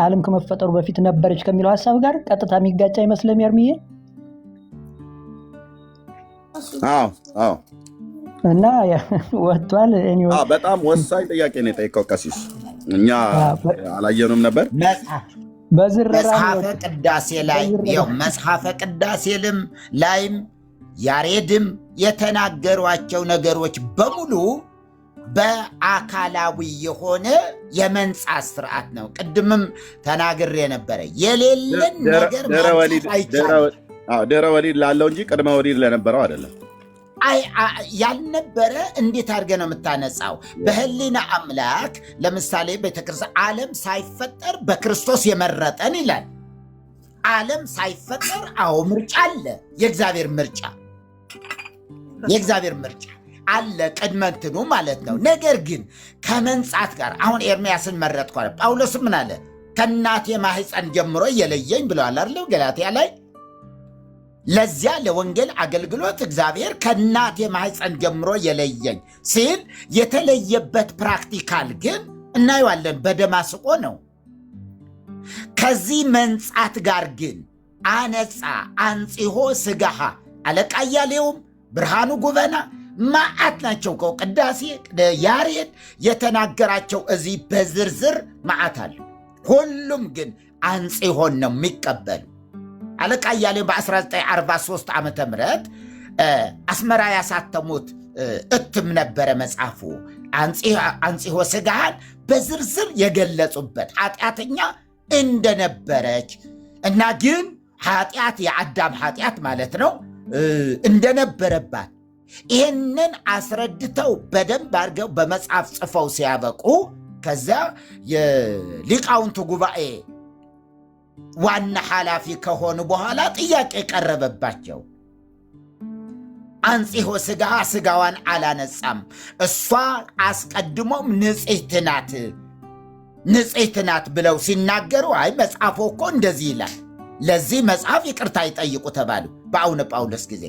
ዓለም ከመፈጠሩ በፊት ነበረች ከሚለው ሐሳብ ጋር ቀጥታ የሚጋጭ አይመስልም ኤርምዬ? አዎ እና ወጥቷል። በጣም ወሳኝ ጥያቄ ነው የጠየቀው ቀሲስ። እኛ አላየኑም ነበር። መጽሐፈ ቅዳሴ ላይ መጽሐፈ ቅዳሴ ላይም ያሬድም የተናገሯቸው ነገሮች በሙሉ በአካላዊ የሆነ የመንጻት ስርዓት ነው። ቅድምም ተናግሬ ነበረ። የሌለን ነገር ማንጻት አይቻልም። ድህረ ወሊድ ላለው እንጂ ቅድመ ወሊድ ለነበረው አይደለም። ያልነበረ እንዴት አድርገህ ነው የምታነጻው? በህሊና አምላክ ለምሳሌ ቤተክርስቲያን ዓለም ሳይፈጠር በክርስቶስ የመረጠን ይላል። ዓለም ሳይፈጠር ምርጫ አለ። የእግዚአብሔር ምርጫ አለ፣ ቅድመ እንትኑ ማለት ነው። ነገር ግን ከመንጻት ጋር አሁን ኤርምያስን መረጥኩ አለ። ጳውሎስ ምን አለ? ከእናቴ ማህፀን ጀምሮ የለየኝ ብለዋል አይደል? ገላትያ ላይ ለዚያ ለወንጌል አገልግሎት እግዚአብሔር ከእናቴ ማህፀን ጀምሮ የለየኝ ሲል የተለየበት ፕራክቲካል ግን እናየዋለን። በደማስቆ ነው። ከዚህ መንጻት ጋር ግን አንጽሖ ስጋሃ አለቃ እያሌውም ብርሃኑ ጉበና ማዓት ናቸው። ቅዳሴ ያሬድ የተናገራቸው እዚህ በዝርዝር ማዓት አለ። ሁሉም ግን አንጽሖን ነው የሚቀበሉ። አለቃ እያሌው በ1943 ዓመተ ምህረት አስመራ ያሳተሙት እትም ነበረ መጽሐፉ። አንጽሖ ስጋሃን በዝርዝር የገለጹበት ኃጢአተኛ እንደነበረች እና ግን ኃጢአት የአዳም ኃጢአት ማለት ነው እንደነበረባት ይህንን አስረድተው በደንብ አድርገው በመጽሐፍ ጽፈው ሲያበቁ ከዚያ የሊቃውንቱ ጉባኤ ዋና ኃላፊ ከሆኑ በኋላ ጥያቄ ቀረበባቸው። አንጽሖ ስጋሃ ስጋዋን አላነጻም፣ እሷ አስቀድሞም ንጽሕት ናት ብለው ሲናገሩ አይ መጽሐፉ እኮ እንደዚህ ይላል፣ ለዚህ መጽሐፍ ይቅርታ ይጠይቁ ተባሉ። በአቡነ ጳውሎስ ጊዜ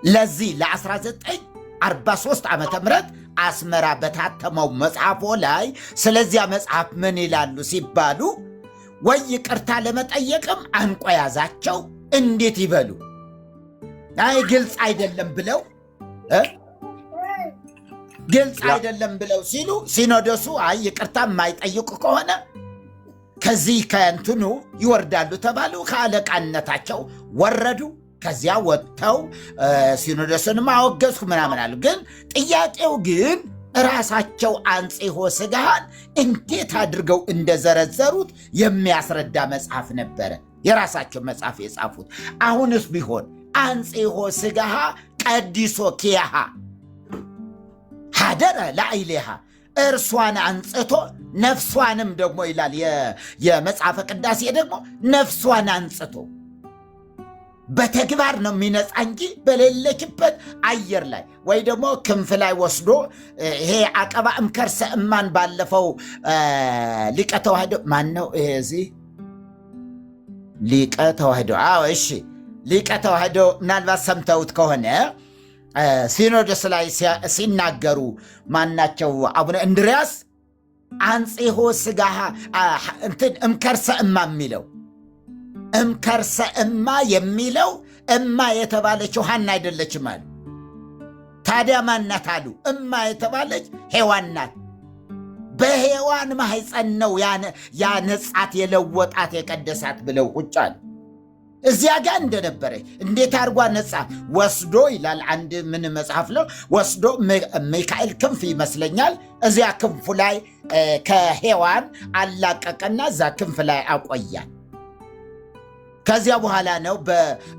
ለዚህ ለ1943 ዓመተ ምህረት አስመራ በታተመው መጽሐፎ ላይ ስለዚያ መጽሐፍ ምን ይላሉ ሲባሉ ወይ ይቅርታ ለመጠየቅም አንቆ ያዛቸው። እንዴት ይበሉ? አይ ግልጽ አይደለም ብለው ሲሉ ሲኖዶሱ አይ ይቅርታ የማይጠይቁ ከሆነ ከዚህ ከእንትኑ ይወርዳሉ ተባሉ። ከአለቃነታቸው ወረዱ። ከዚያ ወጥተው ሲኖዶስንም አወገዝኩ ምናምን አሉ። ግን ጥያቄው ግን ራሳቸው አንጽሖ ስጋሃን እንዴት አድርገው እንደዘረዘሩት የሚያስረዳ መጽሐፍ ነበረ፣ የራሳቸው መጽሐፍ የጻፉት። አሁንስ ቢሆን አንጽሖ ስጋሃ ቀዲሶ ኪያሃ ሀደረ ላዕሌሃ እርሷን አንጽቶ ነፍሷንም ደግሞ ይላል የመጽሐፈ ቅዳሴ ደግሞ ነፍሷን አንጽቶ በተግባር ነው የሚነጻ እንጂ በሌለችበት አየር ላይ ወይ ደግሞ ክንፍ ላይ ወስዶ ይሄ አቀባ እምከርሰ እማን ባለፈው ሊቀ ተዋህዶ ማን ነው? እዚህ ሊቀ ተዋህዶ እሺ፣ ሊቀ ተዋህዶ ምናልባት ሰምተውት ከሆነ ሲኖዶስ ላይ ሲናገሩ ማናቸው? አቡነ እንድርያስ አንጽሖ ስጋሃ እምከርሰ እማ የሚለው እምከርሰ እማ የሚለው እማ የተባለችው ሐና አይደለችም አሉ። ታዲያ ማናት አሉ? እማ የተባለች ሔዋን ናት። በሔዋን ማህፀን ነው ያነጻት የለወጣት የቀደሳት ብለው ቁጭ አሉ። እዚያ ጋር እንደነበረች እንዴት አድርጓ ነጻ ወስዶ ይላል አንድ ምን መጽሐፍ ነው ወስዶ ሚካኤል ክንፍ ይመስለኛል እዚያ ክንፉ ላይ ከሔዋን አላቀቀና እዛ ክንፍ ላይ አቆያል። ከዚያ በኋላ ነው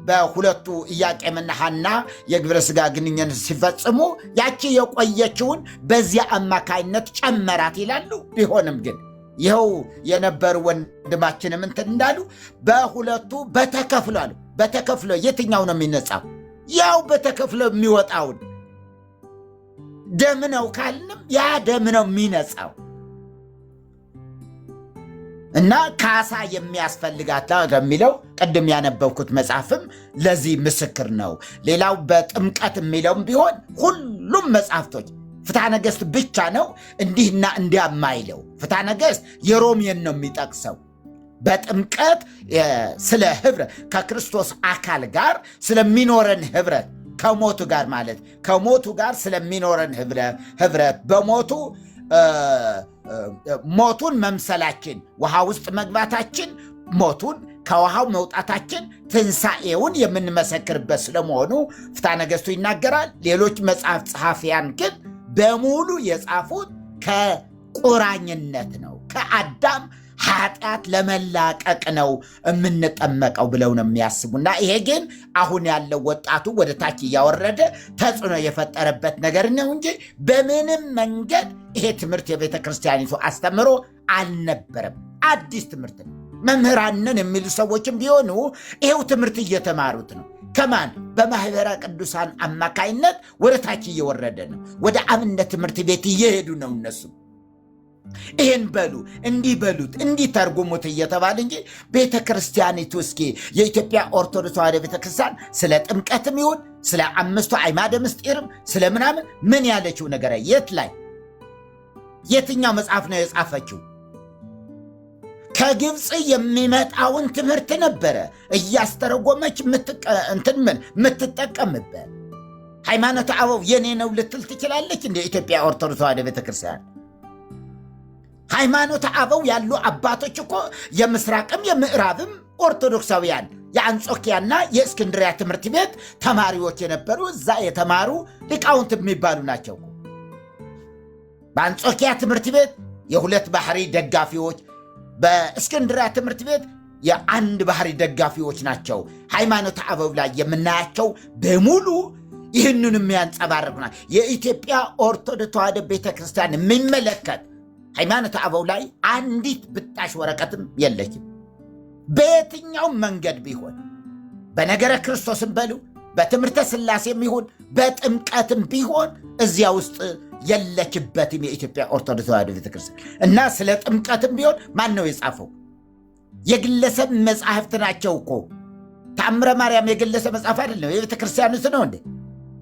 በሁለቱ ኢያቄምና ሐና የግብረ ሥጋ ግንኙነት ሲፈጽሙ ያቺ የቆየችውን በዚያ አማካይነት ጨመራት ይላሉ። ቢሆንም ግን ይኸው የነበሩ ወንድማችንም እንትን እንዳሉ በሁለቱ በተከፍሎ አሉ። በተከፍሎ የትኛው ነው የሚነጻው? ያው በተከፍሎ የሚወጣውን ደም ነው ካልንም ያ ደም ነው የሚነጻው። እና ካሳ የሚያስፈልጋት የሚለው ቅድም ያነበብኩት መጽሐፍም ለዚህ ምስክር ነው። ሌላው በጥምቀት የሚለውም ቢሆን ሁሉም መጽሐፍቶች ፍትሐ ነገሥት ብቻ ነው እንዲህና እንዲያ የማይለው። ፍትሐ ነገሥት የሮሜን ነው የሚጠቅሰው። በጥምቀት ስለ ህብረት ከክርስቶስ አካል ጋር ስለሚኖረን ህብረት ከሞቱ ጋር ማለት ከሞቱ ጋር ስለሚኖረን ህብረት በሞቱ ሞቱን መምሰላችን፣ ውሃ ውስጥ መግባታችን፣ ሞቱን ከውሃው መውጣታችን፣ ትንሣኤውን የምንመሰክርበት ስለመሆኑ ፍትሐ ነገሥቱ ይናገራል። ሌሎች መጽሐፍ ጸሐፊያን ግን በሙሉ የጻፉት ከቁራኝነት ነው፣ ከአዳም ኃጢአት ለመላቀቅ ነው የምንጠመቀው ብለው ነው የሚያስቡና ይሄ ግን አሁን ያለው ወጣቱ ወደ ታች እያወረደ ተጽዕኖ የፈጠረበት ነገር ነው እንጂ በምንም መንገድ ይሄ ትምህርት የቤተ ክርስቲያኒቱ አስተምሮ አልነበረም። አዲስ ትምህርት ነው። መምህራንን የሚሉ ሰዎችም ቢሆኑ ይሄው ትምህርት እየተማሩት ነው። ከማን? በማኅበረ ቅዱሳን አማካይነት ወደ ታች እየወረደ ነው። ወደ አብነት ትምህርት ቤት እየሄዱ ነው እነሱ ይህን በሉ እንዲህ በሉት እንዲህ ተርጉሙት እየተባለ እንጂ ቤተ ክርስቲያኒቱ እስኪ የኢትዮጵያ ኦርቶዶክስ ተዋሕዶ ቤተ ክርስቲያን ስለ ጥምቀትም ይሁን ስለ 5ቱ አዕማደ ምስጢርም ስለ ምናምን ምን ያለችው ነገር የት ላይ የትኛው መጽሐፍ ነው የጻፈችው? ከግብፅ የሚመጣውን ትምህርት ነበረ እያስተረጎመች የምትጠቀምበት። ሃይማኖተ አበው የኔ ነው ልትል ትችላለች እንደ ኢትዮጵያ ኦርቶዶክስ ተዋሕዶ ቤተ ክርስቲያን? ሃይማኖተ አበው ያሉ አባቶች እኮ የምስራቅም የምዕራብም ኦርቶዶክሳውያን የአንጾኪያና የእስክንድሪያ ትምህርት ቤት ተማሪዎች የነበሩ እዛ የተማሩ ሊቃውንት የሚባሉ ናቸው። በአንጾኪያ ትምህርት ቤት የሁለት ባህሪ ደጋፊዎች፣ በእስክንድሪያ ትምህርት ቤት የአንድ ባህሪ ደጋፊዎች ናቸው። ሃይማኖተ አበው ላይ የምናያቸው በሙሉ ይህንን የሚያንጸባርቁናል። የኢትዮጵያ ኦርቶዶክስ ተዋሕዶ ቤተክርስቲያን የሚመለከት ሃይማኖተ አበው ላይ አንዲት ብጣሽ ወረቀትም የለችም። በየትኛውም መንገድ ቢሆን በነገረ ክርስቶስም በሉ በትምህርተ ሥላሴም ይሁን በጥምቀትም ቢሆን እዚያ ውስጥ የለችበትም የኢትዮጵያ ኦርቶዶክስ ተዋሕዶ ቤተክርስቲያን። እና ስለ ጥምቀትም ቢሆን ማን ነው የጻፈው? የግለሰብ መጽሐፍት ናቸው እኮ። ተአምረ ማርያም የግለሰብ መጽሐፍ አይደለም፣ የቤተክርስቲያን ውስጥ ነው እንዴ?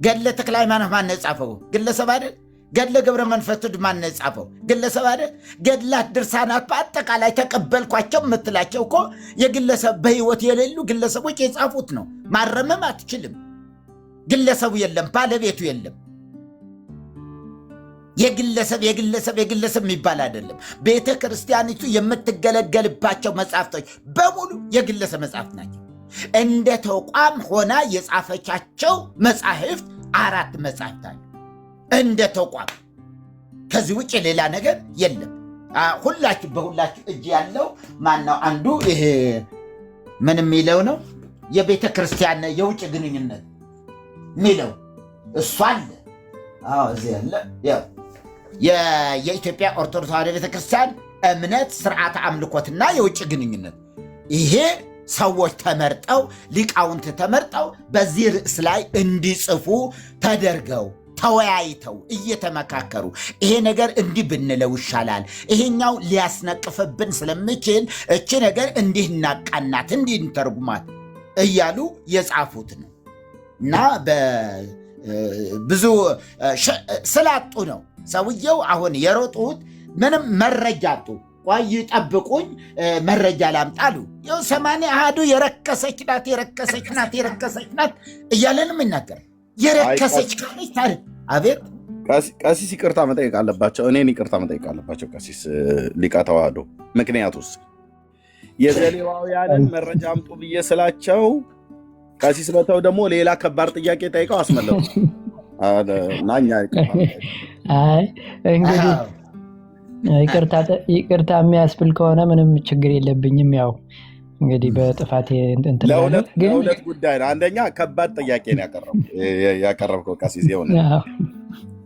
ገድለ ተክለ ሃይማኖት ማን ነው የጻፈው? ግለሰብ አይደል? ገድለ ገብረ መንፈስ ቅዱስ ማን ነው የጻፈው? ግለሰብ አይደል? ገድላት ድርሳናት በአጠቃላይ ተቀበልኳቸው የምትላቸው እኮ የግለሰብ በህይወት የሌሉ ግለሰቦች የጻፉት ነው። ማረመም አትችልም። ግለሰቡ የለም፣ ባለቤቱ የለም። የግለሰብ የሚባል አይደለም። ቤተ ክርስቲያኒቱ የምትገለገልባቸው መጽሐፍቶች በሙሉ የግለሰብ መጽሐፍት ናቸው። እንደ ተቋም ሆና የጻፈቻቸው መጽሐፍት 4 መጽሐፍት አሉ። እንደ ተቋም ከዚህ ውጭ ሌላ ነገር የለም። በሁላችሁ እጅ ያለው ማነው? አንዱ ይሄ ምን የሚለው ነው? የቤተ ክርስቲያን የውጭ ግንኙነት የሚለው እሱ አለ። እዚህ ያለ የኢትዮጵያ ኦርቶዶክስ ተዋሕዶ ቤተክርስቲያን እምነት፣ ስርዓተ አምልኮትና የውጭ ግንኙነት። ይሄ ሰዎች ተመርጠው ሊቃውንት ተመርጠው በዚህ ርዕስ ላይ እንዲጽፉ ተደርገው ተወያይተው እየተመካከሩ ይሄ ነገር እንዲህ ብንለው ይሻላል፣ ይሄኛው ሊያስነቅፍብን ስለምችል እቺ ነገር እንዲህ እናቃናት፣ እንዲህ እንተርጉማት እያሉ የጻፉት ነው። እና ብዙ ስላጡ ነው ሰውየው አሁን የሮጡት። ምንም መረጃ አጡ። ቆይ ጠብቁኝ መረጃ ላምጣሉ። 80 የረከሰች ናት እያለንም ይናገር። የረከሰች ካለች ታዲያ አቤት። ቀሲስ ይቅርታ መጠየቅ አለባቸው። እኔን ይቅርታ መጠየቅ አለባቸው ቀሲስ ሊቀ ተዋሕዶ። ምክንያቱስ የዘሌዋውያንን መረጃ አምጡ ብዬ ስላቸው ቀሲስ መተው ደግሞ ሌላ ከባድ ጥያቄ ጠይቀው አስመለጡ። ናኛ እንግዲህ ይቅርታ የሚያስብል ከሆነ ምንም ችግር የለብኝም። ያው እንግዲህ በጥፋት ለሁለት ጉዳይ ነው። አንደኛ ከባድ ጥያቄ ነው ያቀረብከው ቀሲስ፣ የሆነ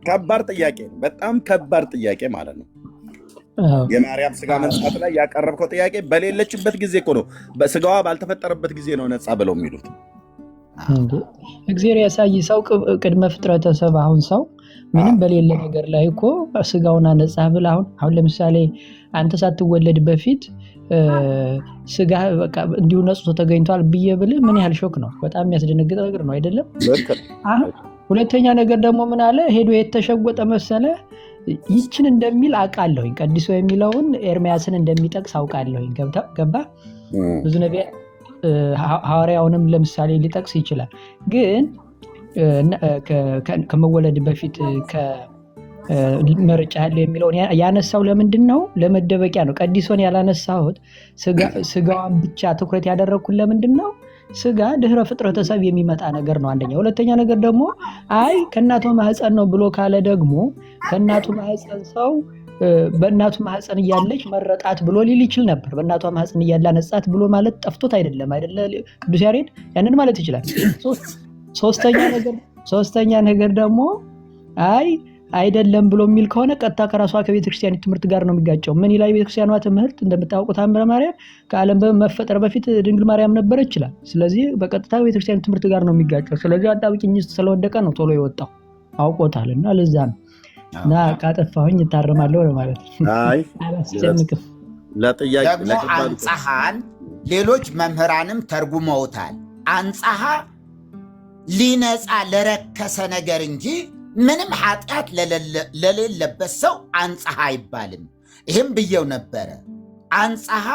ከባድ ጥያቄ ነው፣ በጣም ከባድ ጥያቄ ማለት ነው። የማርያም ስጋ መንጻት ላይ ያቀረብከው ጥያቄ በሌለችበት ጊዜ እኮ ነው፣ በስጋዋ ባልተፈጠረበት ጊዜ ነው ነጻ ብለው የሚሉት። እግዚአብሔር ያሳይ ሰው ቅድመ ፍጥረተ ሰብ። አሁን ሰው ምንም በሌለ ነገር ላይ እኮ ስጋውን አነጻ ብለህ አሁን ለምሳሌ አንተ ሳትወለድ በፊት ስጋ በቃ እንዲሁ ነጽቶ ተገኝቷል ብዬ ብልህ ምን ያህል ሾክ ነው? በጣም የሚያስደነግጥ ነገር ነው አይደለም? ሁለተኛ ነገር ደግሞ ምን አለ ሄዶ የተሸጎጠ መሰለ ይችን እንደሚል አውቃለሁኝ። ቀድሶ የሚለውን ኤርሚያስን እንደሚጠቅስ አውቃለሁኝ። ገባ? ብዙ ነቢይ ሐዋርያውንም ለምሳሌ ሊጠቅስ ይችላል። ግን ከመወለድ በፊት መርጫ ያለው የሚለውን ያነሳው ለምንድን ነው? ለመደበቂያ ነው። ቀዲሶን ያላነሳሁት ስጋዋን ብቻ ትኩረት ያደረግኩት ለምንድን ነው? ስጋ ድህረ ፍጥረተ ሰብ የሚመጣ ነገር ነው አንደኛ። ሁለተኛ ነገር ደግሞ አይ ከእናቱ ማህፀን ነው ብሎ ካለ ደግሞ ከእናቱ ማህፀን ሰው በእናቱ ማህፀን እያለች መረጣት ብሎ ሊል ይችል ነበር። በእናቷ ማህፀን እያለ ነጻት ብሎ ማለት ጠፍቶት አይደለም አይደለ? ቅዱስ ያሬድ ያንን ማለት ይችላል። ሶስተኛ ነገር ደግሞ አይ አይደለም ብሎ የሚል ከሆነ ቀጥታ ከራሷ ከቤተክርስቲያን ትምህርት ጋር ነው የሚጋጨው። ምን ይላል ቤተክርስቲያኗ ትምህርት? እንደምታውቁት ተአምረ ማርያም ከዓለም በመፈጠር በፊት ድንግል ማርያም ነበረች ይችላል። ስለዚህ በቀጥታ ቤተክርስቲያን ትምህርት ጋር ነው የሚጋጨው። ስለዚህ አጣብቂኝ ውስጥ ስለወደቀ ነው ቶሎ የወጣው አውቆታልና ለዛ ነው። እና ካጠፋሁኝ እታረማለሁ ለማለት አይ አላስጨንቅም። ደግሞ አንጸሐን ሌሎች መምህራንም ተርጉመውታል። አንጸሐ ሊነጻ ለረከሰ ነገር እንጂ ምንም ኃጢአት ለሌለበት ሰው አንጸሐ አይባልም። ይህም ብየው ነበረ። አንጸሐ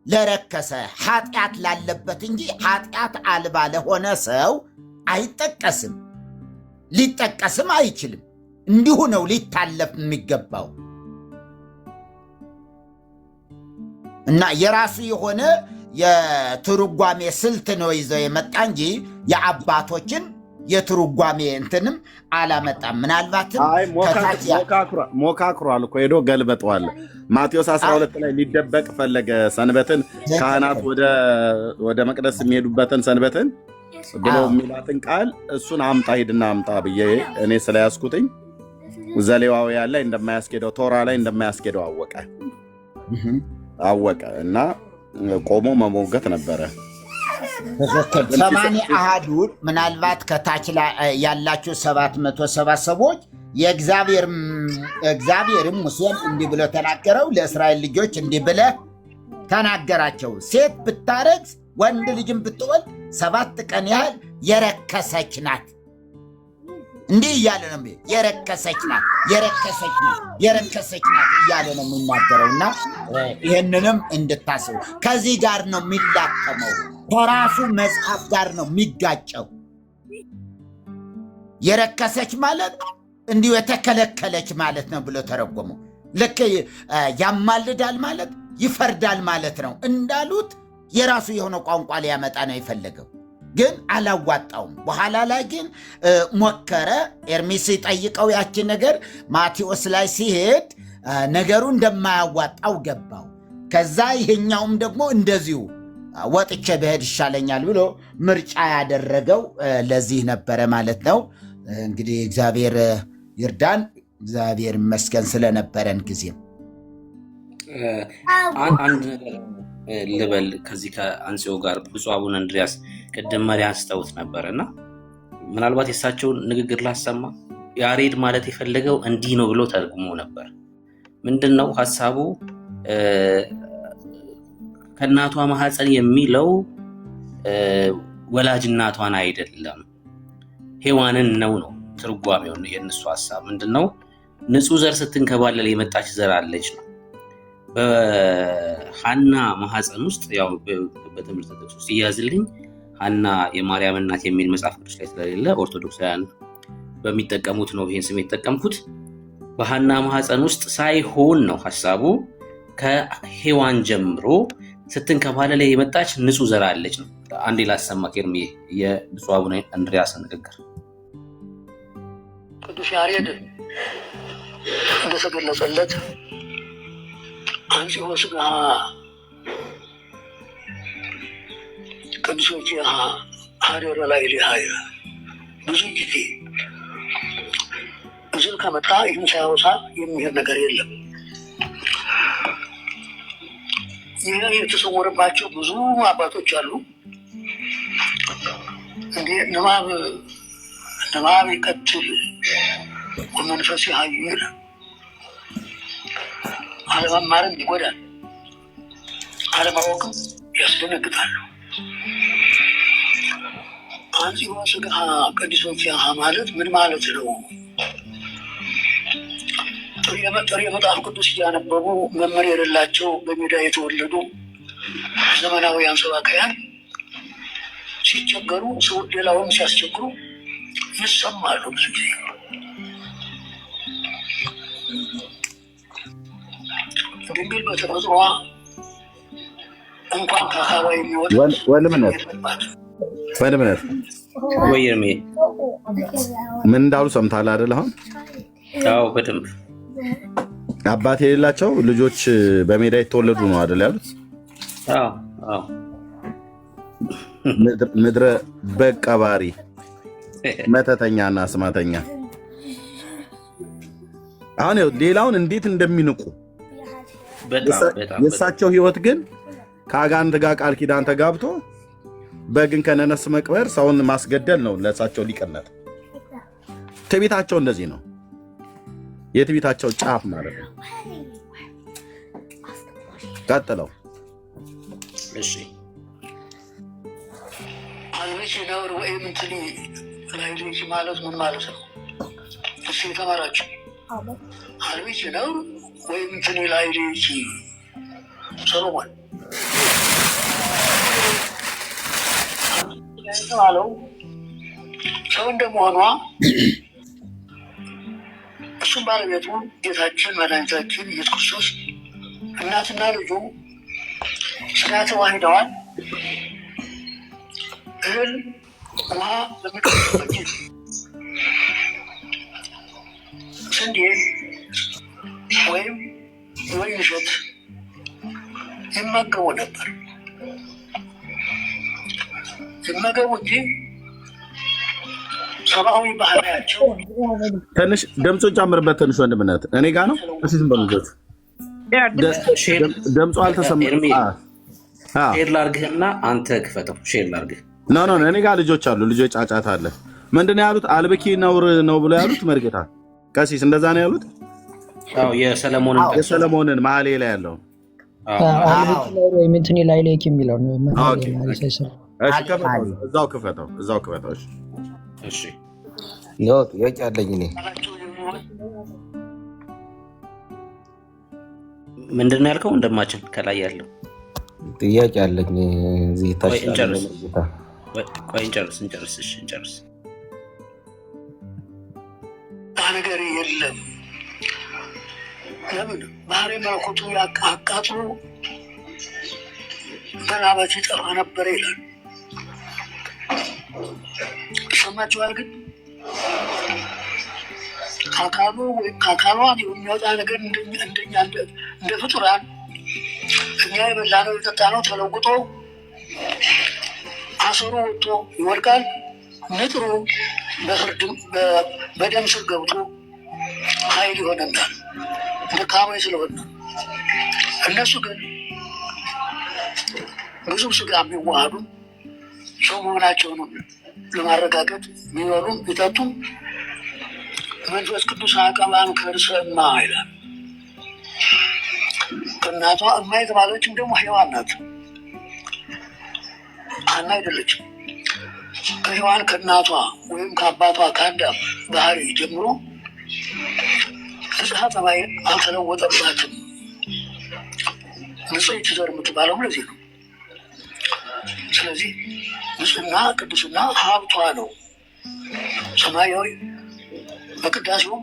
ለረከሰ ኃጢአት ላለበት እንጂ ኃጢአት አልባ ለሆነ ሰው አይጠቀስም፣ ሊጠቀስም አይችልም። እንዲሁ ነው ሊታለፍ የሚገባው እና የራሱ የሆነ የትርጓሜ ስልት ነው ይዘው የመጣ እንጂ የአባቶችን የትርጓሜ እንትንም አላመጣም። ምናልባትም ሞካክሯል እኮ ሄዶ ገልበጠዋል። ማቴዎስ 12 ላይ ሊደበቅ ፈለገ ሰንበትን፣ ካህናት ወደ መቅደስ የሚሄዱበትን ሰንበትን ብሎ የሚላትን ቃል እሱን አምጣ ሂድና አምጣ ብዬ እኔ ስለያዝኩትኝ ዘሌዋውያን ላይ እንደማያስኬደው ቶራ ላይ እንደማያስኬደው አወቀ እና ቆሞ መሞገት ነበረ። ሰማንያ አሃዱን ምናልባት ከታች ያላችሁ 770 ሰዎች የእግዚአብሔርም ሙሴን እንዲህ ብሎ ተናገረው፣ ለእስራኤል ልጆች እንዲህ ብለህ ተናገራቸው፣ ሴት ብታረግዝ ወንድ ልጅም ብትወልድ 7 ቀን ያህል የረከሰች ናት። እንዲህ እያለ ነው የረከሰች ናት እያለ ነው የሚናገረውና ይህንንም እንድታስቡ ከዚህ ጋር ነው የሚላቀመው። ከራሱ መጽሐፍ ጋር ነው የሚጋጨው። የረከሰች ማለት እንዲሁ የተከለከለች ማለት ነው ብሎ ተረጎመው። ልክ ያማልዳል ማለት ይፈርዳል ማለት ነው እንዳሉት የራሱ የሆነ ቋንቋ ሊያመጣ ነው የፈለገው፣ ግን አላዋጣውም። በኋላ ላይ ግን ሞከረ። ኤርሚስ ሲጠይቀው ያቺ ነገር ማቴዎስ ላይ ሲሄድ ነገሩ እንደማያዋጣው ገባው። ከዛ ይሄኛውም ደግሞ እንደዚሁ ወጥቼ ብሄድ ይሻለኛል ብሎ ምርጫ ያደረገው ለዚህ ነበረ ማለት ነው። እንግዲህ እግዚአብሔር ይርዳን። እግዚአብሔር ይመስገን ስለነበረን ጊዜም አንድ ነገር ልበል። ከዚህ ከአንጽዮ ጋር ብፁዕ አቡነ እንድርያስ ቅድም መሪ አንስተውት ነበርና ምናልባት የእሳቸውን ንግግር ላሰማ። ያሬድ ማለት የፈለገው እንዲህ ነው ብሎ ተርጉሞ ነበር። ምንድነው ሐሳቡ? ከእናቷ ማህፀን የሚለው ወላጅ እናቷን አይደለም ሔዋንን ነው ትርጓሜው። የእነሱ ሐሳብ ምንድነው? ንጹህ ዘር ስትንከባለል የመጣች ዘር አለች ነው። በሐና ማህፀን ውስጥ ያው በትምህርት ጥቅስ ውስጥ ይያዝልኝ ሐና የማርያም እናት የሚል መጽሐፍ ቅዱስ ላይ ስለሌለ ኦርቶዶክሳውያን በሚጠቀሙት ነው ይሄን ስም የተጠቀምኩት። በሐና ማህፀን ውስጥ ሳይሆን ነው ሐሳቡ። ከሔዋን ጀምሮ ስትንከባለል የመጣች ንጹህ ዘር አለች ነው። አንዴ ላሰማ ከርም የብፁዕ አቡነ እንድርያስ ንግግር። ቅዱስ ያሬድ እንደተገለጸለት አንጽሖ ሥጋ ቅዱሶች ሀረረ ላይ ሊሃየ ብዙ ጊዜ እዝል ከመጣ ይህን ሳያወሳ የሚሄድ ነገር የለም። ይህ የተሰወረባቸው ብዙ አባቶች አሉ። እንዴ ንባብ ይቀትል ወመንፈስ ይሃይል፣ አለመማርም ይጎዳል። አለማወቅም ያስደነግጣሉ። አንጽሖ ሥጋ ቅድስት ኪያሃ ማለት ምን ማለት ነው? ጥሬ መጽሐፍ ቅዱስ እያነበቡ መመሪያ የሌላቸው በሜዳ የተወለዱ ዘመናዊያን ሰባክያን ሲቸገሩ ሰው ሌላውን ሲያስቸግሩ ይሰማሉ። ብዙ ጊዜ ድንግል በተፈጥሯ እንኳን ከሀዋ የሚወጣ ወንድምነት ወይም ምን እንዳሉ ሰምታል አይደል? አሁን አዎ፣ በደንብ አባት የሌላቸው ልጆች በሜዳ የተወለዱ ነው አይደል ያሉት? አዎ አዎ። ምድረ በቀባሪ መተተኛና አስማተኛ። አሁን ሌላውን እንዴት እንደሚንቁ የእሳቸው ህይወት ግን ከአጋንንት ጋር ቃል ኪዳን ተጋብቶ በግን ከነነስ መቅበር ሰውን ማስገደል ነው ለእሳቸው ሊቀነት። ትዕቢታቸው እንደዚህ ነው። የትዕቢታቸው ጫፍ ማለት ነው። ቀጥለው እሺ አልሚች ነውር ወይም እንትኒ ላይልጅ ማለት ምን ማለት ነው? እሱ የተማራችሁ አልሚች ነውር ወይም እንትኒ ላይልጅ ሰሎሞን የተባለው ሰው እንደመሆኗ እሱም ባለቤቱ ጌታችን መድኃኒታችን ኢየሱስ ክርስቶስ እናትና ልጁ ስጋ ተዋሂደዋል። እህል ውሃ በሚቀርብበት ጊዜ ስንዴ ወይም የወይን እሸት ይመገቡ ነበር። ይመገቡ እንጂ ሰብአዊ ባህሪያቸው ትንሽ ድምፁን ጨምርበት። ትንሽ ወንድምነት እኔ ጋ ነው። እሺ ዝም በሉ ልጆች፣ ድምፁ አልተሰማም። ሼር ላርግህና አንተ ክፈተው። ሼር ላርግህ። ኖ እኔ ጋ ልጆች አሉ። ልጆች ጫጫታ አለ። ምንድን ነው ያሉት? አልብኪ ነውር ነው ብሎ ያሉት መርጌታ ቀሲስ እንደዛ ነው ያሉት። አዎ የሰለሞንን መኃልየ ላይ ያለው ወይም እንትኒ ላይ ላይክ የሚለው ነው። እዛው ክፈተው። እሺ ነው ጥያቄ አለኝ እኔ። ምንድን ነው ያልከው? እንደማችን ከላይ ያለው ጥያቄ አለኝ እዚህ ታች እንጨርስ። እሺ እንጨርስ። ነገር የለም። ለምን ባህሪ መለኮቱ አቃጥሎ በላበት ይጠፋ ነበር ይላል። ይሰማችኋል? ግን ከአካሉ ወይም ከአካሏ የሚወጣ ነገር እንደኛ እንደ ፍጡራን እኛ የበላነው የጠጣነው ተለውጦ አሰሩ ወጥቶ ይወድቃል። ንጥሩ በደም ስር ገብቶ ኃይል ይሆነናል ደካሞች ስለሆነ። እነሱ ግን ብዙ ስጋ የሚዋሃዱ ሰው መሆናቸውን ለማረጋገጥ የሚበሉም ቢጠጡም መንፈስ ቅዱስ አቀባን ከርሰ እማ ይላል። ከእናቷ እማ የተባለችም ደግሞ ሔዋን ናት፣ ሐና አይደለችም። ከሔዋን ከእናቷ ወይም ከአባቷ ከአዳም ባህሪ ጀምሮ ንጽሐ ጠባይ አልተለወጠባትም። ንጽሕት ዘር የምትባለው ለዚህ ነው። ስለዚህ ንጽሕና ቅድስና ሀብቷ ነው። ሰማያዊ በቅዳሴው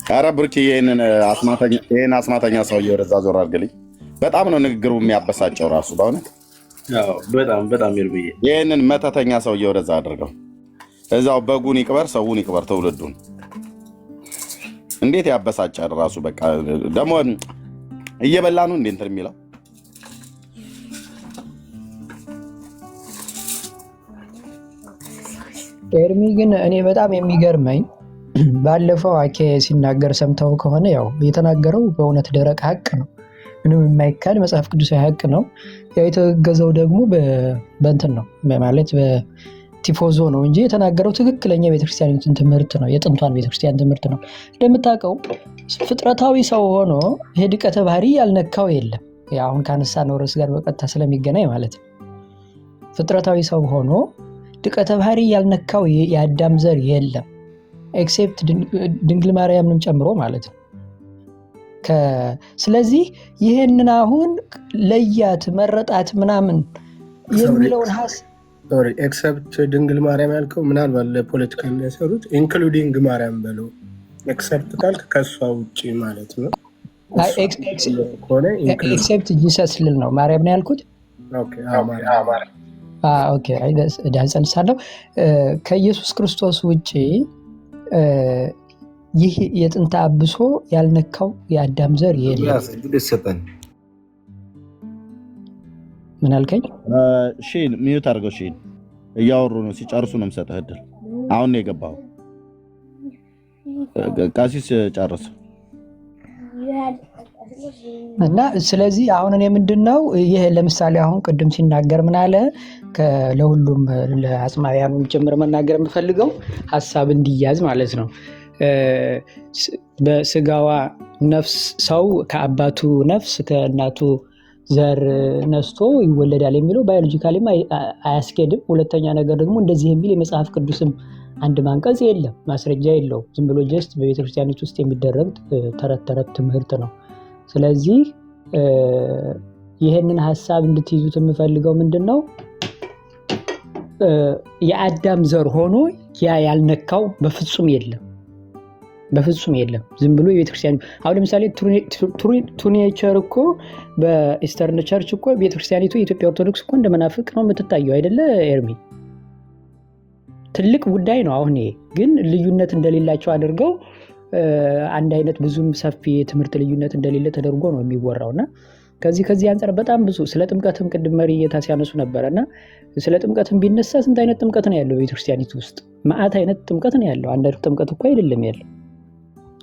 ኧረ ብርኪ ይህን አስማተኛ ሰውዬ ወደዛ ዞር አድርግልኝ። በጣም ነው ንግግሩ የሚያበሳጨው ራሱ በእውነት በጣም ይርብዬ። ይህንን መተተኛ ሰውዬ ወደዛ አድርገው። እዛው በጉን ይቅበር ሰውን ይቅበር ትውልዱን። እንዴት ያበሳጫል ራሱ። በቃ ደግሞ እየበላ ነው እንዴ እንትን የሚለው። ኤርሚ ግን እኔ በጣም የሚገርመኝ ባለፈው አኬ ሲናገር ሰምተው ከሆነ ያው የተናገረው በእውነት ደረቅ ሀቅ ነው። ምንም የማይካድ መጽሐፍ ቅዱሳዊ ሀቅ ነው። ያው የተገዘው ደግሞ በእንትን ነው ማለት በቲፎዞ ነው እንጂ የተናገረው ትክክለኛ ቤተክርስቲያኒቱን ትምህርት ነው፣ የጥንቷን ቤተክርስቲያን ትምህርት ነው። እንደምታውቀው ፍጥረታዊ ሰው ሆኖ ይሄ ድቀተ ባህሪ ያልነካው የለም። አሁን ካነሳነው ርዕስ ጋር በቀጥታ ስለሚገናኝ ማለት ነው። ፍጥረታዊ ሰው ሆኖ ድቀተ ባህሪ ያልነካው የአዳም ዘር የለም ኤክሴፕት ድንግል ማርያምንም ጨምሮ ማለት ነው። ስለዚህ ይህንን አሁን ለያት መረጣት ምናምን የሚለውን ኤክሰፕት ድንግል ማርያም ያልከው ምናልባት ለፖለቲካ የሚያሰሩት ኢንክሉዲንግ ማርያም በለው ኤክሰፕት ካልክ ከእሷ ውጭ ማለት ነው። ኤክሴፕት ጂሰስ ልል ነው ማርያም ነው ያልኩት። ዳንጸንሳለሁ ከኢየሱስ ክርስቶስ ውጭ ይህ የጥንተ አብሶ ያልነካው የአዳም ዘር የለም። ምን አልከኝ? ሺን ሚዩት አድርገው። ሺን እያወሩ ነው፣ ሲጨርሱ ነው የምሰጥህ እድል። አሁን ነው የገባው። ቀሲስ ጨርስ እና ስለዚህ አሁን እኔ ምንድነው ይሄ ለምሳሌ አሁን ቅድም ሲናገር ምን አለ ለሁሉም ለአጽማውያኑም ጭምር መናገር የምፈልገው ሐሳብ እንዲያዝ ማለት ነው። በስጋዋ ነፍስ ሰው ከአባቱ ነፍስ ከእናቱ ዘር ነስቶ ይወለዳል የሚለው ባዮሎጂካሊም አያስኬድም። ሁለተኛ ነገር ደግሞ እንደዚህ የሚል የመጽሐፍ ቅዱስም አንድ ማንቀጽ የለም፣ ማስረጃ የለው። ዝም ብሎ ጀስት በቤተክርስቲያኒት ውስጥ የሚደረግ ተረት ትምህርት ነው። ስለዚህ ይህንን ሐሳብ እንድትይዙት የምፈልገው ምንድነው የአዳም ዘር ሆኖ ያ ያልነካው በፍጹም የለም። ዝም ብሎ የቤተክርስቲያን አሁን ለምሳሌ ቱኔቸር እኮ በኢስተርን ቸርች እኮ ቤተክርስቲያኒቱ የኢትዮጵያ ኦርቶዶክስ እኮ እንደመናፍቅ ነው የምትታየው አይደለ ኤርሚ? ትልቅ ጉዳይ ነው። አሁን ግን ልዩነት እንደሌላቸው አድርገው አንድ አይነት ብዙም ሰፊ ትምህርት ልዩነት እንደሌለ ተደርጎ ነው የሚወራውና ከዚህ አንፃር በጣም ብዙ ስለ ጥምቀትም ቅድም መሪየታ ሲያነሱ ነበርና ስለ ጥምቀትም ቢነሳ ስንት አይነት ጥምቀት ነው ያለው ቤተክርስቲያኒቱ ውስጥ? መዓት አይነት ጥምቀት ነው ያለው። አንድ ጥምቀት እኮ አይደለም ያለው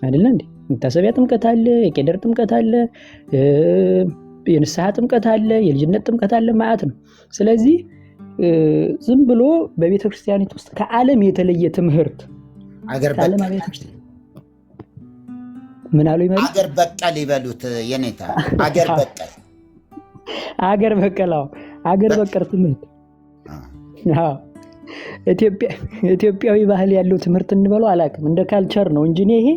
አይደለ እንዴ? መታሰቢያ ጥምቀት አለ፣ የቄደር ጥምቀት አለ፣ የንስሐ ጥምቀት አለ፣ የልጅነት ጥምቀት አለ፣ መዓት ነው። ስለዚህ ዝም ብሎ በቤተክርስቲያኒቱ ውስጥ ከዓለም የተለየ ትምህርት አገር ምን አሉ ይመጣ አገር በቀል ይበሉት የኔታ አገር በቀል ትምህርት ኢትዮጵያዊ ባህል ያለው ትምህርት እንበለው አላውቅም፣ እንደ ካልቸር ነው እንጂ ይሄ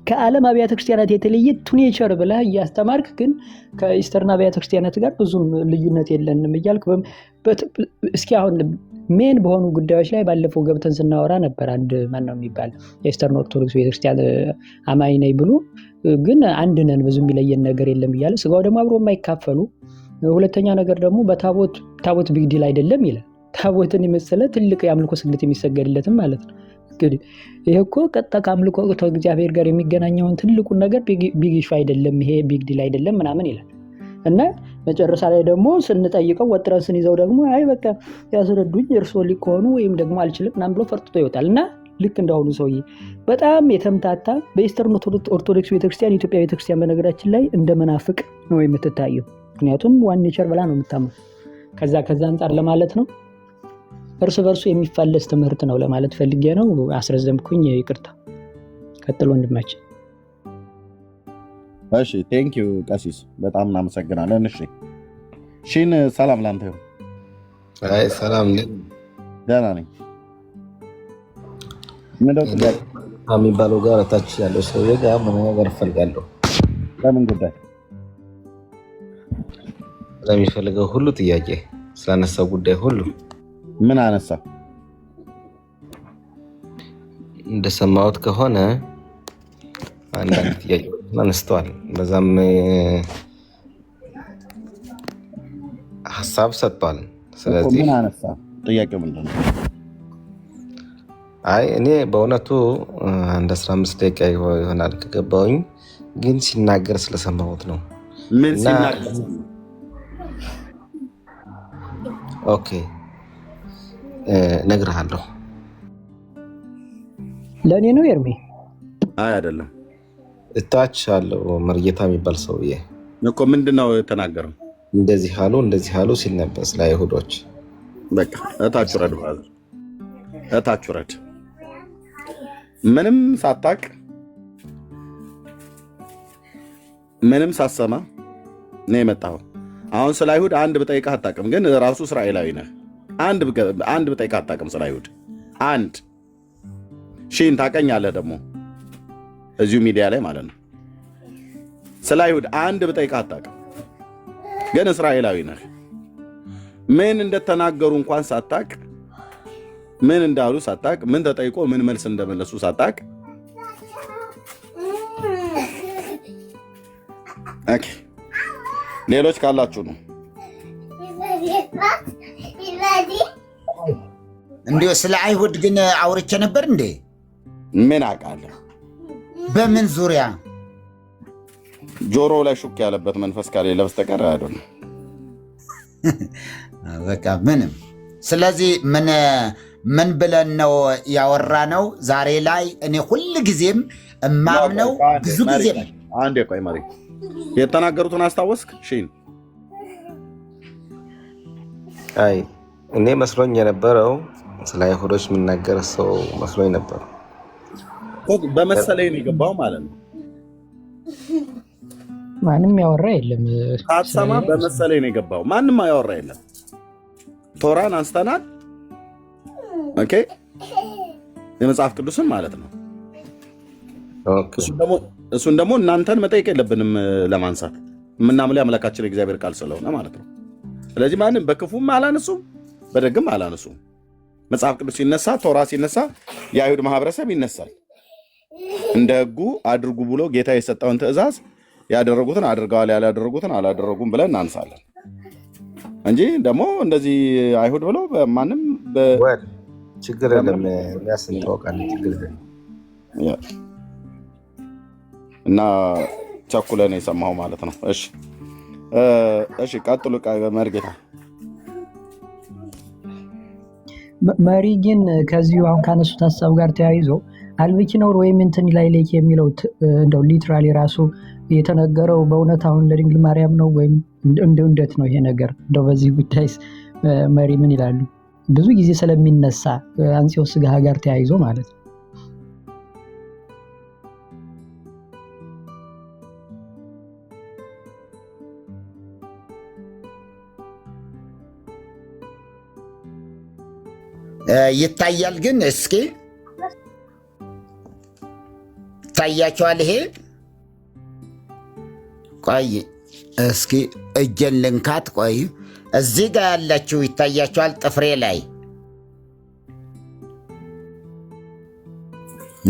ከዓለም አብያተ ክርስቲያናት የተለየ ቱኔቸር ብለህ እያስተማርክ ግን ከኢስተርን አብያተ ክርስቲያናት ጋር ብዙም ልዩነት የለንም እያልክ እስኪ አሁን ሜን በሆኑ ጉዳዮች ላይ ባለፈው ገብተን ስናወራ ነበር። አንድ ማን ነው የሚባል የኢስተርን ኦርቶዶክስ ቤተክርስቲያን አማኝ ነኝ ብሎ ግን አንድ ነን ብዙ የሚለየን ነገር የለም እያለ ስጋው ደግሞ አብሮ የማይካፈሉ ሁለተኛ ነገር ደግሞ ታቦት ቢግ ዲል አይደለም ይላል። ታቦትን የመሰለ ትልቅ የአምልኮ ስግደት የሚሰገድለትም ማለት ነው። እንግዲህ ይሄ እኮ ቀጥታ ከአምልኮ እግዚአብሔር ጋር የሚገናኘውን ትልቁን ነገር ቢግ ኢሹ አይደለም፣ ይሄ ቢግ ዲል አይደለም ምናምን ይላል እና መጨረሻ ላይ ደግሞ ስንጠይቀው ወጥረን ስንይዘው ደግሞ አይ በቃ ያስረዱኝ እርሶ ሊሆኑ ወይም ደግሞ አልችልም ምናምን ብሎ ፈርጥቶ ይወጣል። እና ልክ እንደሆኑ ሰውዬ በጣም የተምታታ በኢስተርን ኦርቶዶክስ ቤተክርስቲያን የኢትዮጵያ ቤተክርስቲያን በነገራችን ላይ እንደ መናፍቅ ነው የምትታየው። ምክንያቱም ዋን ኔቸር ብላ ነው የምታምነው። ከዛ አንጻር ለማለት ነው እርስ በርሱ የሚፋለስ ትምህርት ነው ለማለት ፈልጌ ነው። አስረዘምኩኝ፣ ይቅርታ። ቀጥሎ ወንድማችን። እሺ ቴንክ ዩ ቀሲስ፣ በጣም እናመሰግናለን። እሺ ሺን ሰላም ላንተ ይሁን። አይ ሰላም ነኝ፣ ደህና ነኝ። ምንድነው የሚባለው ጋር ታች ያለው ሰው ጋር መነጋገር እፈልጋለሁ። ለምን ጉዳይ? ለሚፈልገው ሁሉ ጥያቄ ስላነሳው ጉዳይ ሁሉ። ምን አነሳ? እንደሰማሁት ከሆነ አንዳንድ ጥያቄዎች አነስተዋል። በዛም ሀሳብ ሰጥቷል። ስለዚህ ምን አነሳ? ጥያቄው ምንድን ነው? አይ እኔ በእውነቱ አንድ 15 ደቂቃ ይሆናል ከገባሁኝ፣ ግን ሲናገር ስለሰማሁት ነው። ምን ሲናገር? ኦኬ እነግርሃለሁ። ለእኔ ነው ኤርሚ? አይ አይደለም፣ እታች አለው መርጌታ የሚባል ሰውዬ እኮ ምንድነው የተናገረው? እንደዚህ አሉ ሲል ነበር ስለ አይሁዶች። በቃ እታች ረድ ማለት እታች ረድ ምንም ሳታቅ ምንም ሳሰማ ነው የመጣው። አሁን ስለ አይሁድ አንድ ብጠይቅህ አታውቅም፣ ግን ራሱ እስራኤላዊ ነህ። አንድ ብጠይቅህ አታውቅም ስለ አይሁድ አንድ ሺን ታውቀኛለህ ደግሞ እዚሁ ሚዲያ ላይ ማለት ነው። ስለ አይሁድ አንድ ብጠይቅህ አታውቅም፣ ግን እስራኤላዊ ነህ። ምን እንደተናገሩ እንኳን ሳታውቅ፣ ምን እንዳሉ ሳታውቅ፣ ምን ተጠይቆ ምን መልስ እንደመለሱ ሳታውቅ ኦኬ ሌሎች ካላችሁ ነው። እንዲሁ ስለ አይሁድ ግን አውርቼ ነበር እንዴ? ምን አውቃለሁ? በምን ዙሪያ? ጆሮ ላይ ሹክ ያለበት መንፈስ ከሌለ በስተቀር አይደለም። በቃ ምንም። ስለዚህ ምን ብለን ነው ያወራ ነው ዛሬ ላይ? እኔ ሁል ጊዜም እማምነው ብዙ ጊዜ አንዴ ቆይ መሪ የተናገሩትን አስታወስክ? ሺን አይ እኔ መስሎኝ የነበረው ስለ አይሁዶች የምናገር ሰው መስሎኝ ነበር። በመሰለኝ ነው የገባው ማለት ነው። ማንም ያወራ የለም። አትሰማ? በመሰለኝ ነው የገባው። ማንም ያወራ የለም። ቶራን አንስተናል። ኦኬ የመጽሐፍ ቅዱስን ማለት ነው። እሱን ደግሞ እናንተን መጠየቅ የለብንም ለማንሳት የምናምለው አምላካችን እግዚአብሔር ቃል ስለሆነ ማለት ነው። ስለዚህ ማንም በክፉም አላነሱም በደግም አላነሱም። መጽሐፍ ቅዱስ ሲነሳ፣ ቶራ ሲነሳ የአይሁድ ማህበረሰብ ይነሳል። እንደ ሕጉ አድርጉ ብሎ ጌታ የሰጠውን ትእዛዝ ያደረጉትን አድርገዋል፣ ያላደረጉትን አላደረጉም ብለን እናንሳለን እንጂ ደግሞ እንደዚህ አይሁድ ብሎ ማንም ችግር የለም ያስንታወቃለን ችግር የለም እና ቸኩለን የሰማው ማለት ነው። እሺ ቀጥሉ መርጌታ። መሪ ግን ከዚሁ አሁን ካነሱት ሀሳብ ጋር ተያይዞ አልብኪኖር ወይም እንትን ላይ ሌክ የሚለው እንደው ሊትራሊ ራሱ የተነገረው በእውነት አሁን ለድንግል ማርያም ነው ወይም እንዴት ነው ይሄ ነገር? እንደው በዚህ ጉዳይ መሪ ምን ይላሉ? ብዙ ጊዜ ስለሚነሳ አንጽዮስ ሥጋ ጋር ተያይዞ ማለት ነው። ይታያል ግን እስኪ ታያቸዋል። ይሄ ቆይ እስኪ እጄን ልንካት። ቆይ እዚህ ጋር ያላችሁ ይታያቸዋል። ጥፍሬ ላይ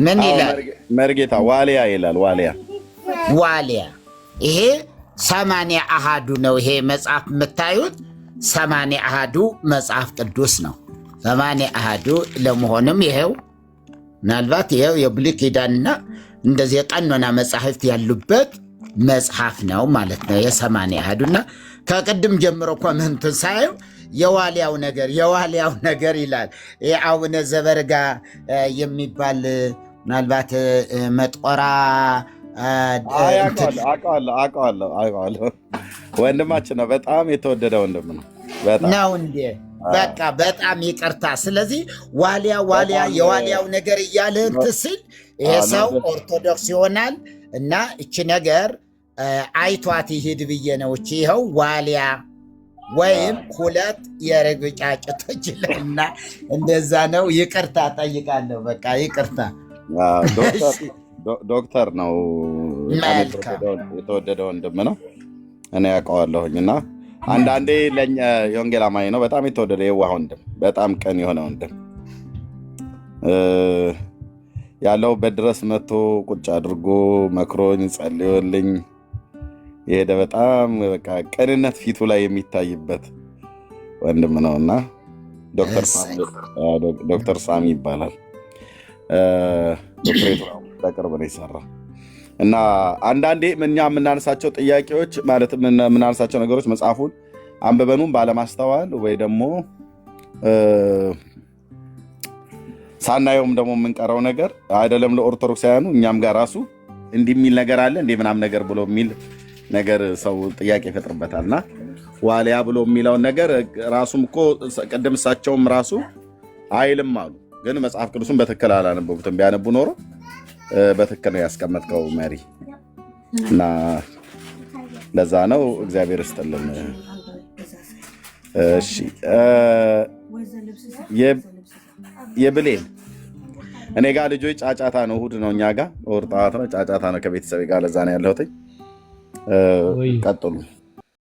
ምን ይላል? መርጌታ ዋሊያ ይላል። ዋሊያ ይሄ 80 አሃዱ ነው። ይሄ መጽሐፍ የምታዩት 80 አሃዱ መጽሐፍ ቅዱስ ነው። 80 አሃዱ ለመሆንም ይሄው ምናልባት ይሄው የብሉይ ኪዳንና እንደዚህ የቀኖና መጽሐፍት ያሉበት መጽሐፍ ነው ማለት ነው። የ80 አሃዱና ከቅድም ጀምሮ ኮመንቱን ሳየው የዋሊያው ነገር ይላል። አቡነ ዘበርጋ የሚባል ምናልባት መጦራ አውቀዋለሁ። ወንድማችን ነው። በጣም የተወደደ ወንድም ነው ነው እንዴ? በቃ በጣም ይቅርታ። ስለዚህ ዋሊያ የዋሊያው ነገር እያለ እንትን ሲል ይሄ ሰው ኦርቶዶክስ ይሆናል እና እቺ ነገር አይቷት ይሄድ ብዬ ነው። እቺ ይኸው ዋሊያ ወይም ሁለት የርግብ ጫጩቶች እና እንደዛ ነው። ይቅርታ ጠይቃለሁ። በቃ ይቅርታ። ዶክተር ነው። የተወደደ ወንድም ነው። እኔ ያውቀዋለሁኝ እና አንዳንዴ ለኛ የወንጌል አማኝ ነው። በጣም የተወደደ የዋህ ወንድም፣ በጣም ቀን የሆነ ወንድም ያለሁበት ድረስ መጥቶ ቁጭ አድርጎ መክሮኝ ጸልዮልኝ የሄደ በጣም በቃ ቅንነት ፊቱ ላይ የሚታይበት ወንድም ነው እና ዶክተር ሳሚ ይባላል። ዶክትሬት በቅርብ ነው የሰራ እና አንዳንዴ እኛ የምናነሳቸው ጥያቄዎች ማለት የምናነሳቸው ነገሮች መጽሐፉን አንብበኑም ባለማስተዋል ወይ ደግሞ ሳናየውም ደግሞ የምንቀረው ነገር አይደለም። ለኦርቶዶክሳውያኑ እኛም ጋር ራሱ እንዲህ የሚል ነገር አለ እንዲህ ምናምን ነገር ብሎ የሚል ነገር ሰው ጥያቄ ይፈጥርበታል እና ዋሊያ ብሎ የሚለውን ነገር ራሱም እኮ ቅድም እሳቸውም ራሱ አይልም አሉ። ግን መጽሐፍ ቅዱስን በትክክል አላነበቡትም። ቢያነቡ ኖሮ በትክክል ነው ያስቀመጥከው መሪ እና ለዛ ነው። እግዚአብሔር ይስጥልን። እሺ የብሌን እኔ ጋር ልጆች ጫጫታ ነው። እሑድ ነው እኛ ጋር ወር ጠዋት ነው ጫጫታ ነው ከቤተሰቤ ጋር። ለዛ ነው ያለሁት። ቀጥሉ።